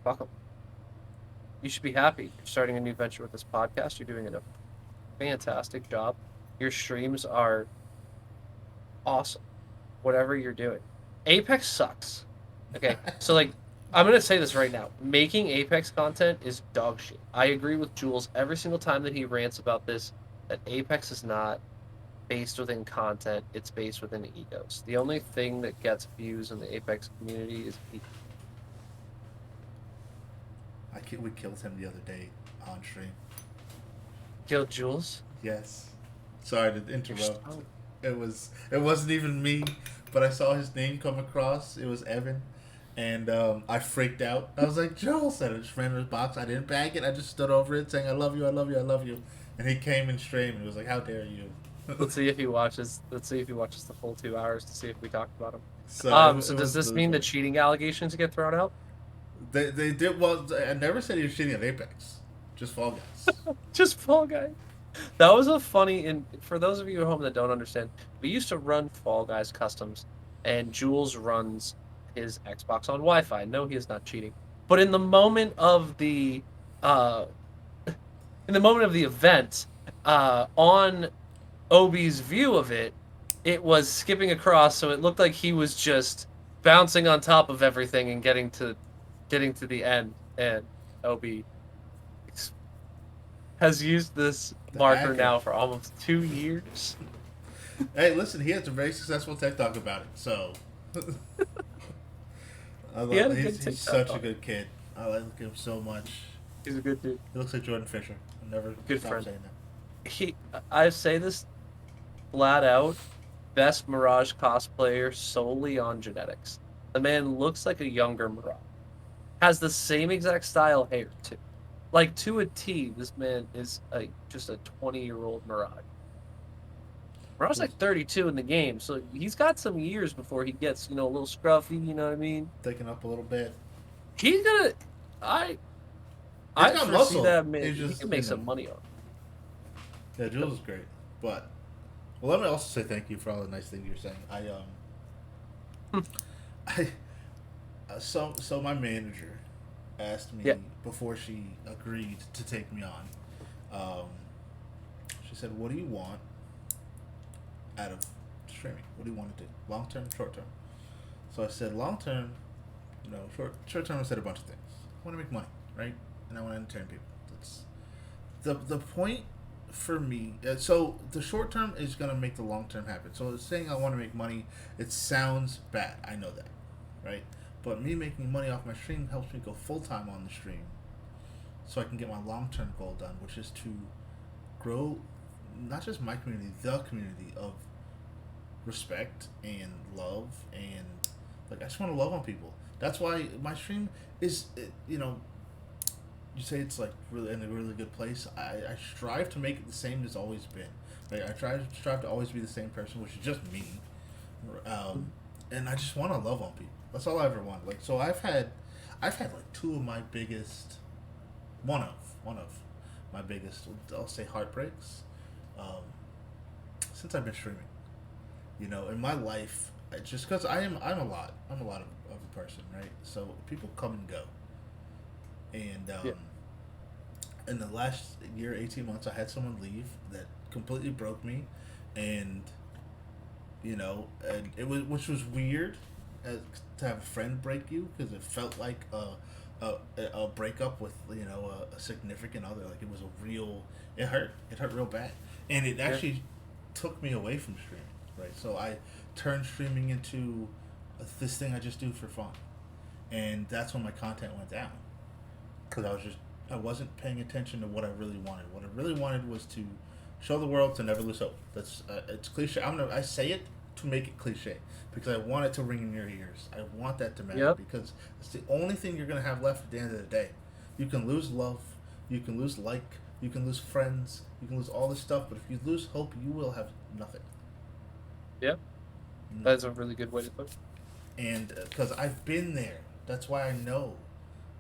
fuck him. You should be happy. You're starting a new venture with this podcast. You're doing a fantastic job. Your streams are awesome. Whatever you're doing. Apex sucks. Okay. So like I'm gonna say this right now. Making Apex content is dog shit. I agree with Jules every single time that he rants about this, that Apex is not based within content, it's based within egos. The only thing that gets views in the Apex community is ego. We killed him the other day on stream. Kill Jules? Yes. Sorry to You're interrupt. so... It wasn't even me, but I saw his name come across. It was Evan, and I freaked out. I was like, Joel said it. Just ran in his box. I didn't bag it. I just stood over it saying, I love you, I love you, I love you. And he came in stream and was like, how dare you? Let's see if he watches. Let's see if he watches the full 2 hours to see if we talked about him. So it does was this really mean the funny. cheating allegations get thrown out? They did well. I never said he was cheating at Apex. Just Fall Guys. Just Fall Guys. That was a funny. And for those of you at home that don't understand, we used to run Fall Guys customs, and Jules runs his Xbox on Wi-Fi. No, he is not cheating. But in the moment of the, in the moment of the event, on Obi's view of it, it was skipping across, so it looked like he was just bouncing on top of everything and getting to the end. And Obi has used this The marker hacker. now for almost 2 years. Hey, listen, he has a very successful TikTok about it. So He had a good he's TikTok such a on. good kid. I like him so much. He's a good dude. He looks like Jordan Fisher. I'll never Good stop friend. saying that. I say this flat out, best Mirage cosplayer solely on genetics. The man looks like a younger Mirage. Has the same exact style hair too. Like to a T, this man is just a 20-year-old Mirage. Mirage's like 32 in the game, so he's got some years before he gets, a little scruffy, you know what I mean? Taking up a little bit. He's gonna I He's got foresee muscle. that man. He's He just, can make some money on it. Yeah, Jules is great. But well, let me also say thank you for all the nice things you're saying. I so my manager asked me Yeah. before she agreed to take me on. She said, "What do you want out of streaming? What do you want to do? Long term, short term?" So I said, "Long term, short term." I said a bunch of things. I want to make money, right? And I want to entertain people. That's the point for me. So the short term is gonna make the long term happen. So saying I want to make money, it sounds bad. I know that, right? But me making money off my stream helps me go full time on the stream, so I can get my long term goal done, which is to grow not just my community, the community of respect and love, and like I just want to love on people. That's why my stream is, you say it's like really in a really good place. I strive to make it the same as always been. Like I strive to always be the same person, which is just me. And I just want to love on people. That's all I ever wanted. Like so, I've had like two of my biggest, one of my biggest, I'll say heartbreaks, um, since I've been streaming. In my life, just because I'm a lot of a person, right? So people come and go, and Yeah. in the last year, 18 months, I had someone leave that completely broke me, and and it was which was weird, to have a friend break you because it felt like a breakup with a significant other. Like it was a real. It hurt real bad, and it actually took me away from streaming. Right, so I turned streaming into this thing I just do for fun, and that's when my content went down because I wasn't paying attention to what I really wanted. What I really wanted was to show the world to never lose hope. That's it's cliche. I say it to make it cliche because I want it to ring in your ears. I want that to matter Yep. because it's the only thing you're gonna have left at the end of the day. You can lose love, you can lose you can lose friends, you can lose all this stuff, but if you lose hope, you will have nothing. Yeah. That's a really good way to put it. And because I've been there, that's why I know.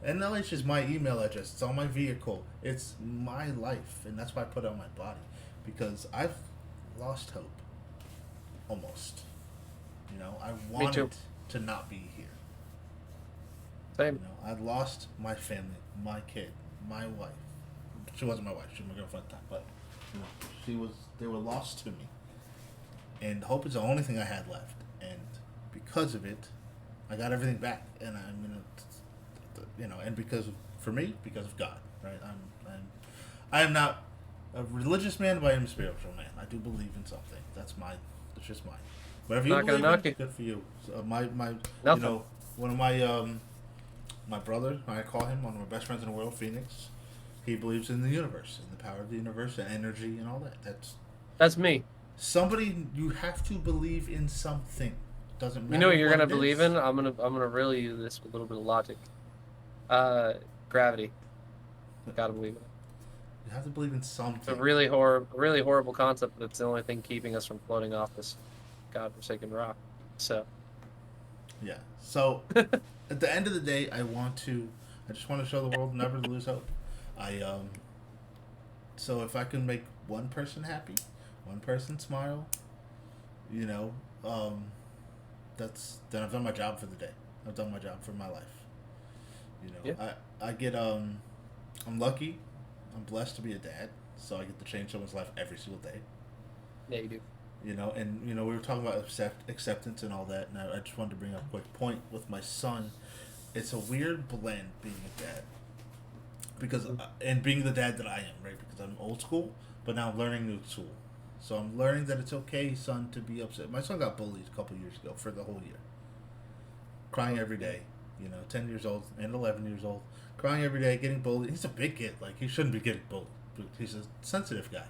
NLH is my email address. It's on my vehicle. It's my life, and that's why I put it on my body, because I've lost hope, almost. You know, I Me too. wanted to not be here. Same. You know, I lost my family, my kid, my wife. She wasn't my wife. She was my girlfriend at the time, but you know, she was. They were lost to me, and hope is the only thing I had left. And because of it, I got everything back, and I'm gonna, you know, and for me, because of God, right? I am not a religious man, but I am a spiritual man. I do believe in something. That's just mine. Whatever you Not gonna believe in, knock you. good for you. So you Nothing. know, one of my brother, I call him one of my best friends in the world, Phoenix. He believes in the universe, in the power of the universe, and energy, and all that. That's me. Somebody, you have to believe in something. Doesn't You matter know what you're what gonna it believe is. in? I'm gonna really use this with a little bit of logic. Gravity. Gotta believe in it. You have to believe in It's a something. really horrible concept, but it's the only thing keeping us from floating off this godforsaken rock. So, Yeah. So, at the end of the day, I just want to show the world never to lose hope. I So if I can make one person happy, one person smile, you know, then I've done my job for the day. I've done my job for my life. You yeah, know, I get I'm lucky, I'm blessed to be a dad, so I get to change someone's life every single day. yeah, you do. You know, and you know we were talking about acceptance and all that, and I just wanted to bring up a quick point with my son. It's a weird blend being a dad because and being the dad that I am, right? Because I'm old school, but now I'm learning new school. So I'm learning that it's okay, son, to be upset. My son got bullied a couple years ago for the whole year, crying every day. You know, 10 years old and 11 years old, crying every day, getting bullied. He's a big kid, like he shouldn't be getting bullied. But he's a sensitive guy,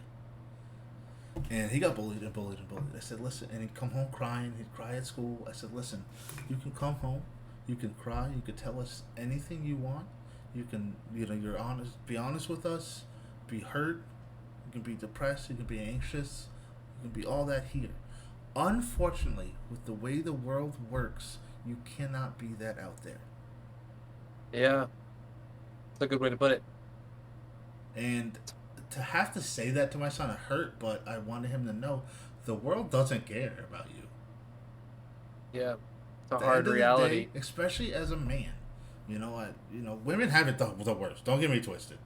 and he got bullied and bullied and bullied. I said, listen, and he'd come home crying. He'd cry at school. I said, listen, you can come home, you can cry, you can tell us anything you want. You can, you know, you're honest. Be honest with us. Be hurt. You can be depressed. You can be anxious. You can be all that here. Unfortunately, with the way the world works, you cannot be that out there. Yeah, it's a good way to put it. And to have to say that to my son, it hurt. But I wanted him to know the world doesn't care about you. Yeah, it's a At the hard end of the day, reality especially as a man, women have it the worst. Don't get me twisted,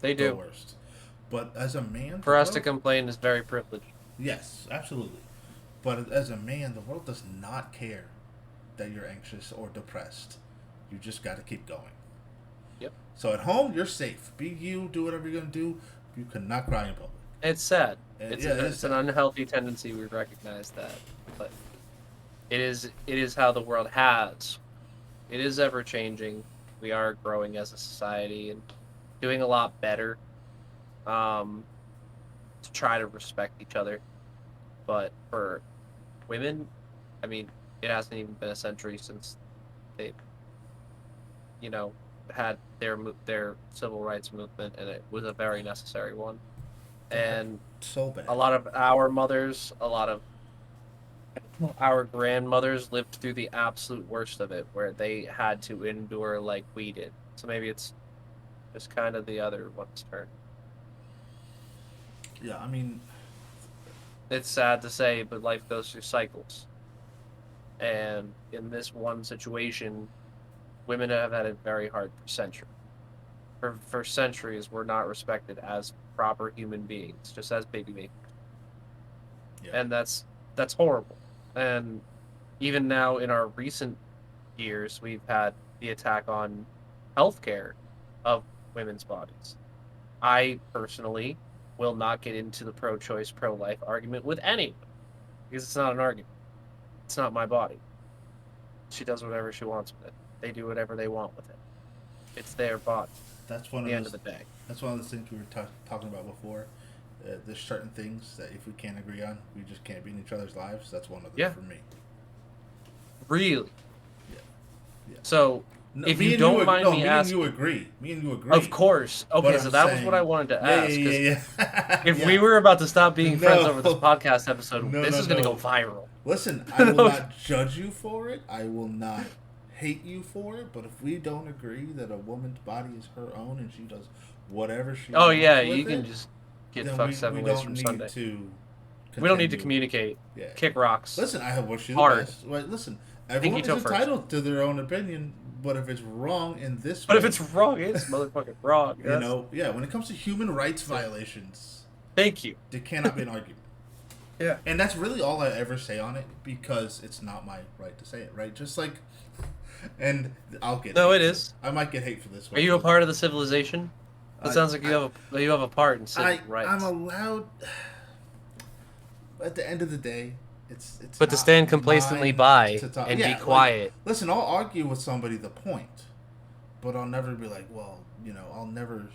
they the do. worst. But as a man, the For us to world, complain is very privileged. yes, absolutely. But as a man, the world does not care that you're anxious or depressed. You just got to keep going. Yep. So at home, you're safe. Be you. Do whatever you're gonna do. You cannot cry in public. It's sad. And It's yeah, it is it's an sad. unhealthy tendency. We recognize that, but it is how the world has. It is ever changing. We are growing as a society and doing a lot better um, to try to respect each other. But for women, I mean, it hasn't even been a century since they, you know, had their civil rights movement, and it was a very necessary one. God, And so a bad. lot of our mothers, a lot of our grandmothers lived through the absolute worst of it, where they had to endure like we did. So maybe it's just kind of the other one's turn. Yeah, I mean, It's sad to say, but life goes through cycles. And in this one situation, women have had it very hard for centuries. For centuries, we're not respected as proper human beings, just as baby makers, yeah, and that's horrible. And even now, in our recent years, we've had the attack on healthcare of women's bodies. I personally will not get into the pro-choice, pro-life argument with anyone because it's not an argument. It's not my body. She does whatever she wants with it. They do whatever they want with it. It's their body. that's At one the of end of those. the day, That's one of the things we were talking about before. There's certain things that if we can't agree on, we just can't be in each other's lives. That's one of them yeah, for me. really. Yeah, yeah. So, No, if you don't mind no, me me and you asking, agree. Me and you of agree. course. But Okay, so I'm that was what I saying, wanted to yeah, ask. Because yeah, yeah, if we yeah. were about to stop being friends over this No, podcast episode, no, this no, is going to go no. viral. Listen, I will not judge you for it. I will not hate you for it, but if we don't agree that a woman's body is her own and she does whatever she Oh yeah, wants you with can it, just get then fucked we seven ways don't from need Sunday. to We don't need to continue. communicate. Yeah. Kick rocks Listen, I wish you the hard. best. Like, listen, Pinky everyone is toe first. entitled to their own opinion, but if it's wrong in this But if way, it's wrong, it's motherfucking wrong. you That's know, yeah, when it comes to human rights so. violations, Thank you. there cannot be an argument. Yeah. And that's really all I ever say on it because it's not my right to say it, right? Just like, and I'll get No, hate it for is. I might get hate for this Are one. you a But part of the civilization? It sounds like you have a part in civil rights. I'm allowed. At the end of the day, it's But to not stand complacently mine by to talk. and Yeah, be quiet. listen, I'll argue with somebody the point, but I'll never be like, well, I'll never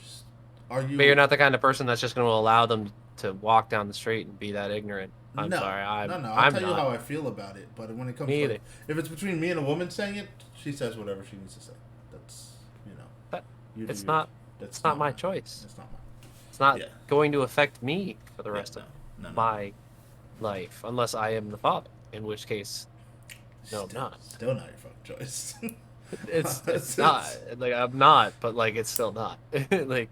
argue. But you're not the kind of person that's just going to allow them to walk down the street and be that ignorant. I'm No, sorry. no. I'll I'm tell you not. how I feel about it. But when it comes Me to either. if it's between me and a woman saying it, she says whatever she needs to say. That's That, you do it's yours. not. That's It's not my mine. choice. It's not mine. It's not Yeah. going to affect me for the Yeah, rest of no. my life, unless I am the father. In which case, no, I'm not. Still not your fucking choice. It's not. Like I'm not, but like it's still not. Like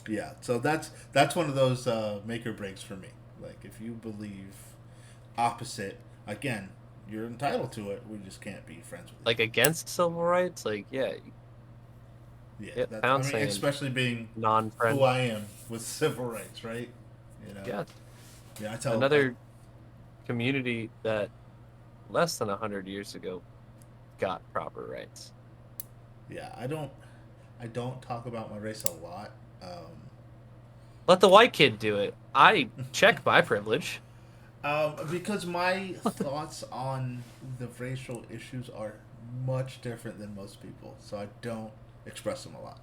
Yeah, so that's one of those make or breaks for me. Like if you believe opposite, again, you're entitled to it. We just can't be friends with it. like against civil rights. Like yeah, Yeah, that's, pound sand, especially being non-friend. who I am with civil rights, right? Yeah, Yeah, I tell another community that less than 100 years ago got proper rights. Yeah, I don't talk about my race a lot. Let the white kid do it. I check my privilege. Because my thoughts on the racial issues are much different than most people, so I don't express them a lot.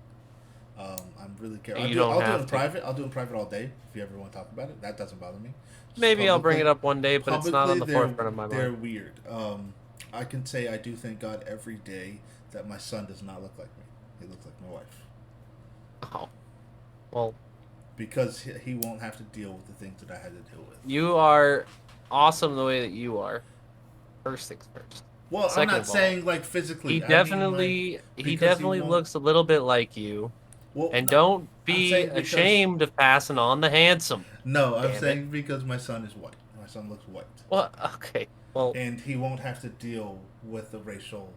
I'm really careful. I'll do it in private. I'll do it in private all day. If you ever want to talk about it, that doesn't bother me. Just Maybe I'll bring it up one day, but it's not on the forefront of my They're mind. weird. I can say I do thank God every day that my son does not look like me. He looks like my wife. Oh, well, Because he won't have to deal with the things that I had to deal with. you are awesome the way that you are. First things first. Well, Second I'm not of all, saying like physically. He I mean, definitely like, he because definitely won't- looks a little bit like you. Well, And no, don't I'm be saying because- ashamed of passing on the handsome. No, I'm Damn saying because my son is white. My son looks white. Well, okay. Well, And he won't have to deal with the racial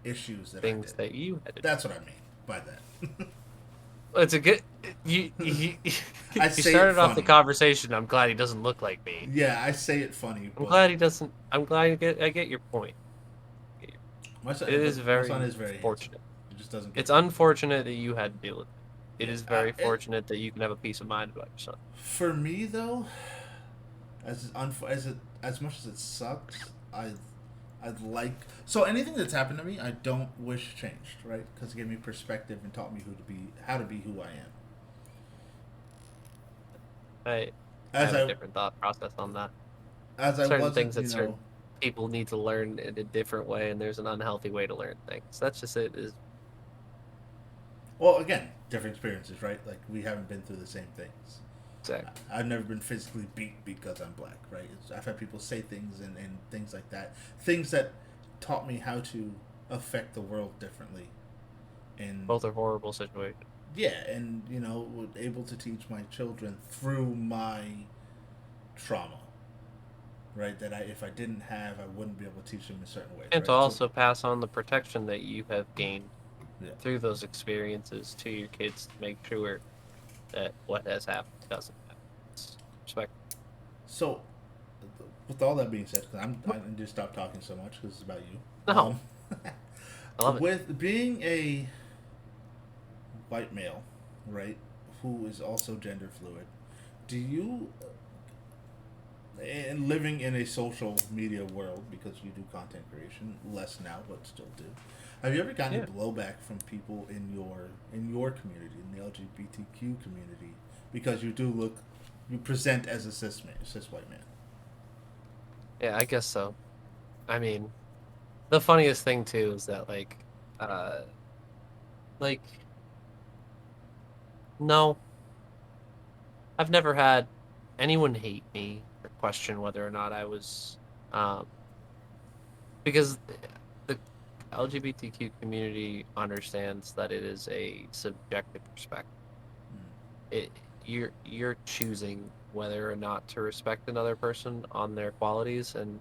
issues that things I did. that you had to do. That's what I mean by that. It's a good. You I you say it started off the funny. conversation. I'm glad he doesn't look like me. Yeah, I say it funny. I'm But glad he doesn't. I'm glad I get your point. my son, It is my very son is very fortunate. handsome. It just doesn't. Get It's unfortunate that you had to deal with it. It Yeah, is very it- fortunate that you can have a peace of mind about your son. For me though, as much as it sucks, I'd like so anything that's happened to me, I don't wish changed, right? Because it gave me perspective and taught me how to be who I am. I As have a different thought process on that. as I Certain wasn't, things that certain people need to learn in a different way, and there's an unhealthy way to learn things. That's just it. Is well, again, different experiences, right? Like we haven't been through the same things. exactly. I've never been physically beat because I'm black, right? I've had people say things and things like that. Things that taught me how to affect the world differently. And Both are horrible situations. yeah, and able to teach my children through my trauma, right? That if I didn't have, I wouldn't be able to teach them in certain ways. And right? to also pass on the protection that you have gained Yeah. through those experiences to your kids to make sure that what has happened doesn't happen. It's respect. So, with all that being said, because I need to stop talking so much because it's about you. No. I love it. With being a white male, right, who is also gender fluid, do you, and living in a social media world because you do content creation less now but still do, have you ever gotten Yeah. blowback from people in your community, in the LGBTQ community, because you present as a cis white man? Yeah, I guess so. I mean, the funniest thing too is that like no, I've never had anyone hate me or question whether or not I was because the LGBTQ community understands that it is a subjective perspective. It you're choosing whether or not to respect another person on their qualities, and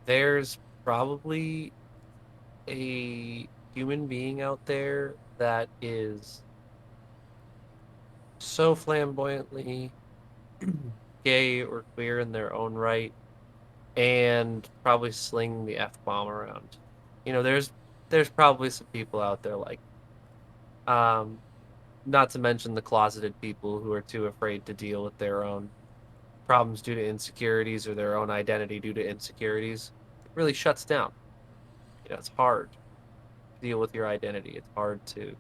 there's probably a human being out there that is so flamboyantly gay or queer in their own right and probably sling the F bomb around. There's probably some people out there like um not to mention the closeted people who are too afraid to deal with their own problems due to insecurities or their own identity due to insecurities. It really shuts down. It's hard to deal with your identity. It's hard to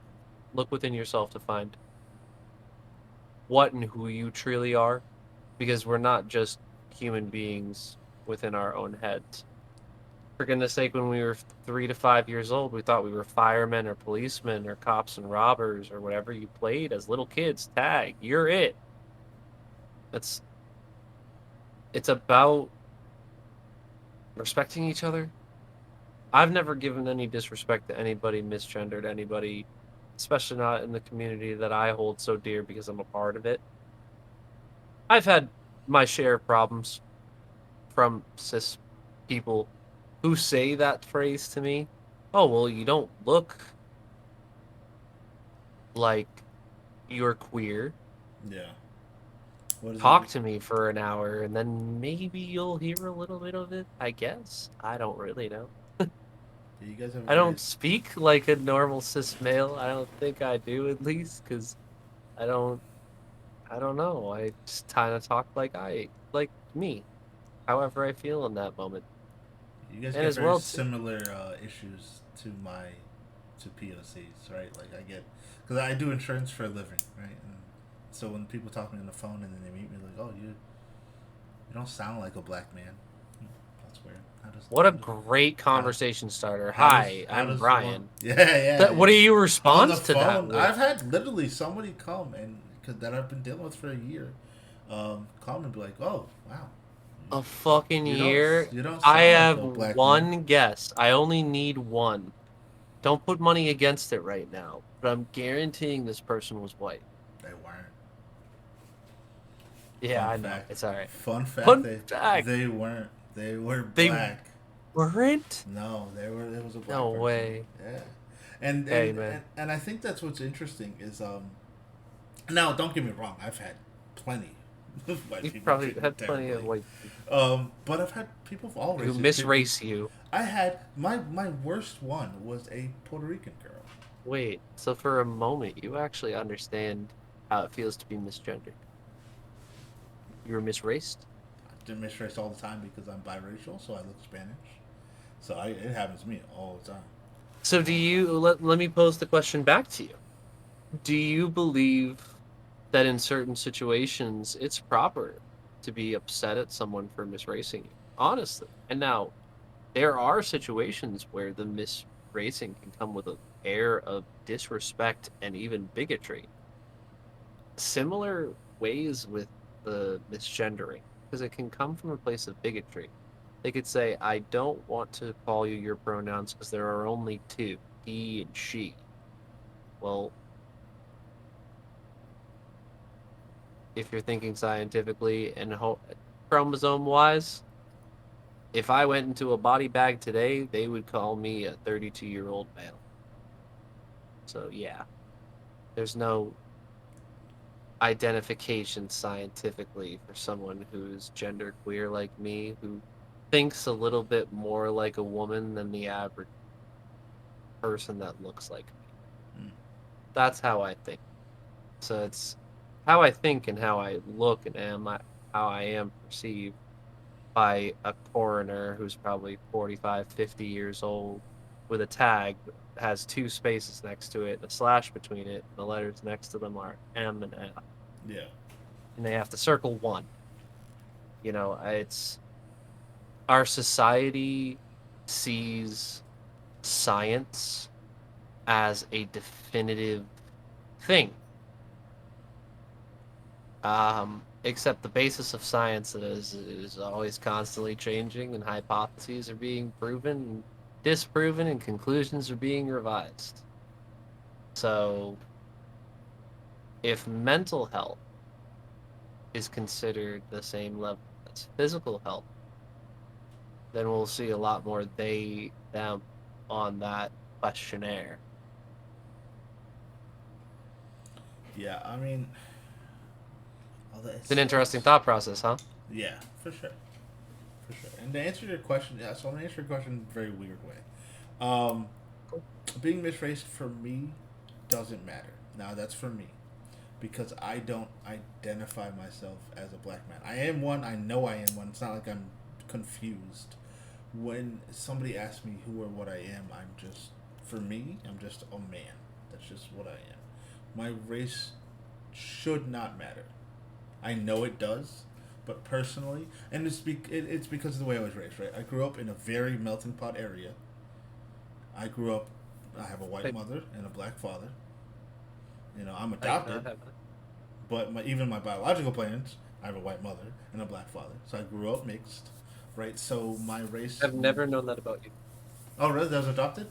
look within yourself to find what and who you truly are because we're not just human beings within our own heads. For goodness sake, when we were 3 to 5 years old, we thought we were firemen or policemen or cops and robbers or whatever you played as little kids. Tag, you're it. It's it's about respecting each other. I've never given any disrespect to anybody, misgendered anybody, especially not in the community that I hold so dear because I'm a part of it. I've had my share of problems from cis people who say that phrase to me. Oh, well, you don't look like you're queer. Yeah. What is it? Talk to me for an hour and then maybe you'll hear a little bit of it, I guess. I don't really know. Do you guys ever I try? don't speak like a normal cis male. I don't think I do, at least, because I don't I don't know. I just kind of talk like me, however I feel in that moment. You guys And get as very well too. similar issues to POCs, right? Like I get, because I do insurance for a living, right? And so when people talk to me on the phone and then they meet me, like, oh, you don't sound like a black man. That's weird. What a great How, conversation starter. Hi, how I'm does the one? Brian. Yeah, yeah, What are yeah. your On the response to that phone, with? I've had literally somebody come and that I've been dealing with for a year, call me and be like, "Oh, wow, A fucking you don't year? you don't I sound like have a black man." one guess. I only need one. Don't put money against it right now, but I'm guaranteeing this person was white. They weren't. Yeah, Fun I know. fact. It's all right. Fun fact. Fun They fact. they weren't. They were They black. weren't? No, they were. It was a No black person. way. Yeah, and Hey, and man. and, and I think that's what's interesting is Now, don't get me wrong. I've had plenty of white You've people probably treat me had plenty of terribly. white But I've had people of all who races treat me. misrace you. I had my worst one was a Puerto Rican girl. Wait, so for a moment, you actually understand how it feels to be misgendered. You were misraced? I get misraced all the time because I'm biracial, so I look Spanish. It happens to me all the time. So do you, let me pose the question back to you. Do you believe that in certain situations it's proper to be upset at someone for misracing you? Honestly. And now, there are situations where the misracing can come with an air of disrespect and even bigotry. Similar ways with the misgendering, because it can come from a place of bigotry. They could say, I don't want to call you your pronouns because there are only two, he and she. Well, if you're thinking scientifically and chromosome wise, if I went into a body bag today, they would call me a 32-year-old male. So, yeah, there's no identification scientifically for someone who's genderqueer like me, who thinks a little bit more like a woman than the average person that looks like me. Mm. That's how I think. So it's how I think and how I look and how I am perceived by a coroner who's probably 45, 50 years old with a tag that has two spaces next to it, a slash between it, and the letters next to them are M and F. Yeah. And they have to circle one. It's our society sees science as a definitive thing. Except the basis of science is always constantly changing and hypotheses are being proven. disproven and conclusions are being revised. So, if mental health is considered the same level as physical health, then we'll see a lot more they, them on that questionnaire. Yeah, I mean, although It's an interesting thought process, huh? yeah, for sure, for sure. And to answer your question, yeah, so I'm gonna answer your question in a very weird way. Um, Cool. being misraced for me doesn't matter. Now that's for me because I don't identify myself as a black man. I am one. I know I am one. It's not like I'm confused. When somebody asks me who or what I am, I'm just, for me, I'm just a man. That's just what I am. My race should not matter. I know it does, but personally, and it's because of the way I was raised. Right, I grew up in a very melting pot area. I grew up. I have a white Wait, mother and a black father. You know, I'm I do not adopted, have that. but even my biological parents, I have a white mother and a black father. So I grew up mixed, right? So my race. I've never known that about you. Oh, really? That was adopted?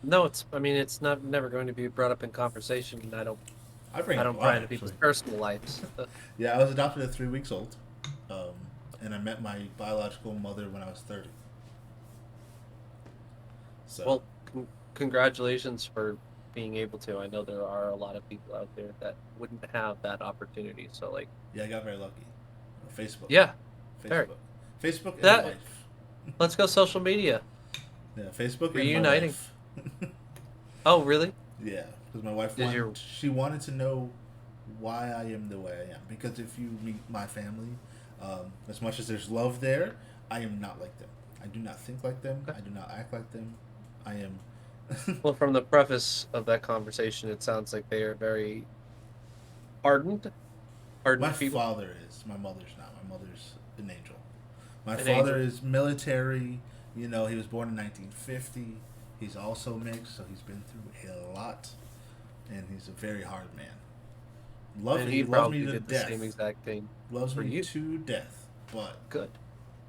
No, I mean, it's not never going to be brought up in conversation, and I bring I up a don't lot pry into people's actually. personal lives. Yeah, I was adopted at 3 weeks old, um, and I met my biological mother when I was 30. So Well, congratulations for being able to. I know there are a lot of people out there that wouldn't have that opportunity. So, like, yeah, I got very lucky. Facebook, yeah, very Facebook, Facebook, and that. life. Let's go social media Yeah, Facebook and my reuniting. wife. Oh, really? Yeah, because my wife Did your she wanted to know why I am the way I am. Because if you meet my family, as much as there's love there, I am not like them. I do not think like them. okay. I do not act like them. I am. Well, from the preface of that conversation, it sounds like they are very ardent, My ardent people. father is. My mother's not. My mother's an angel. My An father angel. is military. You know, he was born in 1950. He's also mixed, so he's been through a lot, and he's a very hard man. And He he loves me probably to did the same death. exact thing Loves for me you. to death, but Good.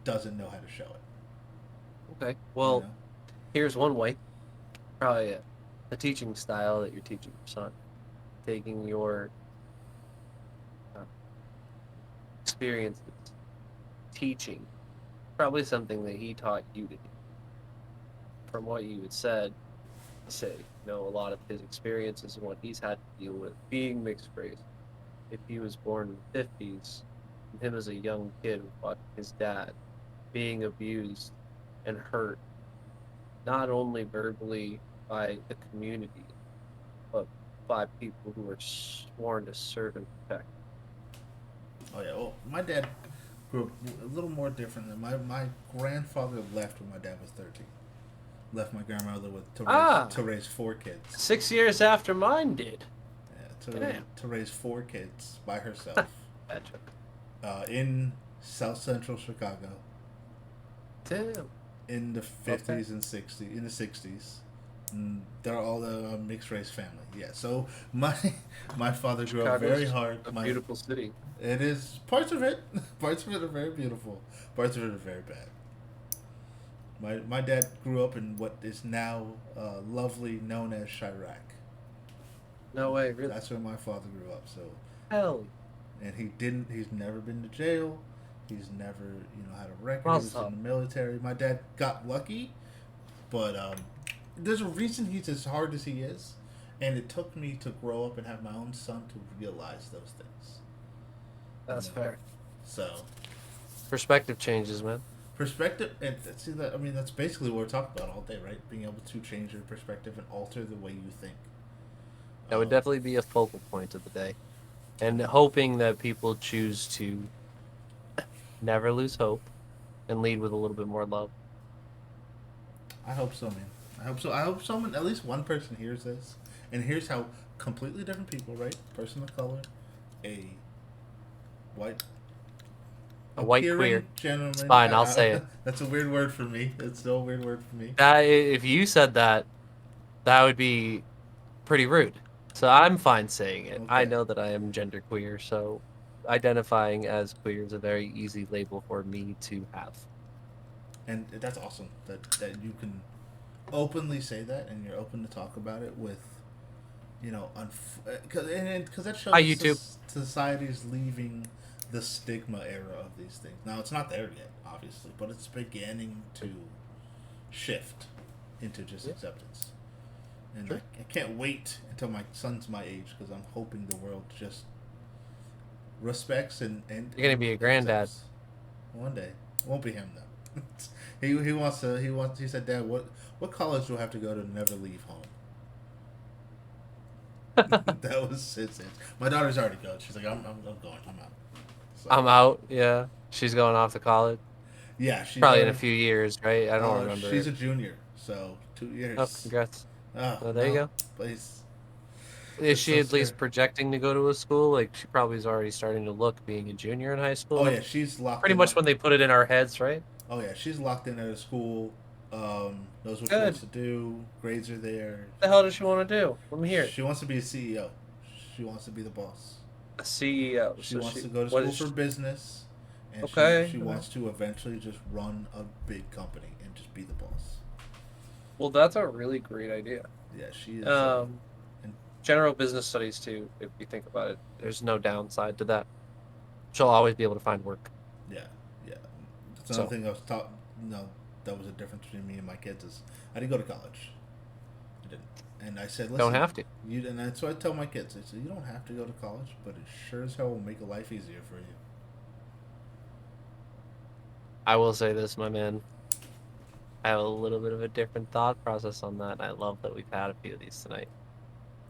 doesn't know how to show it. Okay. You Well, know. here's one way. Probably a teaching style that you're teaching your son. Taking your uh, experiences, teaching, probably something that he taught you to do. From what you had said, you say, a lot of his experiences and what he's had to deal with being mixed race. If he was born in the 50s, and him as a young kid watching his dad being abused and hurt, not only verbally by the community, but by people who are sworn to serve and protect. Oh yeah. Well, my dad grew up a little more different than my grandfather left when my dad was 13. Left my grandmother with Ah, to raise 4 kids. 6 years after mine did. Yeah, Damn. to raise 4 kids by herself Bad joke. in South Central Chicago Damn. in the Okay. 50s and 60s, in the 60s. They're all a mixed race family. Yeah. So my my father grew up very Chicago's hard. a My beautiful city. It is parts of it. Parts of it are very beautiful. Parts of it are very bad. My dad grew up in what is now lovely known as Chirac. No way, really. That's where my father grew up. So, Hell, and he didn't. He's never been to jail. He's never, had a record. He well, was in so the military. My dad got lucky, but there's a reason he's as hard as he is, and it took me to grow up and have my own son to realize those things. You that's know, fair. so Perspective changes, man. perspective, and see that, I mean, that's basically what we're talking about all day, right? Being able to change your perspective and alter the way you think. That would um, definitely be a focal point of the day. And hoping that people choose to never lose hope and lead with a little bit more love. I hope so, man. I hope so. I hope someone, at least one person, hears this and hears how completely different people, right? Person of color, a white A white appearing queer. It's gentleman. fine, I'll say it. That's a weird word for me. It's still a weird word for me. If you said that, that would be pretty rude. So I'm fine saying it. I Okay. know that I am genderqueer, so identifying as queer is a very easy label for me to have. and that's awesome that you can openly say that and you're open to talk about it with because that Hi, shows YouTube. society's leaving the stigma era of these things. Now it's not there yet, obviously, but it's beginning to shift into just Yeah, acceptance. And sure. I can't wait until my son's my age because I'm hoping the world just respects You're gonna and be a granddad. accepts. One day, it won't be him though. He said, Dad, what college do I have to go to never leave home? That was it. My daughter's already going. She's like, I'm going. I'm out. So I'm out. Yeah, she's going off to college. yeah, she's Probably in a already. few years, right? I don't She's remember. a junior, so two Oh, years. congrats. Oh Oh, there you no, go. please. Is It's she so at scary. least projecting to go to a school? Like she probably is already starting to look being a junior in high school. Oh yeah, That's she's locked pretty in. much when they put it in our heads, right? Oh yeah, she's locked in at a school. Knows what she wants Good. to do. Grades are there. What the hell does she want to do? Let me hear it. She wants to be a CEO. She wants to be the boss. A CEO. She So wants she to go to what school is for she, business, and okay. she Okay. wants to eventually just run a big company and just be the boss. Well, that's a really great idea. Yeah, she is. Um, And General business studies too. If you think about it, there's no downside to that. She'll always be able to find work. yeah, yeah. That's another So thing I was taught. No, that was a difference between me and my kids is I didn't go to college. I didn't, and I said, don't listen, have to. you. And that's what I tell my kids. I said, you don't have to go to college, but it sure as hell will make a life easier for you. I will say this, my man. I have a little bit of a different thought process on that. I love that we've had a few of these tonight.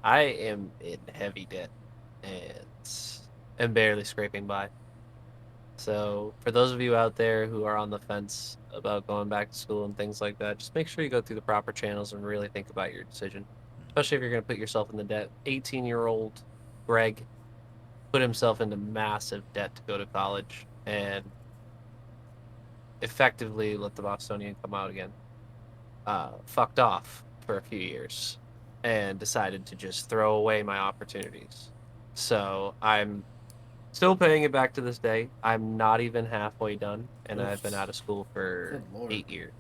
I am in heavy debt and am barely scraping by. So, for those of you out there who are on the fence about going back to school and things like that, just make sure you go through the proper channels and really think about your decision, especially if you're going to put yourself in the debt. 18-year-old Greg put himself into massive debt to go to college and effectively let the Bostonian come out again. Fucked off for a few years and decided to just throw away my opportunities. So I'm still paying it back to this day. I'm not even halfway done, and I've been Oof. out of school for Good lord. 8 years.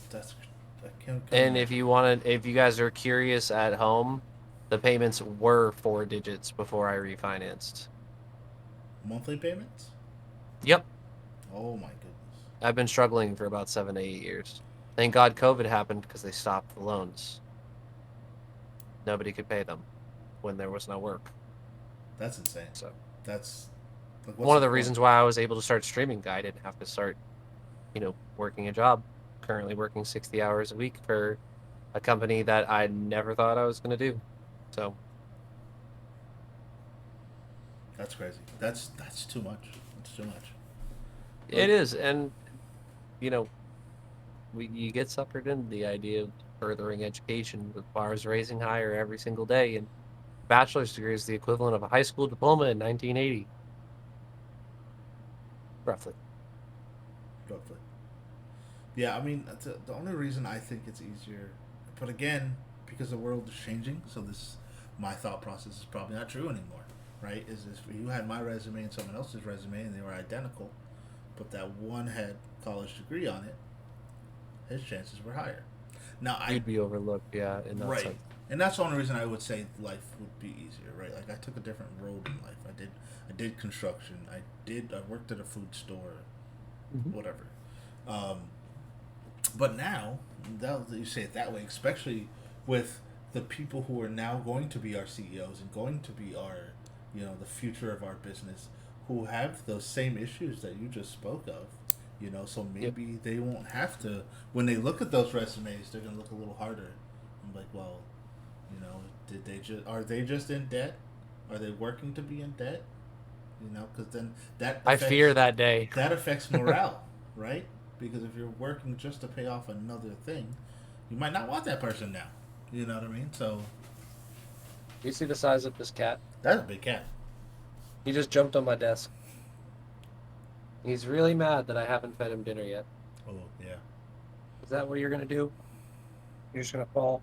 That's I can't And if imagine. if you guys are curious at home, the payments were 4 digits before I refinanced. Monthly payments? Yep, Oh my goodness. I've been struggling for about 7 to 8 years. Thank God COVID happened because they stopped the loans. Nobody could pay them when there was no work. That's insane. So That's like, what's one the of the point? reasons why I was able to start streaming, I didn't have to start, working a job. Currently working 60 hours a week for a company that I never thought I was going to do. So That's crazy. That's too much. That's too much. it But is. And, you know, you get suckered into the idea of furthering education with bars raising higher every single day. And bachelor's degree is the equivalent of a high school diploma in 1980, roughly. roughly, yeah. I mean, that's the only reason I think it's easier. But again, because the world is changing, so this my thought process is probably not true anymore. Right? Is if you had my resume and someone else's resume and they were identical, but that one had college degree on it, his chances were higher. Now I You'd be overlooked, yeah, in that right, sense. and that's the only reason I would say life would be easier. Right? Like I took a different road in life. I did construction. I worked at a food store. Mhm. Whatever. Um, but now, that you say it that way, especially with the people who are now going to be our CEOs and going to be our, the future of our business, who have those same issues that you just spoke of. So Yep. maybe they won't have to. When they look at those resumes, they're gonna look a little harder. I'm like, well, did they just are they just in debt? Are they working to be in debt? Because then that I fear affects that day. that affects morale, right? Because if you're working just to pay off another thing, you might not want that person now. You know what I mean? So You see the size of this cat? that's a big cat. He just jumped on my desk. He's really mad that I haven't fed him dinner yet. Oh yeah. Is that what you're gonna do? You're just gonna fall?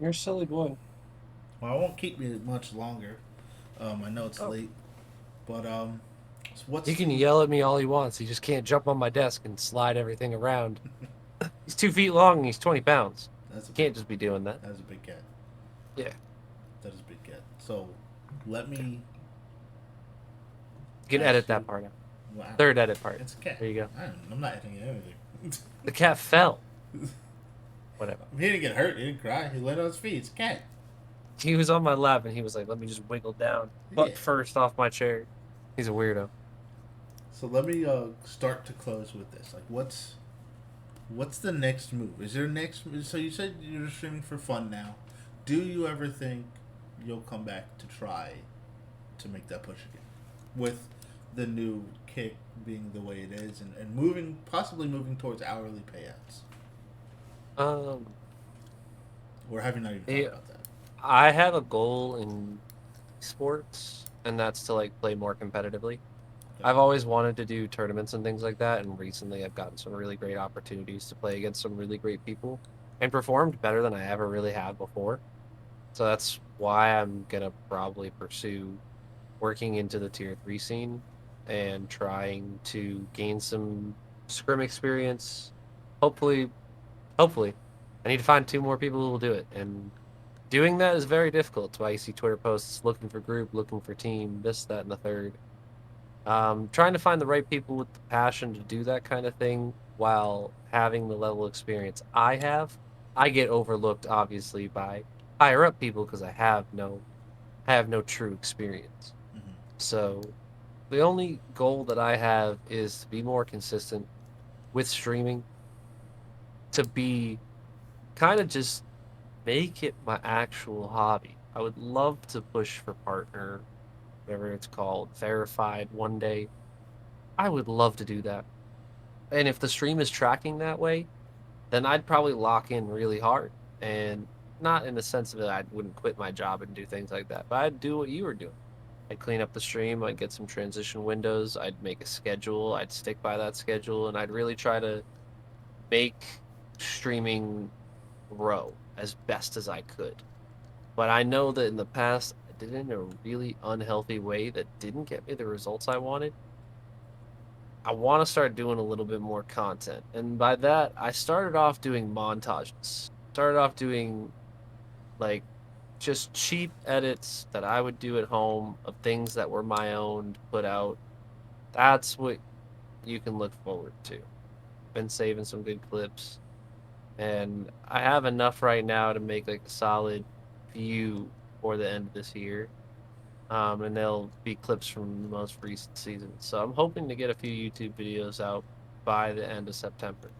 You're a silly boy. Well, I won't keep you much longer. I know it's Oh, late, but So what's He can the yell at me all he wants. He just can't jump on my desk and slide everything around. He's 2 feet long and he's 20 pounds. that's a big Can't just be doing that. that's a big cat. Yeah. That is a big cat. So let me You can ask edit you. that part out. Wow, Third edit part. it's a cat. There you go. I'm not editing anything. The cat fell. Whatever. He didn't get hurt. He didn't cry. He landed on his feet. It's a cat. He was on my lap and he was like, let me just wiggle down Yeah. butt first off my chair. He's a weirdo. So let me start to close with this. Like, what's the next move? Is there next? So you said you're streaming for fun now. Do you ever think you'll come back to try to make that push again, with the new kick being the way it is, and possibly moving towards hourly payouts? Um, Or have you not even thought yeah, about that? I have a goal in sports, and that's to like play more competitively. Okay. I've always wanted to do tournaments and things like that, and recently I've gotten some really great opportunities to play against some really great people and performed better than I ever really have before. So that's why I'm gonna probably pursue working into the tier 3 scene and trying to gain some scrim experience. Hopefully, hopefully. I need to find 2 more people who will do it. And doing that is very difficult. That's why you see Twitter posts looking for group, looking for team, this, that, and the third. Trying to find the right people with the passion to do that kind of thing while having the level of experience I have. I get overlooked obviously by higher up people because I have no true experience. Mm-hmm. So the only goal that I have is to be more consistent with streaming, to be kind of just make it my actual hobby. I would love to push for partner, whatever it's called, verified one day. I would love to do that. And if the stream is tracking that way, then I'd probably lock in really hard. And not in the sense of that I wouldn't quit my job and do things like that, but I'd do what you were doing. I'd clean up the stream, I'd get some transition windows, I'd make a schedule, I'd stick by that schedule, and I'd really try to make streaming grow as best as I could. But I know that in the past, I did it in a really unhealthy way that didn't get me the results I wanted. I want to start doing a little bit more content. And by that, I started off doing montages. Started off doing like just cheap edits that I would do at home of things that were my own to put out. That's what you can look forward to. Been saving some good clips, and I have enough right now to make like a solid few for the end of this year. And they'll be clips from the most recent season. So I'm hoping to get a few YouTube videos out by the end of September.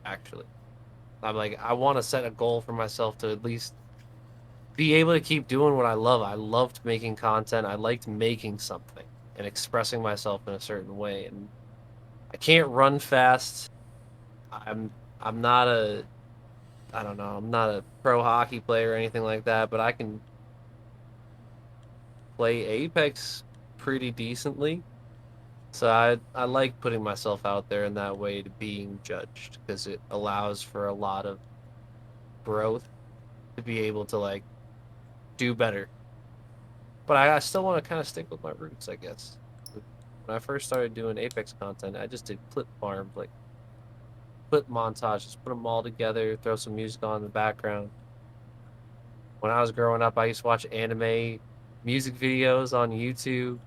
Actually, I want to set a goal for myself to at least be able to keep doing what I love. I loved making content. I liked making something and expressing myself in a certain way. And I can't run fast. I'm not a I don't know. I'm not a pro hockey player or anything like that, but I can play Apex pretty decently. So I like putting myself out there in that way to being judged because it allows for a lot of growth to be able to like do better. But I still want to kind of stick with my roots, I guess. When I first started doing Apex content, I just did clip farms, like clip montages, put them all together, throw some music on in the background. When I was growing up, I used to watch anime music videos on YouTube.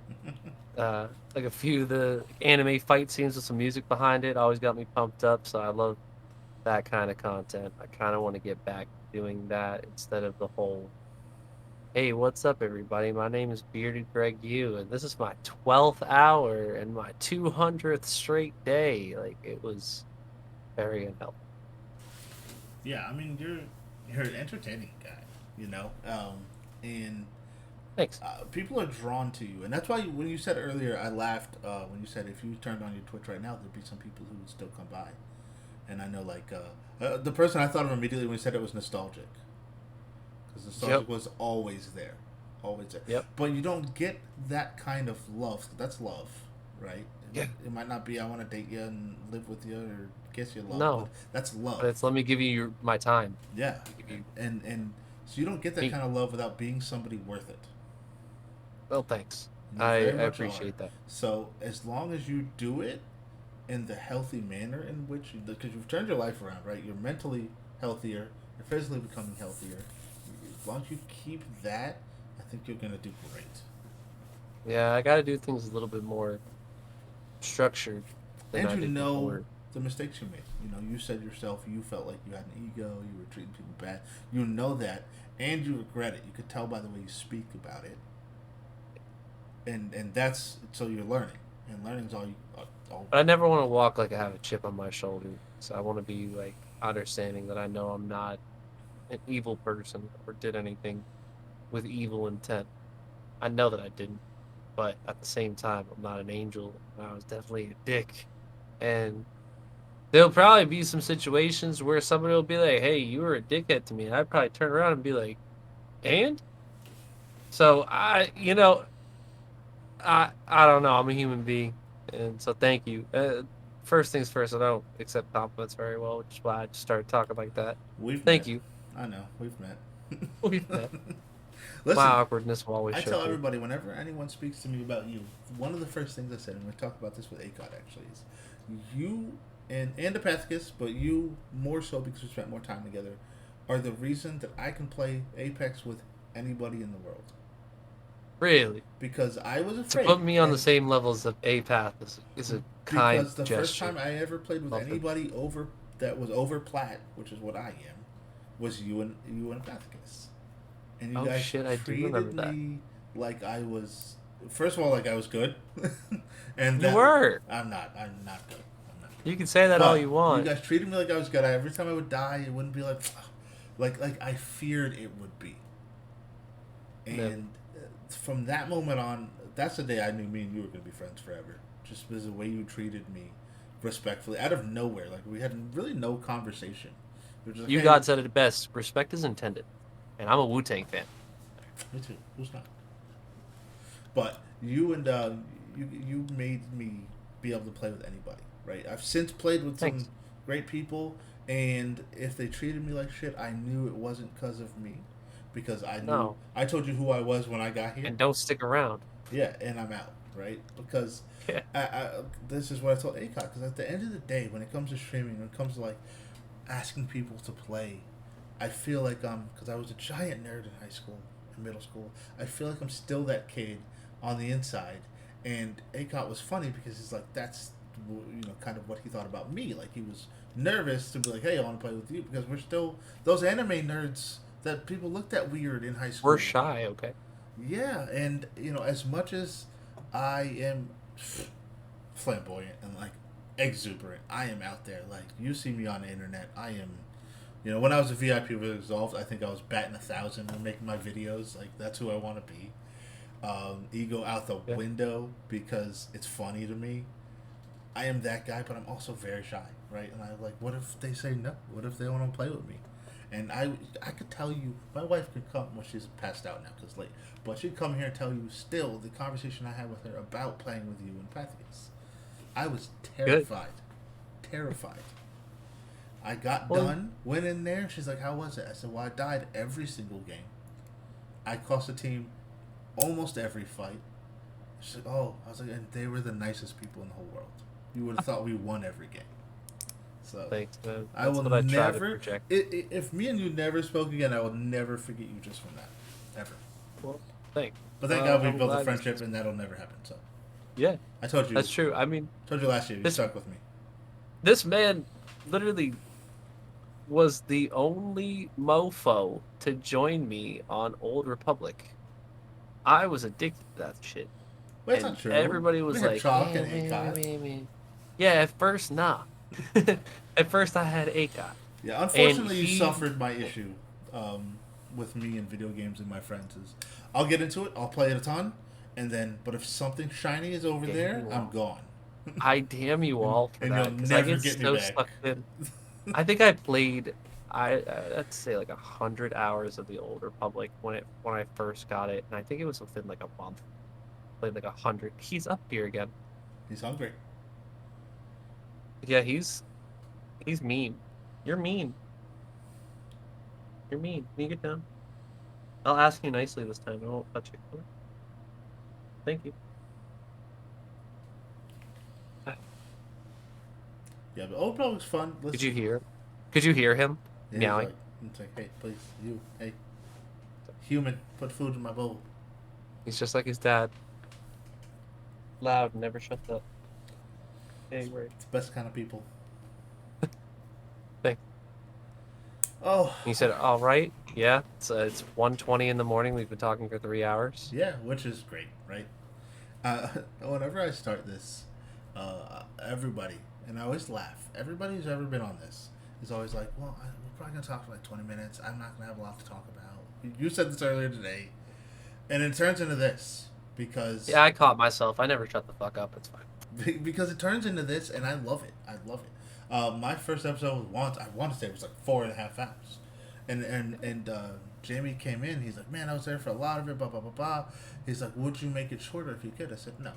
Like a few of the anime fight scenes with some music behind it always got me pumped up. So I love that kind of content. I kind of want to get back doing that instead of the whole, hey, what's up, everybody? My name is BeardedGregU, and this is my 12th hour and my 200th straight day. Like, it was very unhealthy. Yeah, I mean you're an entertaining guy, you know, and Thanks. people are drawn to you, and that's why when you said earlier, I laughed when you said if you turned on your Twitch right now, there'd be some people who would still come by, and I know like the person I thought of immediately when you said it was nostalgic, because Yep. nostalgic was always there, always there, Yep. but you don't get that kind of love. That's love, right? Yeah. It might not be I want to date you and live with you or kiss your love, but No, that's but love. it's let me give you my time. Yeah, Let me give you and so you don't get that me. kind of love without being somebody worth it. Well, thanks. You I very much are. appreciate that. So as long as you do it in the healthy manner in which, because you've turned your life around, right? You're mentally healthier. You're physically becoming healthier. As long as you keep that, I think you're gonna do great. Yeah, I got to do things a little bit more structured than And I you did know before. the mistakes you made. You know, you said yourself you felt like you had an ego, you were treating people bad. You know that, and you regret it. You could tell by the way you speak about it, and that's so you're learning, and learning's all you all. But I never want to walk like I have a chip on my shoulder. So I want to be like understanding that I know I'm not an evil person or did anything with evil intent. I know that I didn't, but at the same time, I'm not an angel, and I was definitely a dick. And there'll probably be some situations where somebody will be like, "Hey, you were a dickhead to me," and I'd probably turn around and be like, "And?" So I don't know. I'm a human being, and so thank you. First things first, I don't accept compliments very well, which is why I just started talking like that. We've Thank met. you. I know we've met. We've met. My Listen, awkwardness will always I show tell through. everybody whenever anyone speaks to me about you, one of the first things I said, and we talked about this with ACOT actually, is you and Epithecus, but you more so because we spent more time together, are the reason that I can play Apex with anybody in the world. Really, Because I was to put afraid, me on the and same levels of Apath is a kind because the first gesture. time I ever played with Love them. anybody over that was over plat, which is what I am, was you and Epithecus. And you Oh guys shit, I do remember treated that. me like I was first of all like I was good, and You that were. I'm not good. I'm not good. You can say that all But you you want. guys treated me like I was good. Every time I would die, it wouldn't be like like I feared it would be. Never. And from that moment on, that's the day I knew me and you were gonna be friends forever. Just because the way you treated me, respectfully, out of nowhere. Like we had really no conversation. We were just like, You hey, God said it best. Respect is intended, and I'm a Wu Tang fan. me too. Who's not? But you made me be able to play with anybody, right? I've since played with some Thanks. great people, and if they treated me like shit, I knew it wasn't because of me, because I knew No, I told you who I was when I got here. and don't stick around. Yeah, and I'm out, right? Because Yeah. this is what I told ACOT. Because at the end of the day, when it comes to streaming, when it comes to like asking people to play, I feel like because I was a giant nerd in high school and middle school. I feel like I'm still that kid on the inside. And ACOT was funny because he's like, that's kind of what he thought about me. Like he was nervous to be like, hey, I want to play with you because we're still those anime nerds that people looked at weird in high We're school. shy, okay? Yeah, and as much as I am flamboyant and like exuberant, I am out there. Like you see me on the internet, I am. When I was a VIP with Exalted, I think I was batting 1,000 and making my videos. Like that's who I want to be. Ego out the Yeah. window because it's funny to me. I am that guy, but I'm also very shy, right? And I'm like, what if they say no? What if they want to play with me? And I could tell you, my wife could come. Well, she's passed out now because it's late, but she'd come here and tell you still the conversation I had with her about playing with you in Pathicus. I was Good. terrified, terrified. I got Well, done, went in there. She's like, "How was it?" I said, "Well, I died every single game. I cost the team almost every fight." She's like, "Oh," I was like, "And they were the nicest people in the whole world. You would have thought we won every game." So thanks, man. I That's will what I try to never. project. If me and you never spoke again, I will never forget you just from that, ever. Well, thanks. But thank God we I'm built a glad you friendship, said so. and that'll never happen. So Yeah, I told you, that's true. I mean, told you last year, you this stuck with me. this man literally was the only mofo to join me on Old Republic. I was addicted to that shit. But that's not And true. everybody We was had like, chalk eh, and meh, ACOT. meh, meh. Yeah, at first, nah. At first, I had ACOT. Yeah, And unfortunately, you he, suffered my issue with me and video games and my friends. Is I'll get into it, I'll play it a ton, and then, but if something shiny is over damn there, you I'm all. gone, I damn you and all for and you'll that, because I never get get me so back. sucked in. I think I played, I'd say like 100 hours of the Old Republic when I first got it, and I think it was within like a month. Played like 100. He's up here again. He's hungry. Yeah, he's mean. You're mean. You're mean. Can you get down? I'll ask you nicely this time. I won't touch you. Thank you. Yeah, but Old Dog's fun. Could Listen, you hear? Could you hear him yeah, meowing? it's like, hey, please, hey, human, put food in my bowl. He's just like his dad. Loud, never shuts up. Hey, right. It's the best kind of people. Thanks. Oh, He said, "All right, yeah, it's 1:20 in the morning. We've been talking for 3 hours." yeah, which is great, right? Whenever I start this, everybody, and I always laugh. Everybody who's ever been on this is always like, "Well, we're probably gonna talk for like 20 minutes. I'm not gonna have a lot to talk about." You said this earlier today, and it turns into this because Yeah, I caught myself. I never shut the fuck up. It's fine. because it turns into this, and I love it. I love it. My first episode was once I want to say it was like 4.5 hours, and Jamie came in. He's like, "Man, I was there for a lot of it." Blah blah blah blah. He's like, "Would you make it shorter if you could?" I said, "No,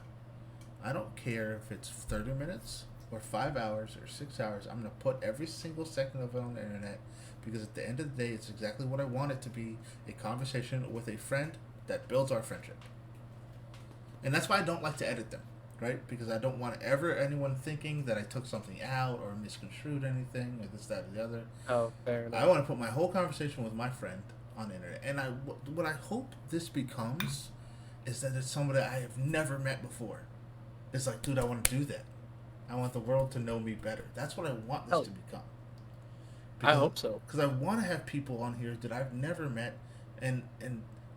I don't care if it's 30 minutes or 5 hours or 6 hours. I'm gonna put every single second of it on the internet because at the end of the day, it's exactly what I want it to be—a conversation with a friend that builds our friendship." And that's why I don't like to edit them, right? Because I don't want ever anyone thinking that I took something out or misconstrued anything or this, that, or the other. Oh, fair I enough. want to put my whole conversation with my friend on the internet. And what I hope this becomes is that it's somebody I have never met before. It's like, dude, I want to do that. I want the world to know me better. That's what I want this Hell, to become. I Because, hope so. because I want to have people on here that I've never met, and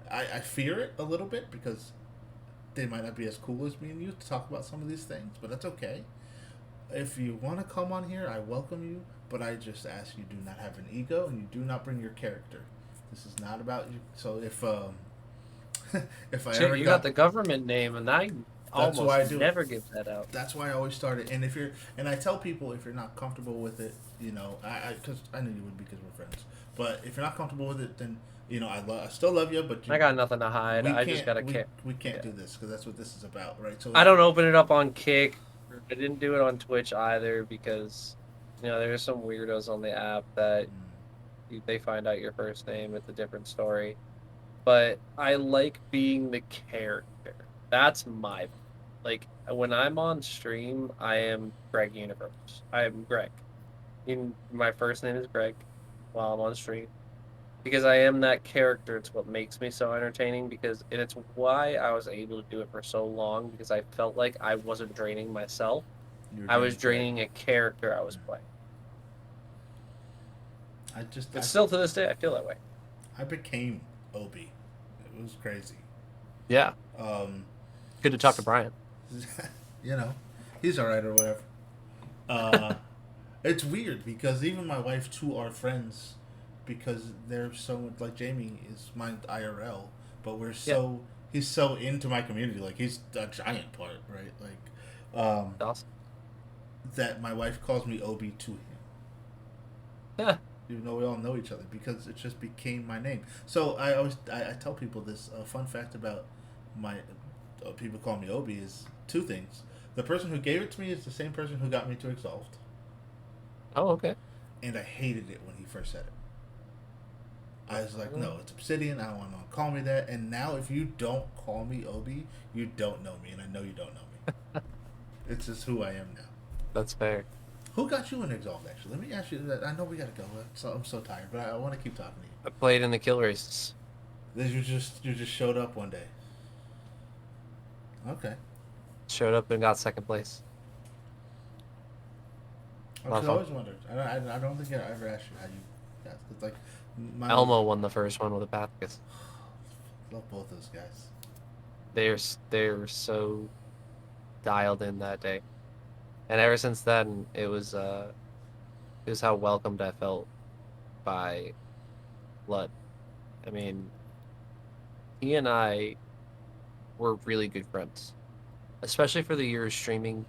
I fear it a little bit because they might not be as cool as me and you to talk about some of these things, but that's okay. If you want to come on here, I welcome you, but I just ask you do not have an ego and you do not bring your character. This is not about you. So if if I Shit, ever you got got, the government name, and I that's why I almost do it. never give that out. That's why I always start it. And if you're, and I tell people if you're not comfortable with it, because I knew you would because we're friends. But if you're not comfortable with it, then I still love you, but I got nothing to hide. we I just can't gotta we care. we can't Yeah. do this because that's what this is about, right? So I don't open it up on Kick. I didn't do it on Twitch either because, there's some weirdos on the app that they find out your first name. It's a different story. But I like being the character. That's my like when I'm on stream, I am Greg Universe. I am Greg. My first name is Greg while I'm on stream because I am that character. It's what makes me so entertaining and it's why I was able to do it for so long because I felt like I wasn't draining myself. you're I was draining Greg. draining a character I was playing. I just But still to this day I feel that way. I became Obi. It was crazy. Yeah. Um, Good to talk to Brian. you know, he's all right or whatever. Uh, it's weird because even my wife too are friends because they're so like Jamie is my IRL, but Yeah. he's so into my community. Like he's a giant part, right? Like Awesome. that my wife calls me Obi to him. Yeah. Even though we all know each other because it just became my name. So I tell people this fun fact about my people call me Obi is two things. The person who gave it to me is the same person who got me to Exalted, Oh, okay. and I hated it when he first said it. I was like, no, it's Obsidian. I don't want to call me that. And now, if you don't call me Obi, you don't know me, and I know you don't know me. It's just who I am now. That's fair. Who got you in Exalt? Actually, let me ask you that. I know we gotta go. I'm so tired, but I want to keep talking to you. I played in the kill races. You just showed up one day. Okay. Showed up and got second place. A lot of I fun. always wondered. I don't think I ever asked you how you got. It's like my Elmo won the first one with a Pathicus. love both those guys. They're so dialed in that day, and ever since then, it was how welcomed I felt by Blood. I mean, he and I were really good friends, especially for the years streaming.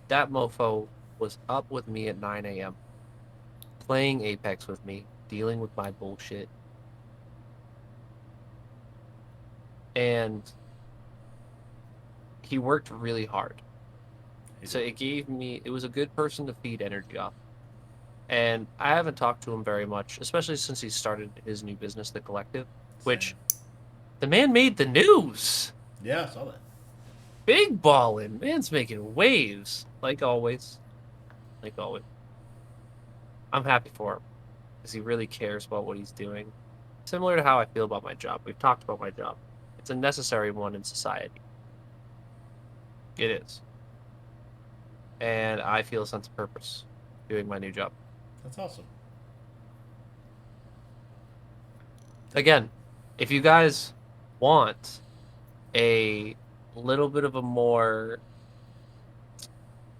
That mofo was up with me at 9 a.m. playing Apex with me, dealing with my bullshit, and he worked really hard. So it was a good person to feed energy off. And I haven't talked to him very much, especially since he started his new business, The Collective, which Same. the man made the news. Yeah, I saw that. Big ballin'. Man's making waves. Like always. Like always. I'm happy for him because he really cares about what he's doing. Similar to how I feel about my job. We've talked about my job. It's a necessary one in society. It is. And I feel a sense of purpose doing my new job. That's awesome. Again, if you guys want a little bit of a more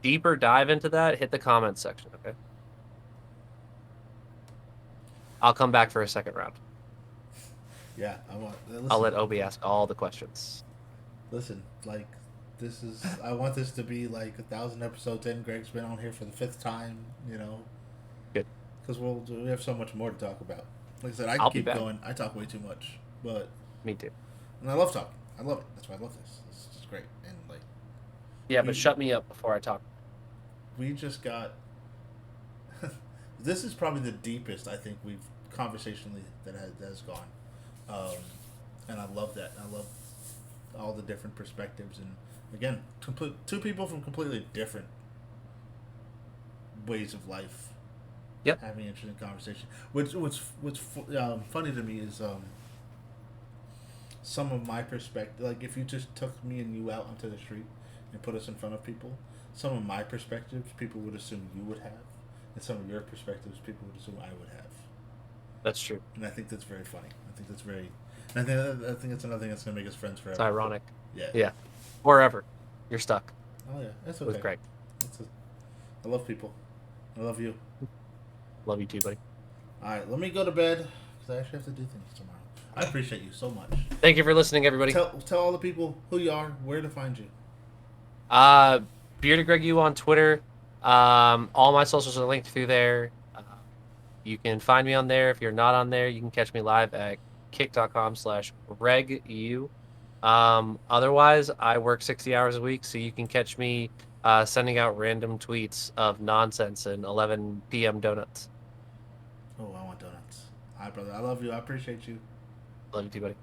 deeper dive into that, hit the comments section, okay? I'll come back for a second round. Yeah, I want. I'll Listen, let Obi ask all the questions. listen. Like, this is. I want this to be like 1,000 episodes in. Greg's been on here for the 5th time. You know, Good. because we have so much more to talk about. Like I said, I can I'll be keep back. going. I talk way too much, but Me too. and I love talking. I love it. That's why I love this. This is great. And like, Yeah, we but shut me up before I talk. we just got. This is probably the deepest I think we've conversationally that has gone, um, and I love that. I love all the different perspectives, and again, two people from completely different ways of life Yep. having interesting conversation. What's funny to me is some of my perspective. Like if you just took me and you out onto the street and put us in front of people, some of my perspectives people would assume you would have, and some of your perspectives people would assume I would have. That's true. And I think that's very funny. I think that's very. And I think it's another thing that's gonna make us friends forever. It's ironic. Yeah. Yeah. Forever. You're stuck Oh yeah, that's okay. with Greg. I love people. I love you. Love you too, buddy. All right, let me go to bed because I actually have to do things tomorrow. I appreciate you so much. Thank you for listening, everybody. Tell all the people who you are, where to find you. Uh, BeardedGregU on Twitter. All my socials are linked through there. You can find me on there. If you're not on there, you can catch me live at kick.com/GregU. Otherwise, I work 60 hours a week, so you can catch me sending out random tweets of nonsense and 11 p.m. donuts. Oh, I want donuts. Hi, brother. I love you. I appreciate you. Love you too, buddy.